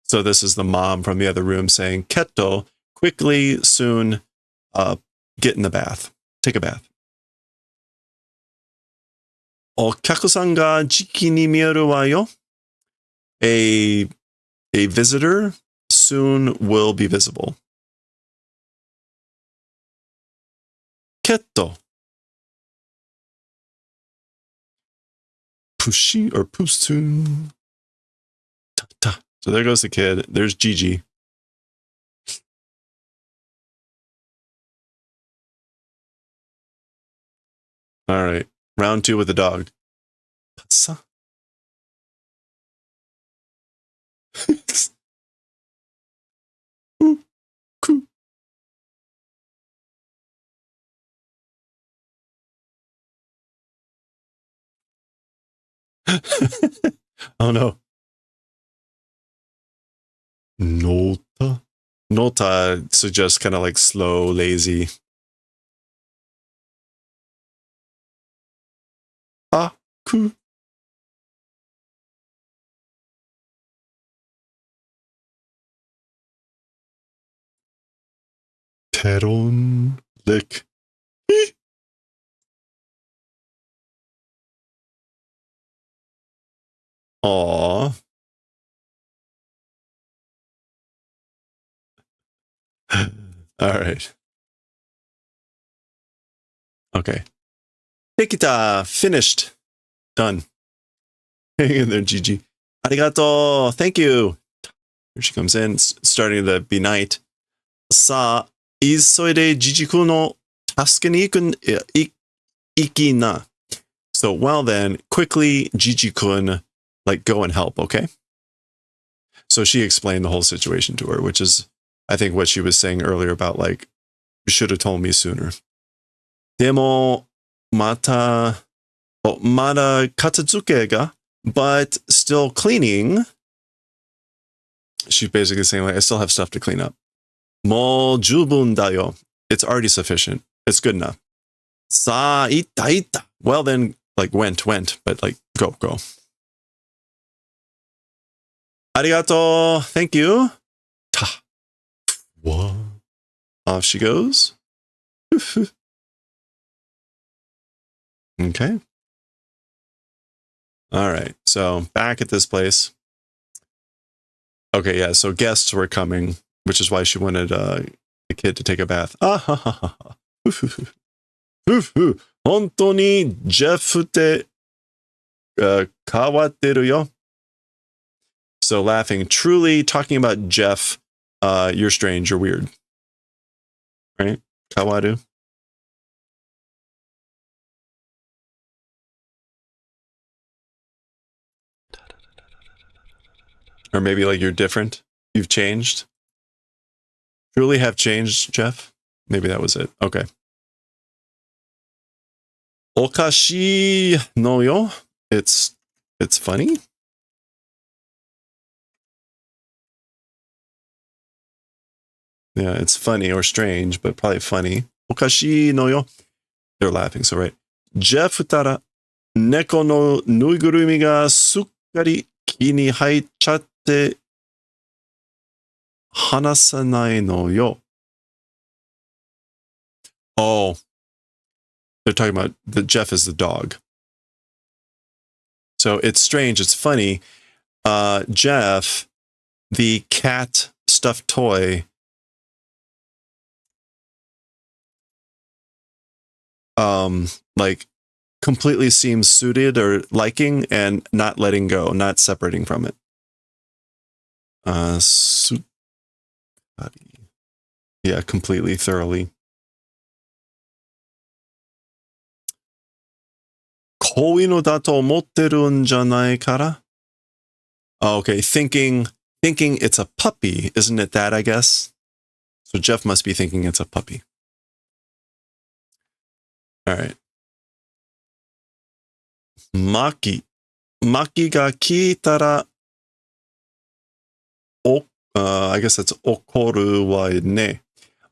So this is the mom from the other room saying, Ketto, quickly, soon, get in the bath. Take a bath. お客さんがじきに見えるわよ. A visitor soon will be visible. Ketto. Pushi or Pustun. Ta ta. So there goes the kid. There's Gigi. All right. Round 2 with the dog. Passa. Oh no. Nota. Nota suggests kind of like slow, lazy. Ah, ku. Teron lick. Aw. All right. Okay. Dekita. Finished. Done. Hang in there, Gigi. Arigato. Thank you. Here she comes in. It's starting to be night. Sa, isoide Jiji-kun no tasuke ni iki na. So, well then, quickly, Jiji-kun, like, go and help, okay? So she explained the whole situation to her, which is, I think, what she was saying earlier about, like, you should have told me sooner. Demo, mada katsuzuke ga, but still cleaning. She's basically saying, like, I still have stuff to clean up. Mo jubun dayo. It's already sufficient. It's good enough. Sa ita. Well then, like, went, but like, go. Arigato. Thank you. Ta. What? Off she goes. Okay. All right. So back at this place. Okay, yeah. So guests were coming, which is why she wanted the kid to take a bath. Ah ha ha ha. 本当にジェフって変わってるよ. So laughing, truly talking about Jeff, you're strange, you're weird. Right? Kawaru. Or maybe like you're different. You've changed. Truly have changed, Jeff. Maybe that was it. Okay. Okashi no yo. It's funny. Yeah, it's funny or strange, but probably funny. Okashi no yo. They're laughing, so right. Jeff tara neko no nuigurumi ga sukkari ki ni haichatte hanasanai no yo. Oh, they're talking about the Jeff is the dog. So it's strange. It's funny. Jeff, the cat stuffed toy, like completely seems suited or liking and not letting go, not separating from it. Yeah, completely, thoroughly. Koino dato omotteru n janai kara? Okay, thinking it's a puppy, isn't it that, I guess? So Jeff must be thinking it's a puppy. All right. Maki ga kiitara I guess that's okoru wa ne.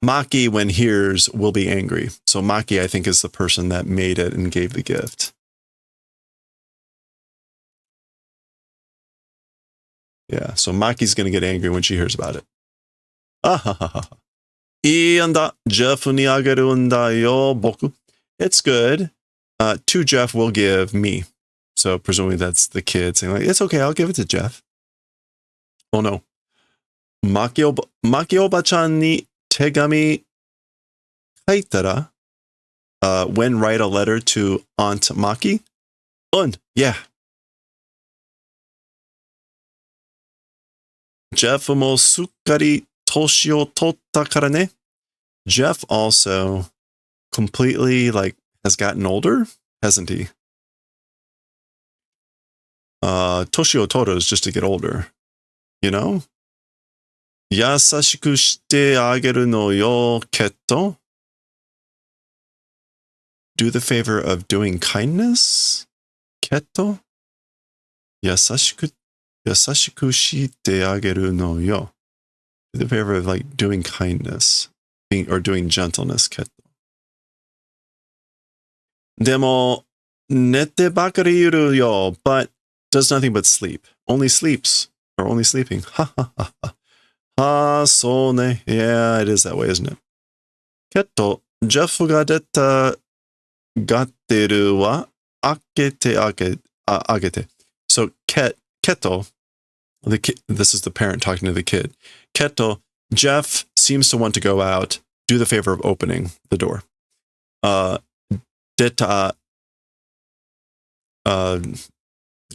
Maki, when hears, will be angry. So Maki, I think, is the person that made it and gave the gift. Yeah, so Maki's going to get angry when she hears about it. Ianda, Jeff ni ageru n da yo, boku. It's good. To Jeff will give me. So presumably that's the kid saying, like, it's okay, I'll give it to Jeff. Oh no. Maki oba-chan ni tegami kaitara. When write a letter to Aunt Maki. Yeah. Jeff mo sukkari toshi o totta kara ne. Jeff also completely has gotten older, hasn't he? Toshi o totta is just to get older, you know? Yasashiku shite ageru no yo ketto. Do the favor of doing kindness? Ketto? Yasashiku shite ageru no yo. Do the favor of doing kindness or doing gentleness. Ketto. Demo nete bakari yuru yo, but does nothing but sleep. Only sleeps or only sleeping. Ha ha ha ha. Ah, so ne. Yeah, it is that way, isn't it? Ketto, Jeff ga detta gatteru wa agete. So Ketto, this is the parent talking to the kid. Ketto, Jeff seems to want to go out. Do the favor of opening the door. Detta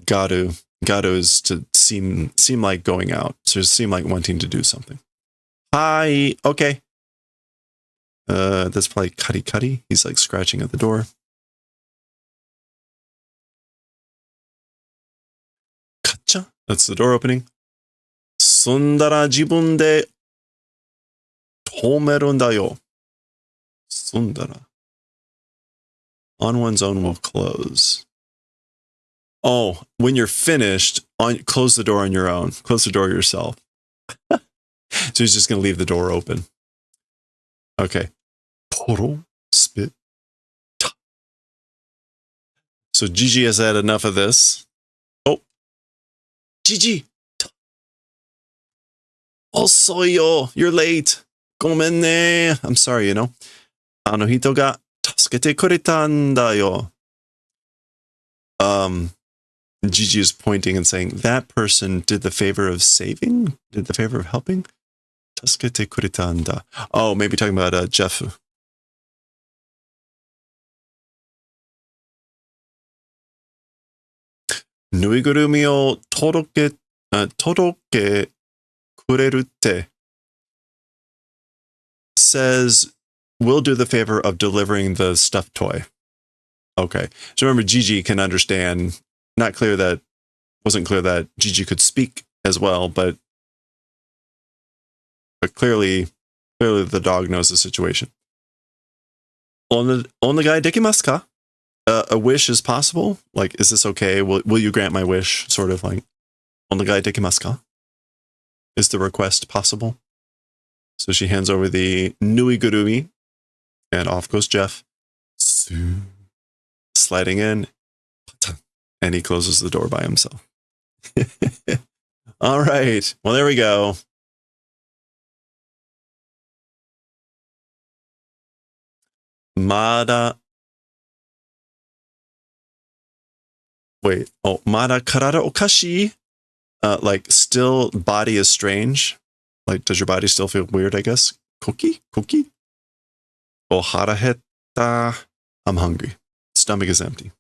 garu is to seem like going out. So seem like wanting to do something. Hi, okay. That's probably Kari. He's scratching at the door. Kacha. That's the door opening. Sundara jibun de tomeru n da yo. Sundara. On one's own will close. Oh, when you're finished, close the door on your own. Close the door yourself. So he's just going to leave the door open. Okay. Poro, spit. Ta. So Gigi has had enough of this. Oh. Gigi. Ta. Osoyo, you're late. gomenne. I'm sorry, you know. あの人が助けてくれたんだよ. Gigi is pointing and saying, that person did the favor of saving? Did the favor of helping? 助けてくれたんだ. Oh, maybe talking about Jeff. Nuigurumi o toroke kurerute says, we'll do the favor of delivering the stuffed toy. Okay. So remember, Gigi can understand. Wasn't clear that Gigi could speak as well, but clearly the dog knows the situation. Onegai dekimasu ka? A wish is possible? Like, is this okay? Will you grant my wish? Sort of like, onegai dekimasu ka? Is the request possible? So she hands over the nuigurumi, and off goes Jeff. Sliding in, and he closes the door by himself. All right. Well, there we go. Mada karada okashi? Like, still body is strange. Like, does your body still feel weird, I guess? Cookie? Oh, hara hetta. I'm hungry. Stomach is empty.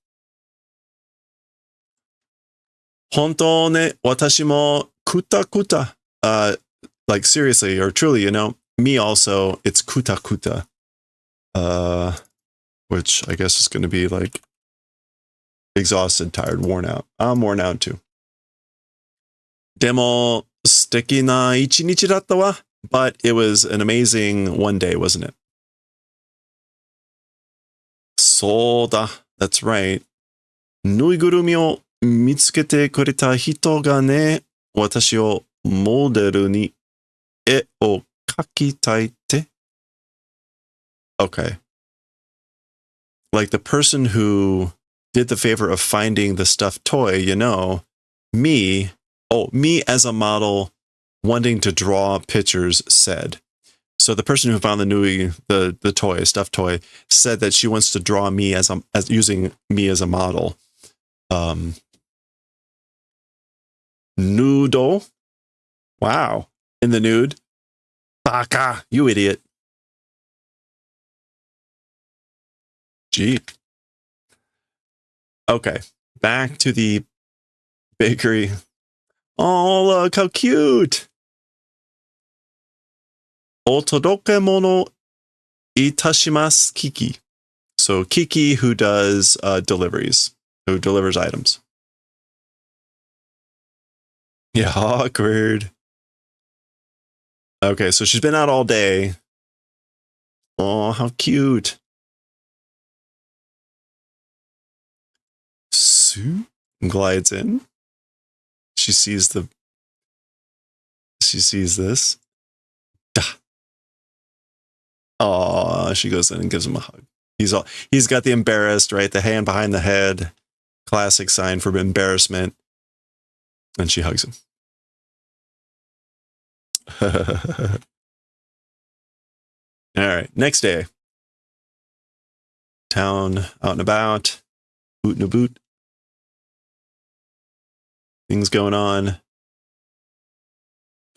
Honto ne watashi mo kuta. Like, seriously or truly, you know, me also, it's kuta. Which I guess is going to be like exhausted, tired, worn out. I'm worn out too. Demo suteki na ichinichi datta wa. But it was an amazing one day, wasn't it? Soda. That's right. Nuigurumi o mitsukete kureta hito ga ne, watashi o moderu ni e o kakitai te. Okay. Like the person who did the favor of finding the stuffed toy, you know, me as a model wanting to draw pictures said. So the person who found the toy, stuffed toy, said that she wants to draw me as using me as a model. Nudo. Wow. In the nude. Baka, you idiot. Gee. Okay. Back to the bakery. Oh, look how cute. Otoroke mono itashimasu Kiki. So Kiki, who does deliveries, who delivers items. Yeah, awkward. Okay, so she's been out all day. Oh, how cute. Sue glides in. She sees this. Oh, she goes in and gives him a hug. He's got the embarrassed, right? The hand behind the head. Classic sign for embarrassment. And she hugs him. All right, next day. Town, out and about. Boot and a boot. Things going on.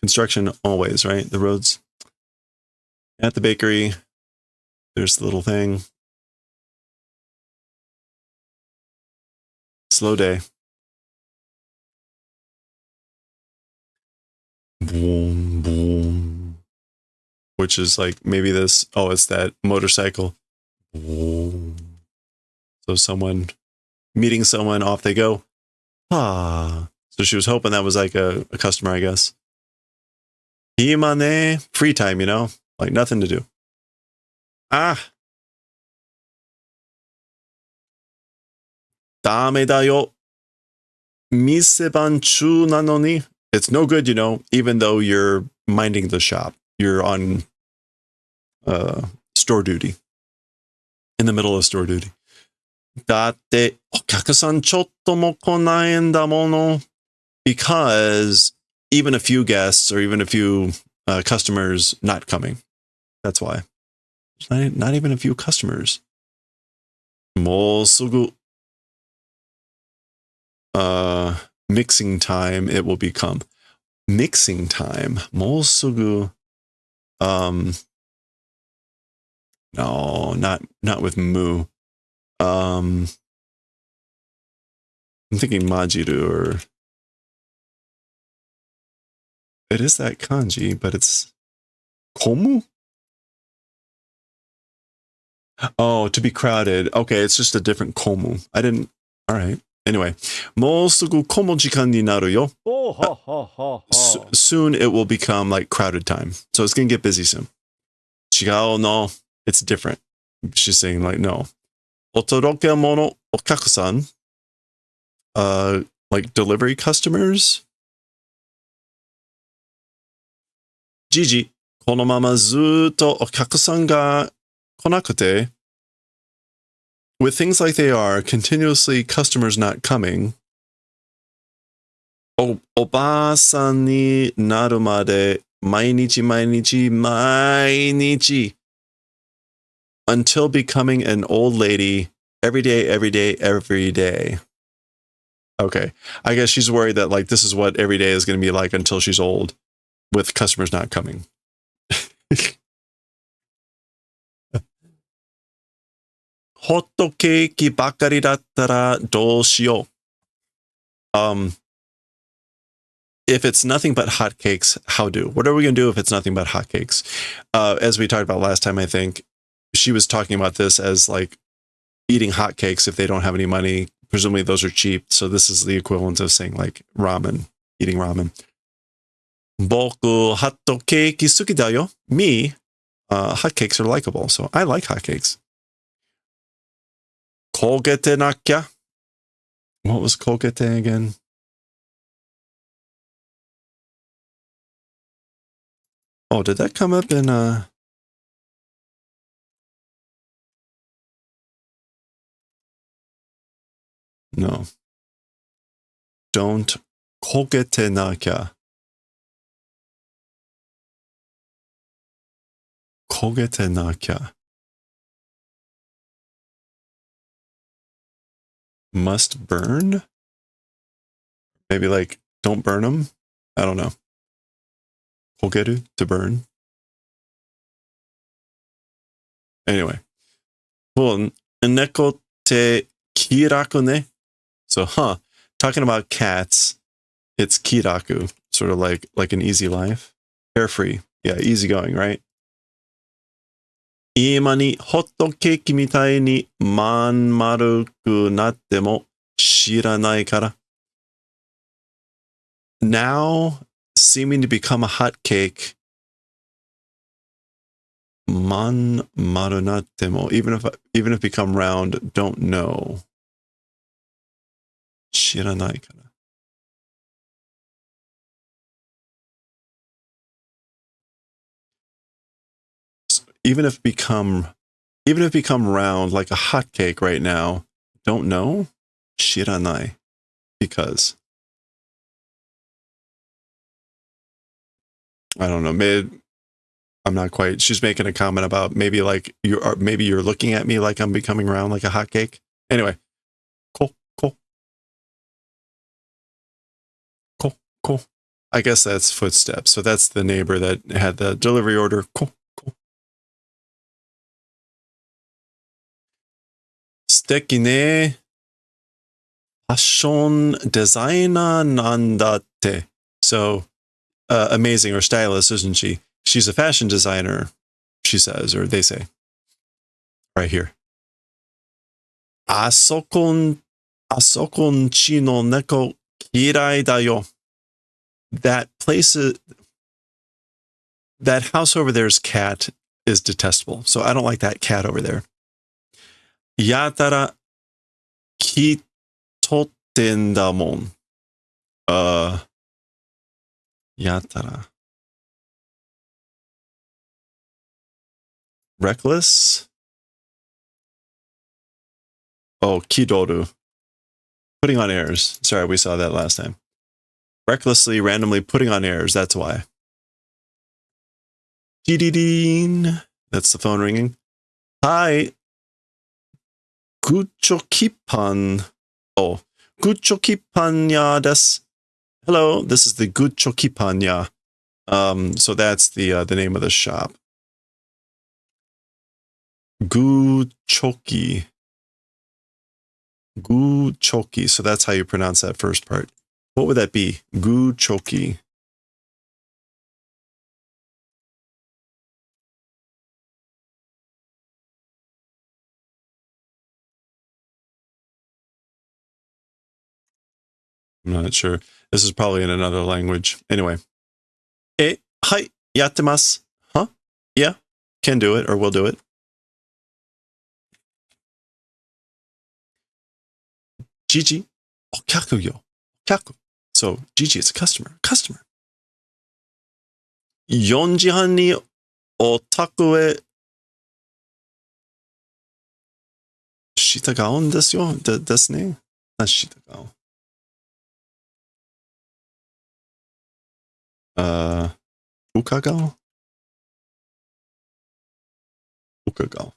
Construction always, right? The roads. At the bakery, there's the little thing. Slow day. Boom, boom. Which is like maybe this. Oh, it's that motorcycle. Boom. So meeting someone, off they go. Ah. So she was hoping that was like a customer, I guess. Himane, free time, you know? Like nothing to do. Ah. Dame da yo. Miseban chu nanoni. It's no good, you know, even though you're minding the shop. You're on store duty. In the middle of store duty. Datte okaku-san chotto mo konai en da mono. Because even a few guests or even a few customers not coming. That's why. There's not even a few customers. もうすぐ mixing time it will become. Mixing time. もうすぐ no, not with mu. I'm thinking majiru or it is that kanji, but it's komu? Oh, to be crowded. Okay, it's just a different komu. I didn't. All right. Anyway, もうすぐコモ時間になるよ. Oh, ha, ha, ha, ha. Soon it will become like crowded time. So it's going to get busy soon. 違う no. It's different. She's saying like, no. お届け物お客さん like delivery customers? じじ、このままずっとお客さんが来なくて with things like they are, continuously customers not coming, おばあさんになるまで毎日 until becoming an old lady every day. Okay. I guess she's worried that like this is what every day is going to be like until she's old with customers not coming. Hot cake ばっかりだったらどうしよう? If it's nothing but hotcakes, how do? What are we going to do if it's nothing but hotcakes? As we talked about last time, I think she was talking about this as like eating hotcakes if they don't have any money. Presumably those are cheap. So this is the equivalent of saying like ramen, eating ramen. 僕、ホットケーキ好きだよ. Me, hotcakes are likable. So I like hotcakes. 焦げてなきゃ. What was 焦げて again? Oh, did that come up in No. Don't 焦げてなきゃ. 焦げてなきゃ. Must burn? Maybe like don't burn them? I don't know. 焦げる to burn. Anyway. 猫ってkiraku ne? So, talking about cats, it's kiraku, sort of like an easy life. Carefree. Yeah, easygoing, right? 今にホットケーキみたいにまん丸くなっても知らないから. Now, seeming to become a hot cake, まん丸なっても, even if become round, don't know. 知らないから. Even if become round like a hot cake right now, don't know? 知らない. Because I don't know. Maybe I'm not quite. She's making a comment about maybe you're looking at me like I'm becoming round like a hot cake. Anyway, cool. I guess that's footsteps. So that's the neighbor that had the delivery order. Cool. 素敵ね. Fashion designer なんだって. So amazing or stylist, isn't she? She's a fashion designer, she says, or they say. Right here. あそこんちの猫嫌いだよ. That house over there's cat is detestable. So I don't like that cat over there. やたら気取ってんだもん. やたら. Reckless? Oh, kidoru. Putting on airs. Sorry, we saw that last time. Recklessly, randomly putting on airs. That's why. Dee-dee-deen. That's the phone ringing. Hi. Guchokipan. Oh, Guchokipanya desu. Hello, this is the Guchokipanya. So that's the name of the shop. Guchoki. Guchoki. So that's how you pronounce that first part. What would that be? Guchoki. I'm not sure. This is probably in another language. Anyway. Hai, yattemasu. Huh? Yeah. Can do it or will do it. Gigi. Okyaku yo. Okyaku. So Gigi is a customer. Customer. 4時半にお宅へ従うんですよ。ですね。従う。伺う。伺う。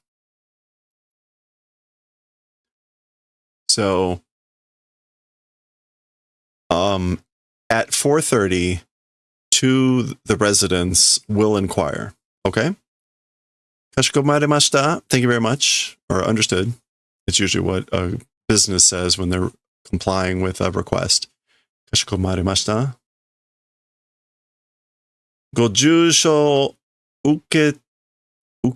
So, at 4:30, to the residents will inquire. Okay? Kashikomarimashita. Thank you very much. Or understood. It's usually what a business says when they're complying with a request. Kashikomarimashita. ご住所受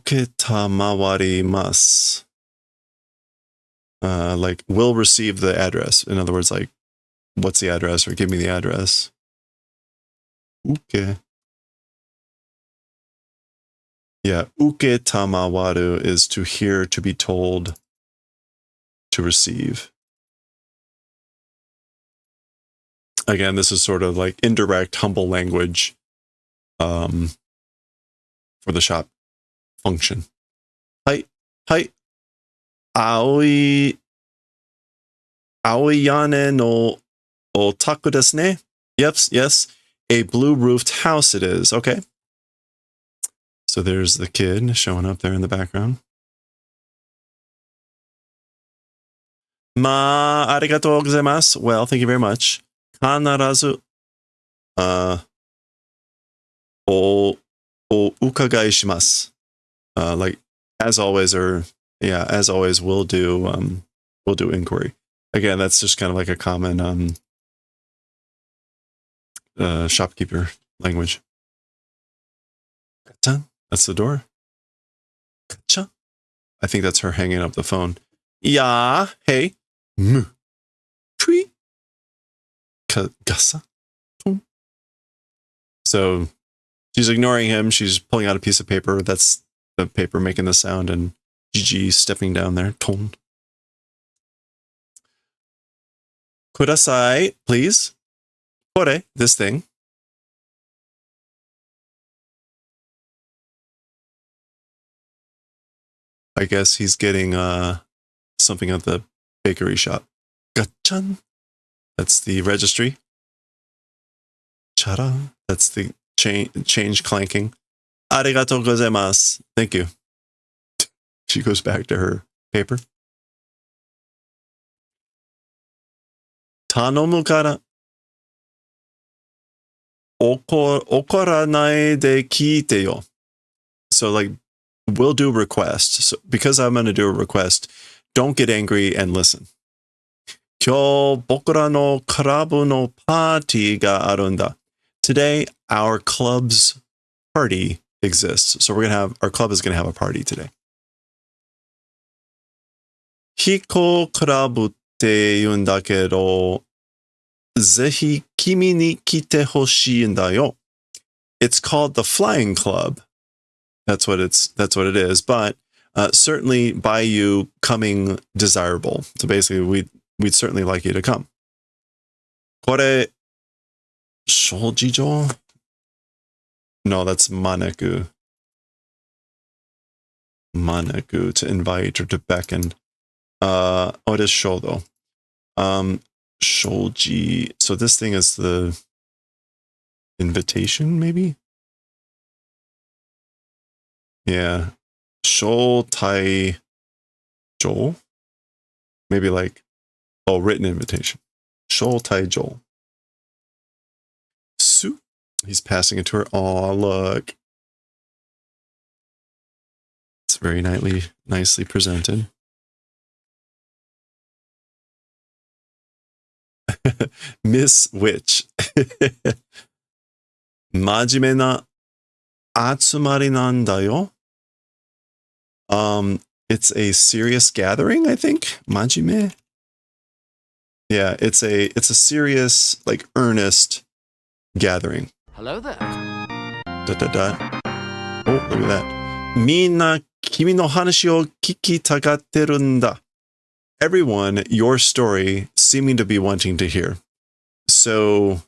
けたまわります。Like, will receive the address. In other words, like, what's the address? Or give me the address. Uke. Yeah, uke tamawaru is to hear, to be told, to receive. Again, this is sort of like indirect, humble language for the shop function. Hai, hai. Aoi yane no otaku desu ne? Yes. A blue-roofed house it is. Okay. So there's the kid showing up there in the background. Arigatou gozaimasu. Well, thank you very much. Kanarazu. O ukagai shimasu. Like, as always, as always, we'll do inquiry. Again, that's just kind of like a common shopkeeper language. That's the door. I think that's her hanging up the phone. Yeah, hey. Tree. Gasa. So she's ignoring him. She's pulling out a piece of paper. That's the paper making the sound, and Gigi stepping down there. Ton. Kudasai, please. Kore, this thing. I guess he's getting something at the bakery shop. Gachan. That's the registry. Chara. That's the change clanking. Arigatou gozaimasu. Thank you. She goes back to her paper. Tanomu kara. Okoranai de kiite yo. So, like, we'll do requests. So, because I'm going to do a request, don't get angry and listen. Kyo bokura no karabu no party ga arunda. Today, our club's party exists. So our club is going to have a party today. Hiko karabu te yun da kedo, zehi kimi ni kite hoshii n da yo. It's called the Flying Club. That's what it is. But certainly by you coming desirable. So basically, we'd certainly like you to come. Kore Shojijo? No, that's Maneku. Maneku, to invite or to beckon. It is Sho, though. Shoji. So this thing is the invitation, maybe? Yeah. Shotai Joel? Maybe like, oh, written invitation. Shotai Joel. Su. He's passing it to her. Oh, look. It's very nicely presented. Miss Witch. 真面目な集まりなんだよ. It's a serious gathering, I think. 真面目. Yeah, it's a serious, like, earnest gathering. Hello there. Oh, look at that. みんな君の話を聞きたがってるんだ. Everyone, your story seeming to be wanting to hear. So,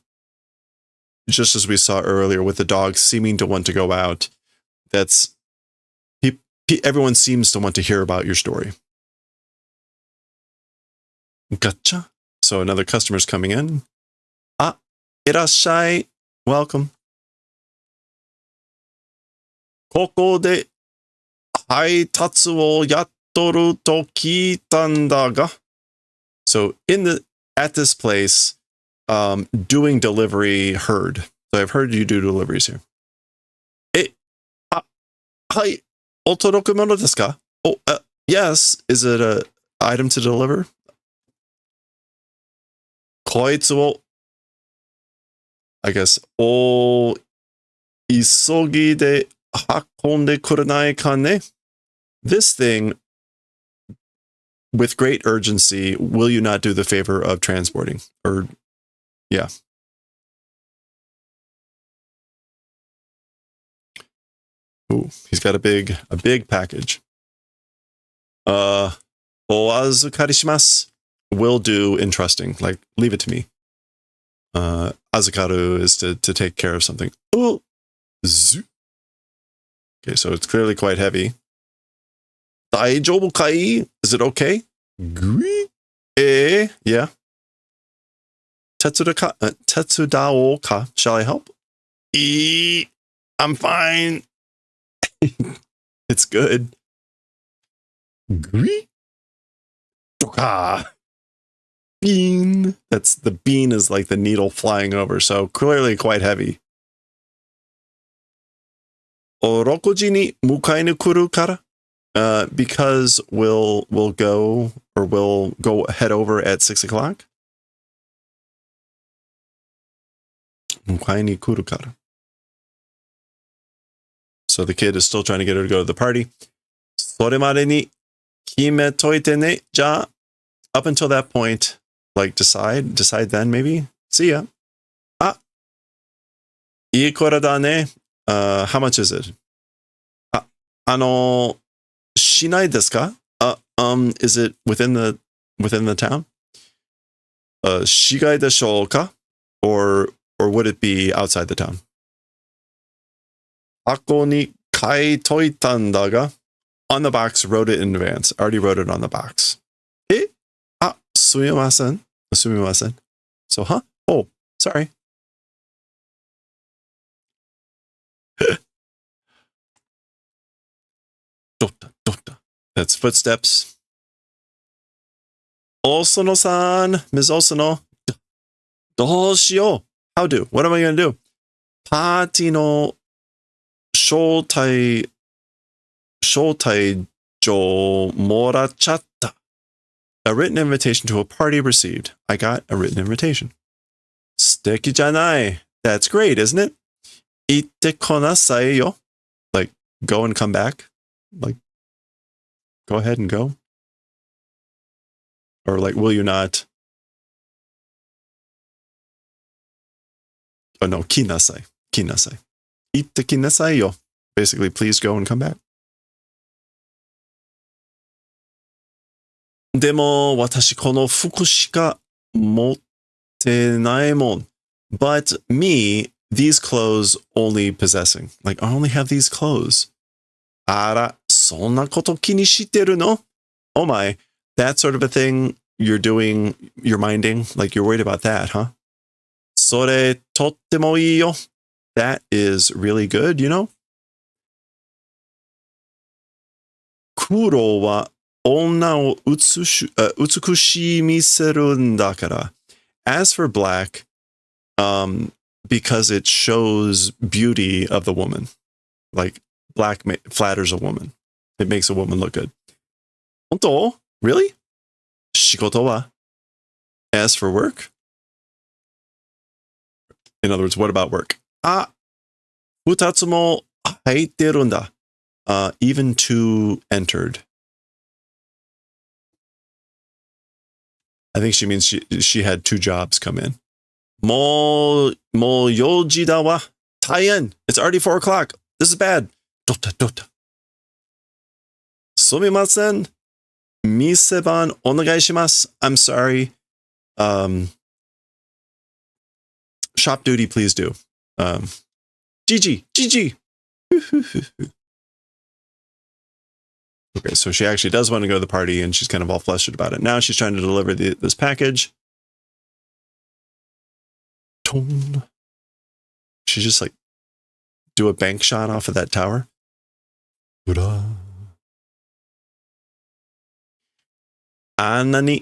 just as we saw earlier with the dog seeming to want to go out, that's everyone seems to want to hear about your story. Gotcha. So another customer's coming in. Ah, irashai. Welcome. ここで配達をやっとると聞いたんだが. So at this place, doing delivery heard. So I've heard you do deliveries here. はい。お届け物ですか? Oh, yes. Is it an item to deliver? こいつを I guess お急ぎで運んでくれないかね? This thing, with great urgency, will you not do the favor of transporting? Or, yeah. Ooh, he's got a big package. お預かりします. Will do entrusting, like leave it to me. Azukaru is to take care of something. Oh, okay, so it's clearly quite heavy. Daijoubu kai? Is it okay? Yeah. Tetsudao ka? Shall I help? I'm fine. It's good. Bean. That's the bean is like the needle flying over, so clearly quite heavy. 6時に迎えに来るから? Because we'll go head over at 6 o'clock. 迎えに来るから. So the kid is still trying to get her to go to the party. それまでに決めといてね. じゃあ, up until that point, like decide then maybe. See ya. あ、いくらだね? How much is it? しないですか? Is it within the town? 市外でしょうか? Or would it be outside the town? 箱に書いといたんだが. On the box, wrote it in advance. Already wrote it on the box. すみません. So, huh? Oh, sorry. Dota. That's footsteps. Osono-san, Ms. Osono. どうしよう? How do? What am I going to do? パーティーの招待状もらっちゃった. A written invitation to a party received. I got a written invitation. 素敵じゃない. That's great, isn't it? 行ってこなさいよ. Like, go and come back. Like, go ahead and go. Or like, will you not? Oh no, 来なさい. 行ってきなさいよ. Basically, please go and come back. でも私この服しか持ってないもん. But me, these clothes only possessing. Like, I only have these clothes. あら、そんなこと気にしてるの? Oh my, that sort of a thing you're doing, you're minding, like you're worried about that, huh? それとってもいいよ. That is really good, you know? Kuro wa onna o utsukushi miseru ndakara. As for black, because it shows beauty of the woman. Like black flatters a woman. It makes a woman look good. Honto? Really? Shikoto wa? As for work? In other words, what about work? Ah, futatsu mo haiteru nda. Even two entered. I think she means she had two jobs come in. Mo yoji da wa. Taien. It's already 4 o'clock. This is bad. Dota. Sumimasen. Miseban onegai shimasu. I'm sorry. Shop duty, please do. GG. Okay, so she actually does want to go to the party, and she's kind of all flustered about it. Now she's trying to deliver this package. Tone. She just like do a bank shot off of that tower. Ta-da. Anna ni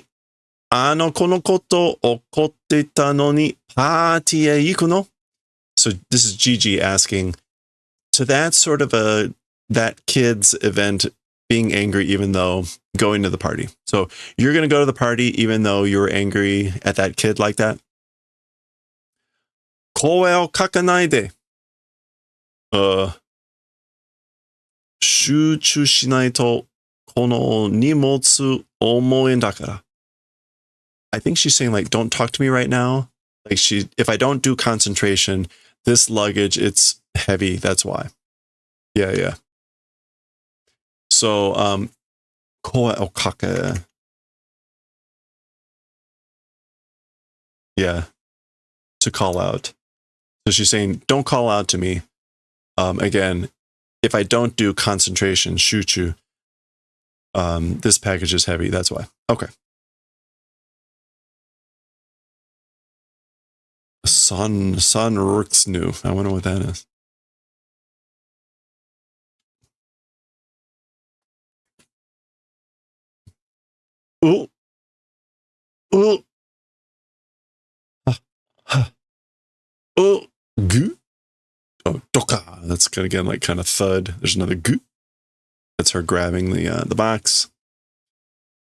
ano kono koto okotte ita no ni party e iku no? So this is Gigi asking, to that sort of that kid's event, being angry even though going to the party. So you're going to go to the party even though you were angry at that kid like that? Koe o kakanai de. 集中しないとこの荷物重いんだから. I think she's saying like, don't talk to me right now. Like if I don't do concentration, this luggage, it's heavy. That's why. Yeah. So, koe o kake. Yeah. To call out. So she's saying, don't call out to me. Again, if I don't do concentration, shuchu, this package is heavy. That's why. Okay. Sun works new. I wonder what that is. Oh. Gu. Oh, doka. That's kind of again like kind of thud. There's another gu. That's her grabbing the box.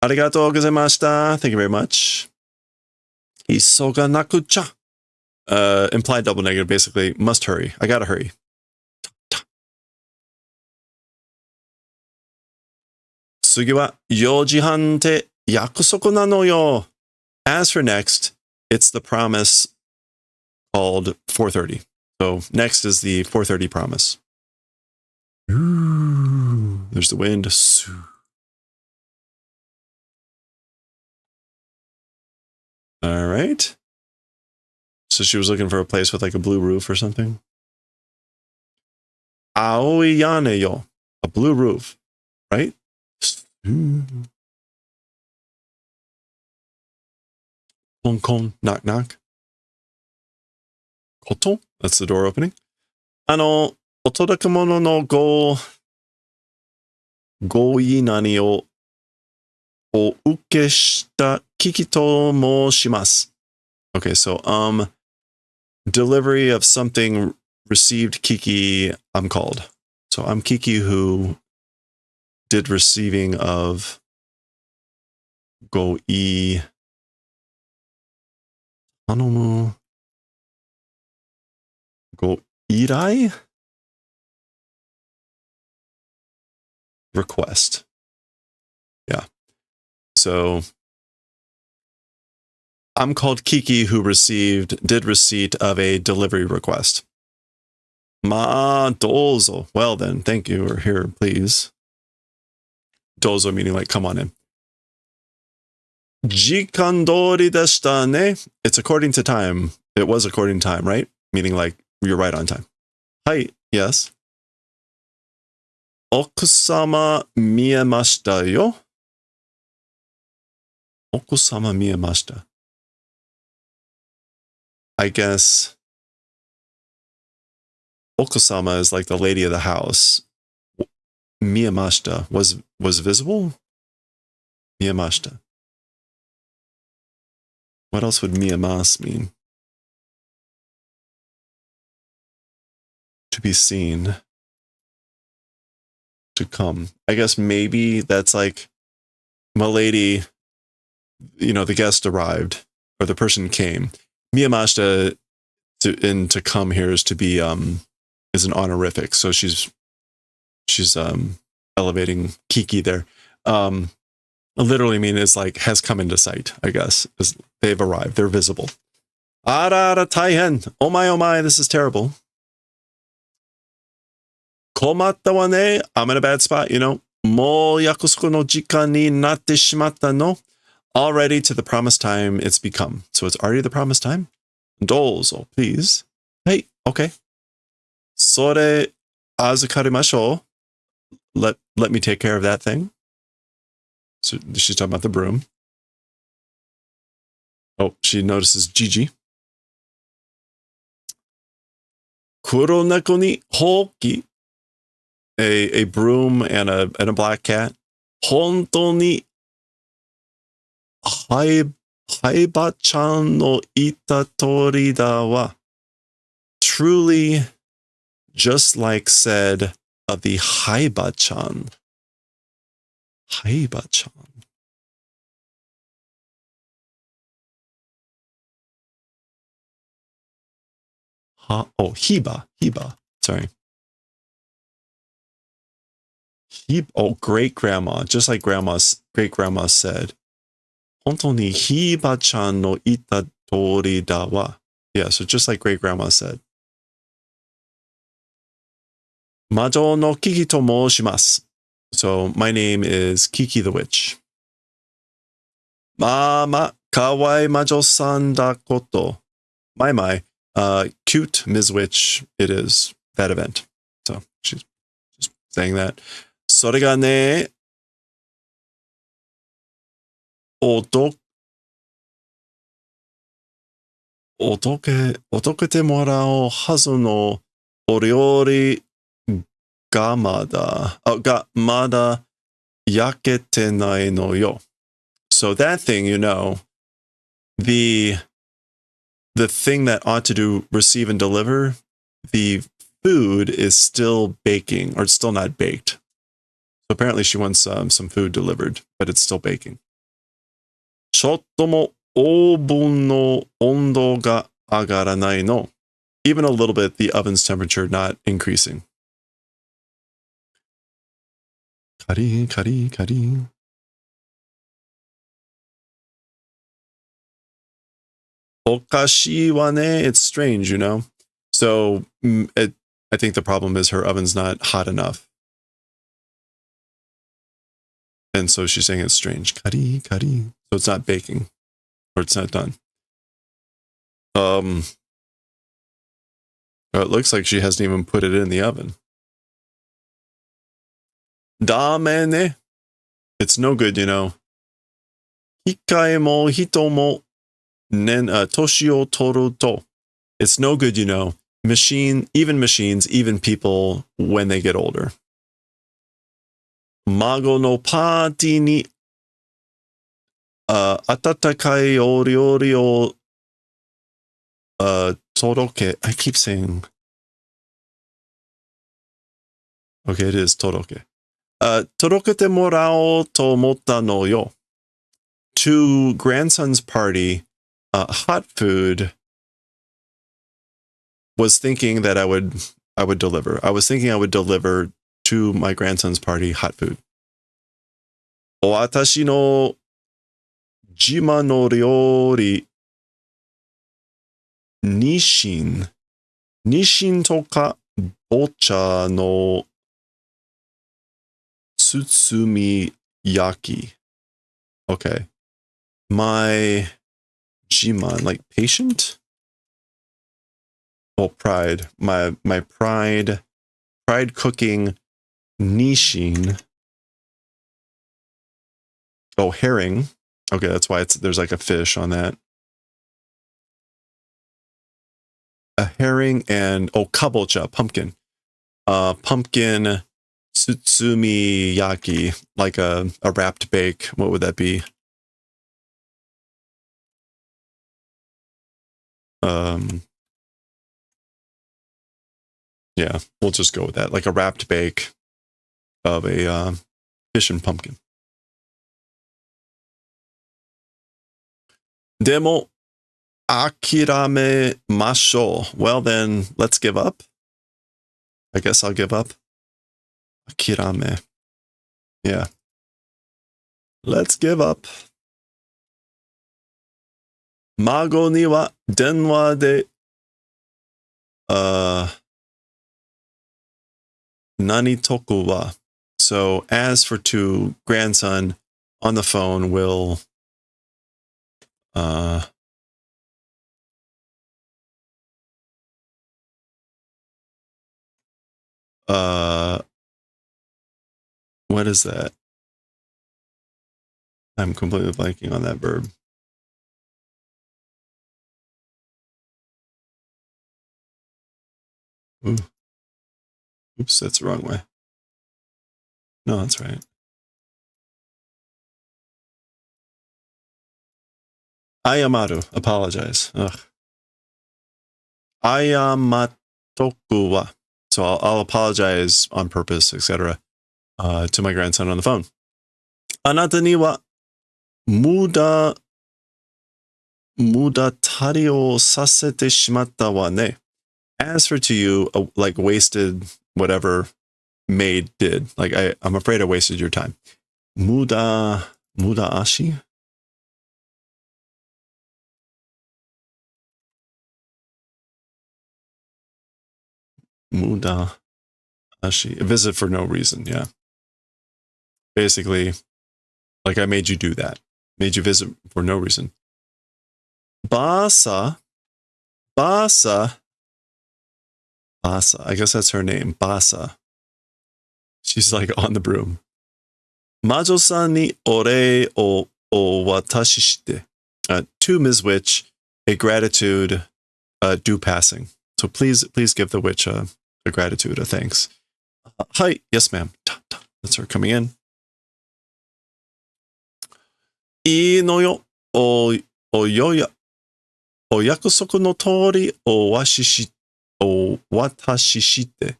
Arigatou gozaimashita. Thank you very much. Isoga nakucha. Implied double negative, basically. Must hurry. I gotta hurry. Tsugi wa 4時半って約束なのよ. As for next, it's the promise called 4:30. So next is the 4:30 promise. Ooh, there's the wind. All right. So she was looking for a place with like a blue roof or something. Aoi yane yo. A blue roof, right? Kon, knock, knock. Koto? That's the door opening. Otodakemono no goi nani o uke shita Kiki to moshimasu. Okay, so delivery of something received Kiki, I'm called. So I'm Kiki who did receiving of goi hanomu go irai request. Yeah. So I'm called Kiki who did receipt of a delivery request. Ma dozo. Well then, thank you, or here, please. Dozo meaning like, come on in. Jikan dori deshita ne. It's according to time. It was according to time, right? Meaning like, you're right on time. Hi, yes. Okusama miemashita yo. Okusama miemashita. I guess Okusama is like the lady of the house. miyamashita was visible. Miyamashita. What else would miyamas mean? To be seen. To come. I guess maybe that's like, my lady, you know, the guest arrived, or the person came. Miyamashita to come here is to be is an honorific. So she's elevating Kiki there. Literally mean is like has come into sight, I guess. They've arrived. They're visible. Arara taihen. Oh my, this is terrible. Komatta wa ne. I'm in a bad spot, you know. Mo yakusoku no jikan ni natte shimatta no. Already to the promised time it's become. So it's already the promised time? Dozo, please. Hey, okay. Sore azukarimashou. Let me take care of that thing. So she's talking about the broom. Oh, she notices Gigi. Kuroneko ni hoki. A broom and a black cat. Honto ni Haiba-chan no ita tori da wa. Truly, just like said of the Haiba-chan. Haiba-chan. Hiba. Sorry. Great grandma, just like great grandma said. Honto ni Hiba-chan no ita tori da wa. Yeah, so just like great grandma said. Majo no Kiki to moshimasu. So my name is Kiki the Witch. Mama kawai majo-san da koto. My. Cute Ms. Witch, it is that event. So she's just saying that. Sore ga ne, otokete morao hazu no oryori ga mada yakete nai no yo. So that thing, you know, the thing that ought to receive and deliver, the food is still baking, or it's still not baked. So apparently she wants some food delivered, but it's still baking. Chotto mo obun no ondo ga agaranai no. Even a little bit, the oven's temperature not increasing. Kari. Okashi wa ne, it's strange, you know. So I think the problem is her oven's not hot enough. And so she's saying it's strange. Kari. So it's not baking. Or it's not done. It looks like she hasn't even put it in the oven. Damene. It's no good, you know. Hikai mo hito mo nen toshi o toru to. It's no good, you know. Machines, even people when they get older. Mago no party ni atatakai oriori o toroke. I keep saying. Okay, it is toroke. Torokete morao to omotta no yo. To grandson's party, hot food. Was thinking that I would deliver. I was thinking I would deliver to my grandson's party hot food. Watashi no jima no ryori nishin toka bocha no tsutsumi yaki. Okay. My jiman, like patient? Oh, pride. My pride cooking nishin. Oh, herring. Okay, that's why there's like a fish on that. A herring and kabocha, pumpkin. Pumpkin Tsutsumiyaki, like a wrapped bake. What would that be? Yeah, we'll just go with that. Like a wrapped bake of a fish and pumpkin. Demo akirame masho. Well then, let's give up. I guess I'll give up. Akirame. Yeah. Let's give up. Mago ni wa denwa de nani toku wa. So as for to grandson on the phone will what is that? I'm completely blanking on that verb. Ooh. Oops, that's the wrong way. No, that's right. Ayamaru, apologize. Ugh. Ayamatoku wa. So I'll apologize on purpose, etc. To my grandson on the phone. Anata ni wa mudatari o sasete shimatta wa ne. As for to you, like wasted whatever maid did. Like I'm afraid I wasted your time. Mudaashi? Mudaashi. A visit for no reason, yeah. Basically, like I made you do that. Made you visit for no reason. Basa. I guess that's her name. Basa. She's like on the broom. Majo-san ni ore o watashi shite. To Ms. Witch, a gratitude due passing. So please give the witch a gratitude, a thanks. Hi, yes, ma'am. That's her coming in. Ii no yo o yoya o yakusoku no tori o watashi shite.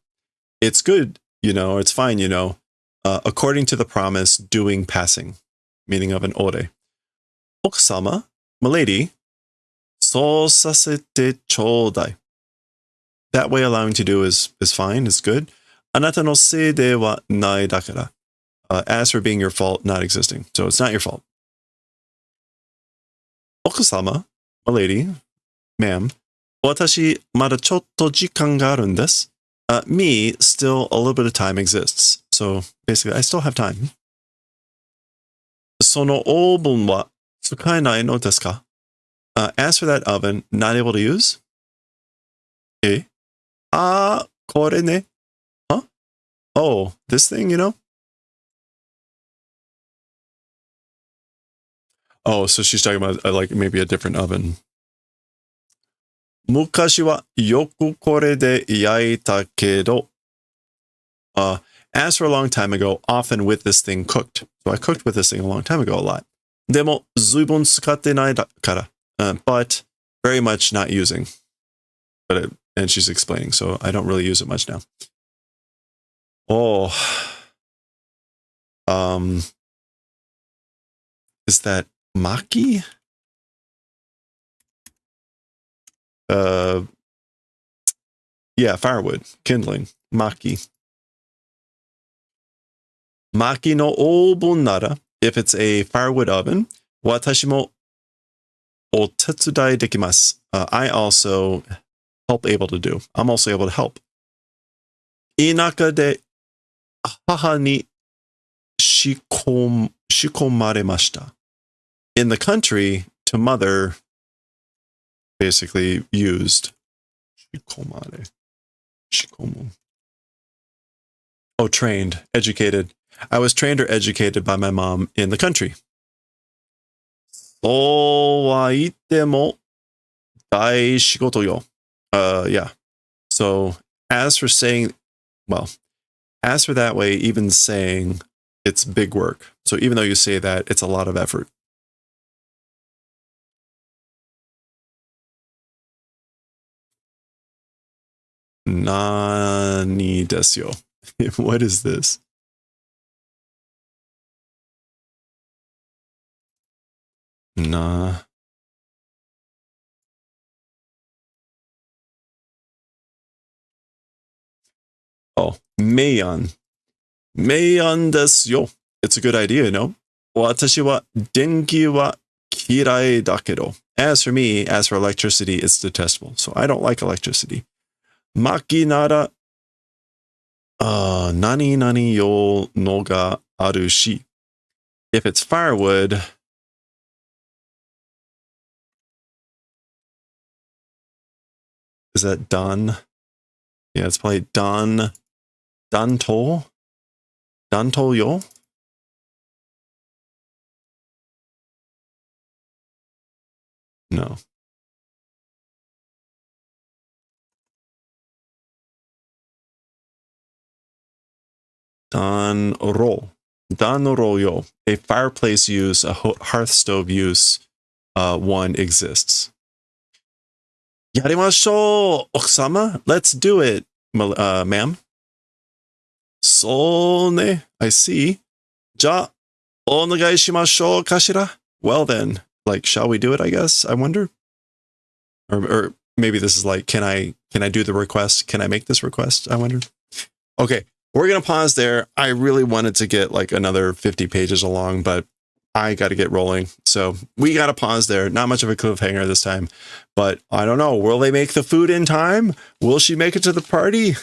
It's good, it's fine, according to the promise, doing passing, meaning of an ore. Okusama, milady, so sasete chodai. That way allowing to do is fine, is good. Anata no sei de wa nai dakara. As for being your fault, not existing. So it's not your fault. Okusama, milady, ma'am, watashi mada chotto jikan ga aru desu. Me, still a little bit of time exists. So basically, I still have time. Sono obun wa tsukaenai no desu ka? As for that oven, not able to use? Kore ne? Huh? Oh, this thing, Oh, so she's talking about like maybe a different oven. Mukashi wa yoku kore de yaita kedo. As for a long time ago, often with this thing cooked. So I cooked with this thing a long time ago a lot. Demo zuibun tsukatte nai kara. But very much not using. And she's explaining, so I don't really use it much now. Oh. Is that maki? Yeah, firewood, kindling, maki. Maki no obun nara, if it's a firewood oven, watashi mo otetsudai dekimasu. I also help able to do. I'm also able to help. Inaka de haha ni shikomaremashita. In the country, to mother, basically used. Shikomare. Shikomu. Oh, trained, educated. I was trained or educated by my mom in the country. So wa itte mo dai shigoto yo. Yeah. So as for saying, well, Ask for that way, even saying it's big work. So even though you say that, it's a lot of effort. Nani desu yo. What is this? Nah. Oh, Meian. Meian desu yo. It's a good idea, no? Watashi wa denki wa kirai dakedo. As for me, as for electricity, it's detestable. So I don't like electricity. Maki nara nani nani yo no ga aru shi. If it's firewood, is that dan? Yeah, it's probably danto yo. No. Danro yo. A fireplace use, a hearth stove use, one exists. Yarimashou, okusama. Let's do it, ma'am. So ne, I see. Ja, onegai shimashou kashira. Well then, like, shall we do it? I guess. I wonder. Or maybe this is like, can I do the request? Can I make this request? I wonder. Okay, we're gonna pause there. I really wanted to get like another 50 pages along, but I got to get rolling. So we got to pause there. Not much of a cliffhanger this time, but I don't know. Will they make the food in time? Will she make it to the party?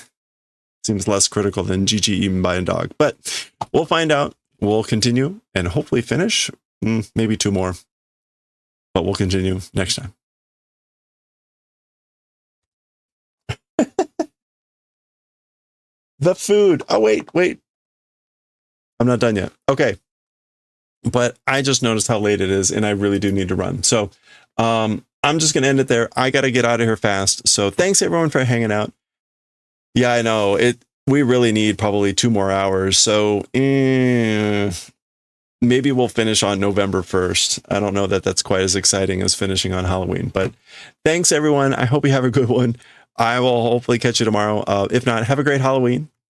Seems less critical than Gigi eaten by a dog, but we'll find out. We'll continue and hopefully finish. Maybe 2 more, but we'll continue next time. The food. Oh, wait. I'm not done yet. Okay. But I just noticed how late it is and I really do need to run. So I'm just going to end it there. I got to get out of here fast. So thanks everyone for hanging out. Yeah, I know we really need probably 2 more hours. So maybe we'll finish on November 1st. I don't know that that's quite as exciting as finishing on Halloween, but thanks everyone. I hope you have a good one. I will hopefully catch you tomorrow. If not, have a great Halloween.